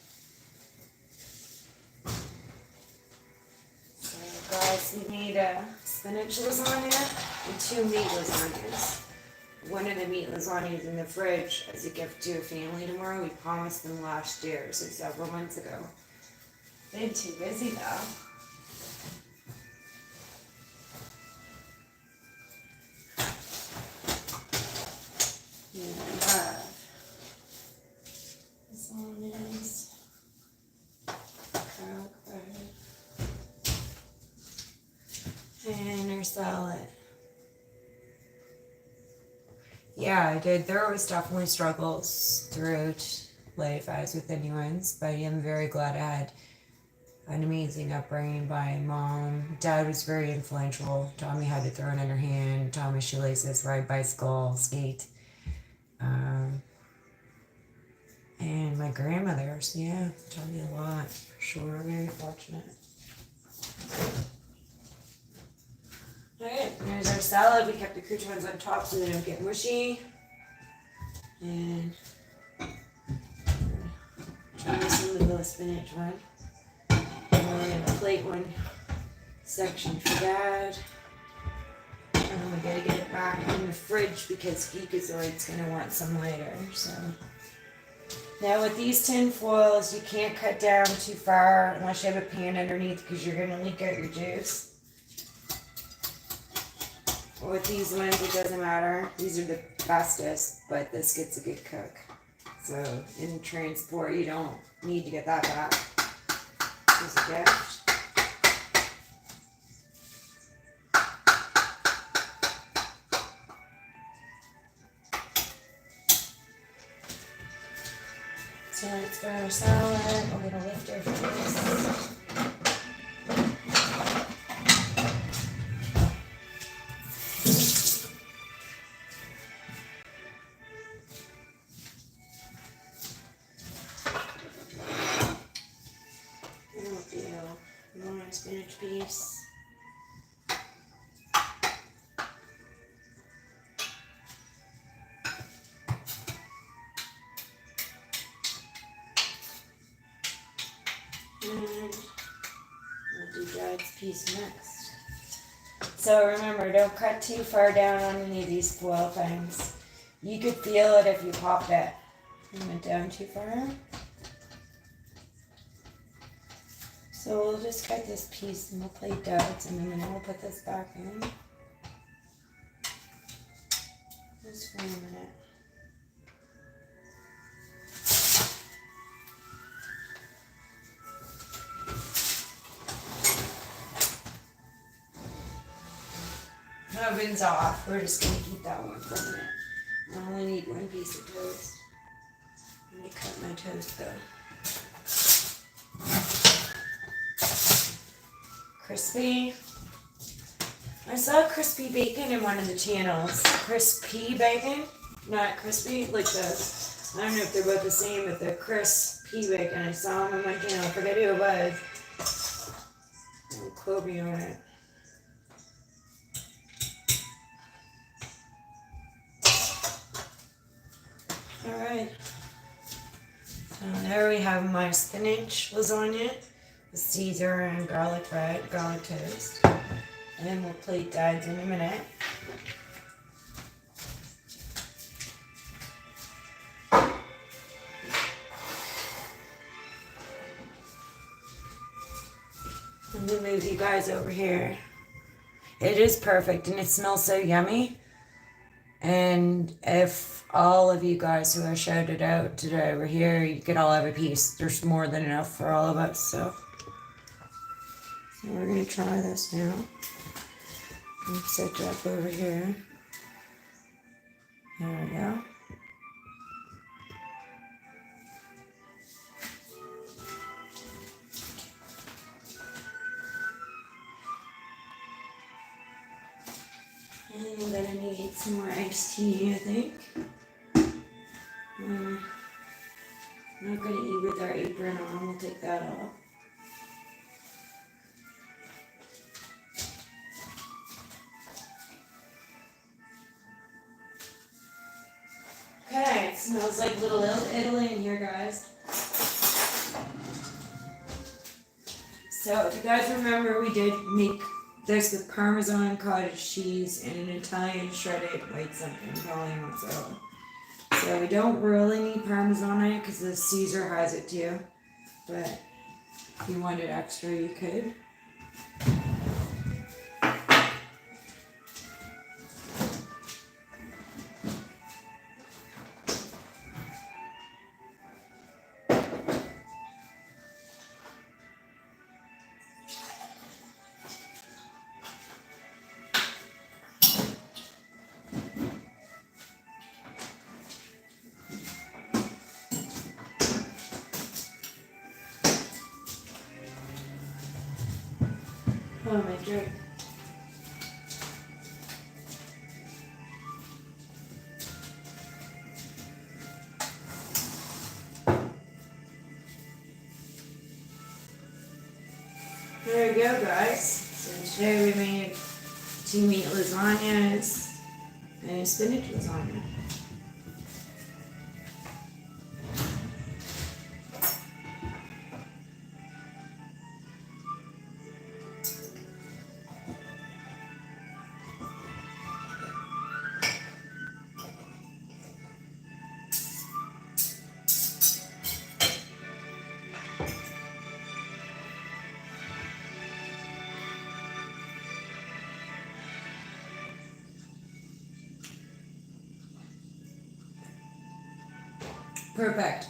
So guys, we need a spinach lasagna and 2 meat lasagnas. One of the meat lasagnas in the fridge as a gift to a family tomorrow. We promised them last year, so several months ago. Been too busy though. And our salad. Yeah, I did. There was definitely struggles throughout life, as with anyone's, but I'm very glad I had an amazing upbringing by mom. Dad was very influential. Taught me how to throw it in her hand, taught me shoelaces, ride bicycle, skate. And my grandmothers, yeah, taught me a lot, for sure. Very fortunate. Alright, there's our salad. We kept the croutons on top so they don't get mushy. And try this in the spinach one. And then a plate one section for Dad. And we gotta get it back in the fridge because Geekazoid's gonna want some later. So now with these tin foils, you can't cut down too far unless you have a pan underneath because you're gonna leak out your juice. With these ones, it doesn't matter. These are the bestest, but this gets a good cook. So in transport, you don't need to get that back. As a gift. So let's go our salad. We're gonna lift our face. More spinach piece. And we'll do Dad's piece next. So remember, don't cut too far down on any of these foil things. You could feel it if you popped it. I went down too far. So we'll just cut this piece and we'll play dots, and then we'll put this back in. Just for a minute. Oven's off. We're just going to keep that one for a minute. I only need one piece of toast. Let me cut my toast though. Crispy. I saw crispy bacon in one of the channels. Crispy bacon? Not crispy, like the, I don't know if they're both the same, but the crispy bacon. I saw them on my channel. I forget who it was. Don't quote me on it. Alright. So there we have my spinach lasagna with Caesar and garlic bread, garlic toast. And then we'll plate Dad's in a minute. Let me move you guys over here. It is perfect and it smells so yummy. And if all of you guys who I shouted out today were here, you could all have a piece. There's more than enough for all of us, so we're gonna try this now. I'll set you up over here. There we go. And I'm gonna need some more iced tea, I think. I'm not gonna eat with our apron on, we'll take that off. Okay, it smells like Little Italy in here, guys. So if you guys remember, we did make this with Parmesan, cottage cheese, and an Italian shredded white something, probably mozzarella. So we don't really need Parmesan on it because the Caesar has it too. But if you wanted extra, you could. Oh, my drink. There we go, guys. So today we made 2 meat lasagnas and a spinach lasagna. Perfect.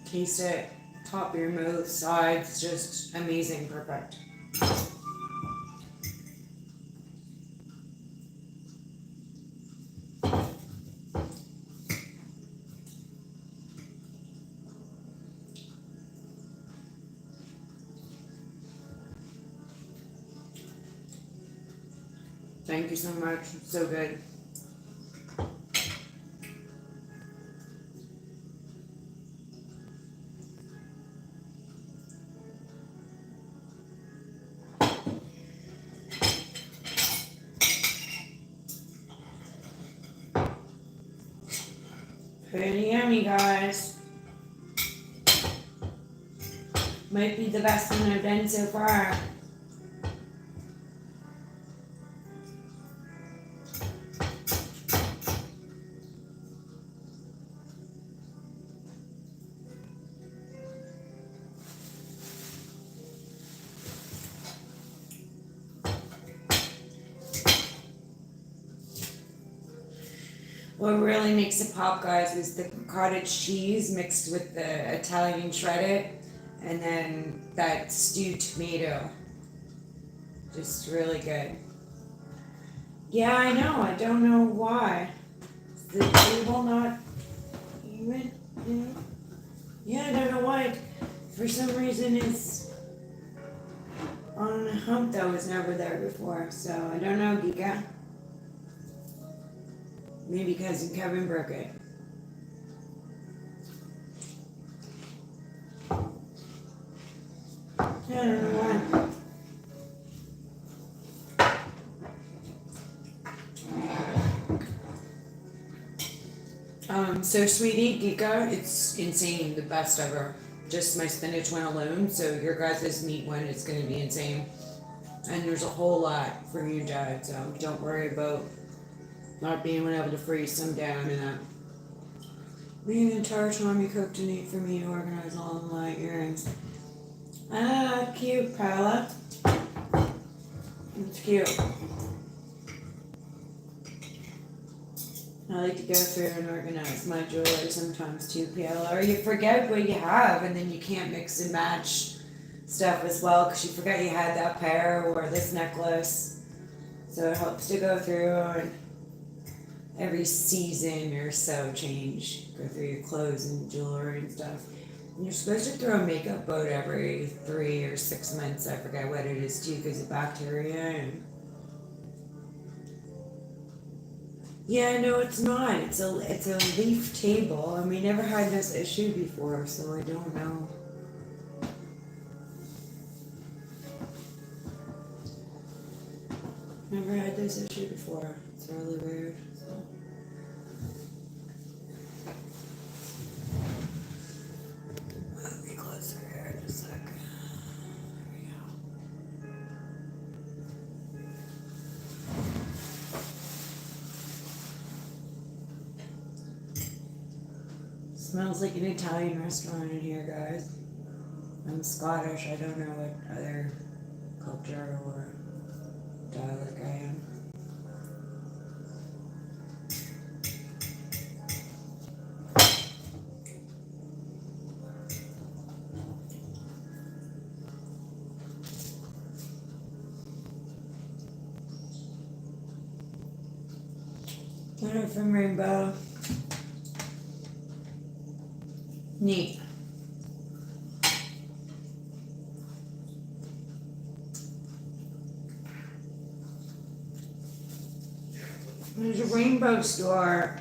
Taste it. Top of your mouth, sides, just amazing. Perfect. Thank you so much. So good. Pretty yummy, guys. Might be the best one I've done so far. What really makes it pop, guys, is the cottage cheese mixed with the Italian shredded, and then that stewed tomato. Just really good. Yeah, I know. I don't know why. Is the table not even? Yeah, I don't know why. For some reason, it's on a hump that was never there before. So I don't know, Giga. Maybe cousin Kevin broke it. I don't know why. So sweetie, Giga, it's insane, the best ever. Just my spinach one alone, so your guys' meat one is gonna be insane. And there's a whole lot for you, Dad, so don't worry about not being able to freeze some down and that. The entire time you cooked and ate for me to organize all of my earrings. Ah, cute, Paula. It's cute. I like to go through and organize my jewelry sometimes too, Paula. Or you forget what you have and then you can't mix and match stuff as well because you forgot you had that pair or this necklace. So it helps to go through and every season or so go through your clothes and jewelry and stuff. And you're supposed to throw a makeup out every 3 or 6 months. I forget what it is too because of bacteria and yeah, no, it's not. It's a leaf table, and we never had this issue before, so I don't know. Never had this issue before. It's really weird. So. Let me close her hair in a second. There we go. Smells like an Italian restaurant in here, guys. I'm Scottish. I don't know what other culture or dialect I am. Letter from Rainbow. Neat. There's a rainbow store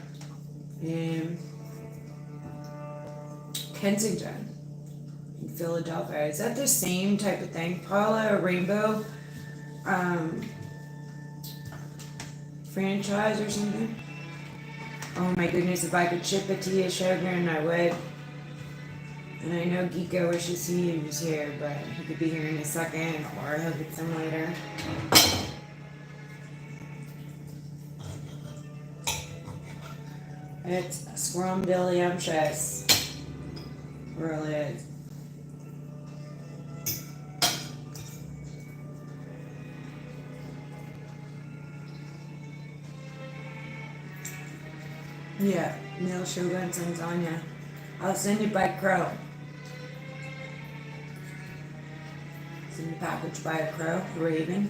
in Kensington, in Philadelphia. Is that the same type of thing, Paula? A rainbow franchise or something? Oh my goodness, if I could ship it to you, Shogun, I would. And I know Geeko wishes he was here, but he could be here in a second, or he'll get some later. It's scrumdiddlyumptious. Really is. Yeah, Neil Shogun's lasagna. I'll send it by Crow. Send the package by a crow, a raven.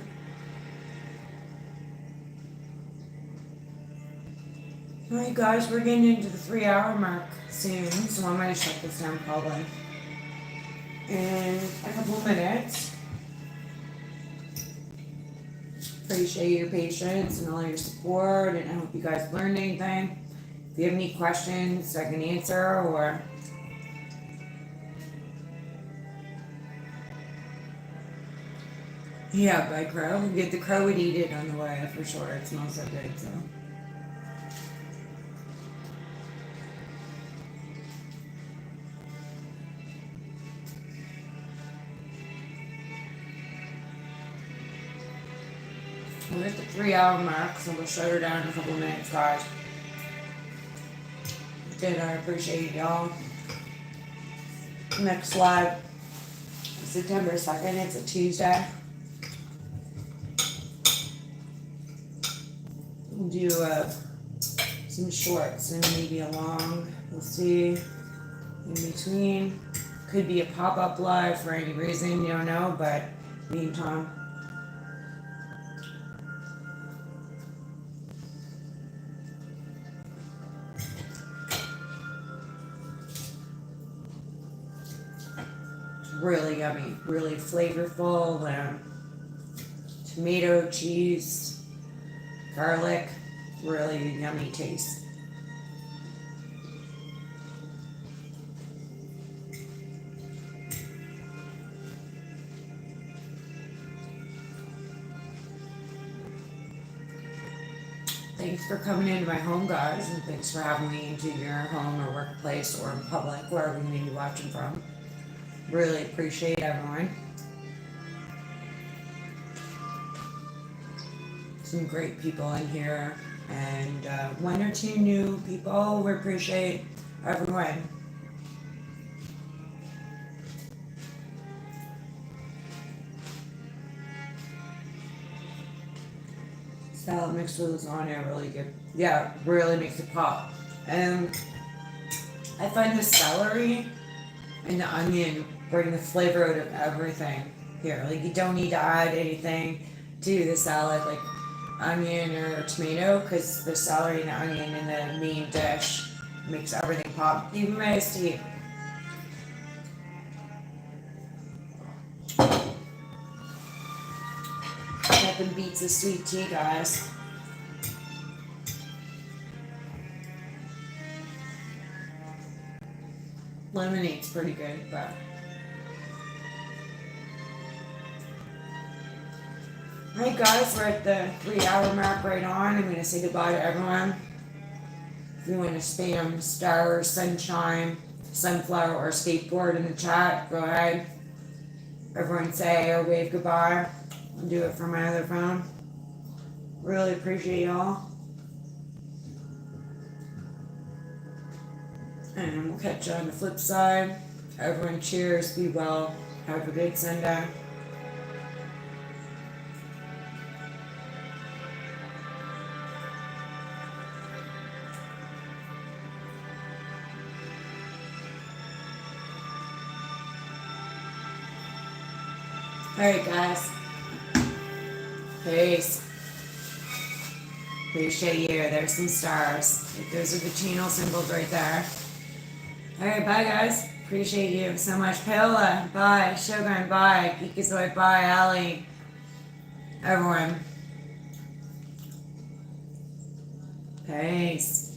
Alright guys, we're getting into the 3 hour mark soon, so I'm gonna shut this down probably in a couple of minutes. Appreciate your patience and all your support, and I hope you guys learned anything. If you have any questions I can answer, or yeah, by crow. Get the crow would eat it on the way for sure. It smells so good, so. We're at the 3 hour mark, so we'll shut her down in a couple of minutes, guys. Again, I appreciate y'all. Next live, September 2nd, it's a Tuesday. We'll do some shorts and maybe a long, we'll see, in between. Could be a pop-up live for any reason, you don't know, but meantime. Really yummy, really flavorful. Tomato, cheese, garlic, really yummy taste. Thanks for coming into my home, guys, and thanks for having me into your home or workplace or in public, wherever you may be watching from. Really appreciate everyone. Some great people in here, and one or two new people. We appreciate everyone. Salad mixed with lasagna, really good. Yeah, really makes it pop. And I find the celery and the onion bring the flavor out of everything here. Like, you don't need to add anything to the salad, like onion or tomato, because the celery and the onion in the main dish makes everything pop. Even my iced tea. Nothing beats a sweet tea, guys. Lemonade's pretty good, but alright guys, we're at the 3 hour mark right on. I'm gonna say goodbye to everyone. If you want to spam star, sunshine, sunflower, or skateboard in the chat, go ahead. Everyone say or wave goodbye. I'll do it from my other phone. Really appreciate y'all. And we'll catch you on the flip side. Everyone cheers, be well, have a good Sunday. Alright guys. Peace. Appreciate you. There's some stars. Those are the channel symbols right there. Alright, bye guys. Appreciate you so much. Paola, bye. Shogun, bye. Geekazoid, bye. Allie. Everyone. Peace.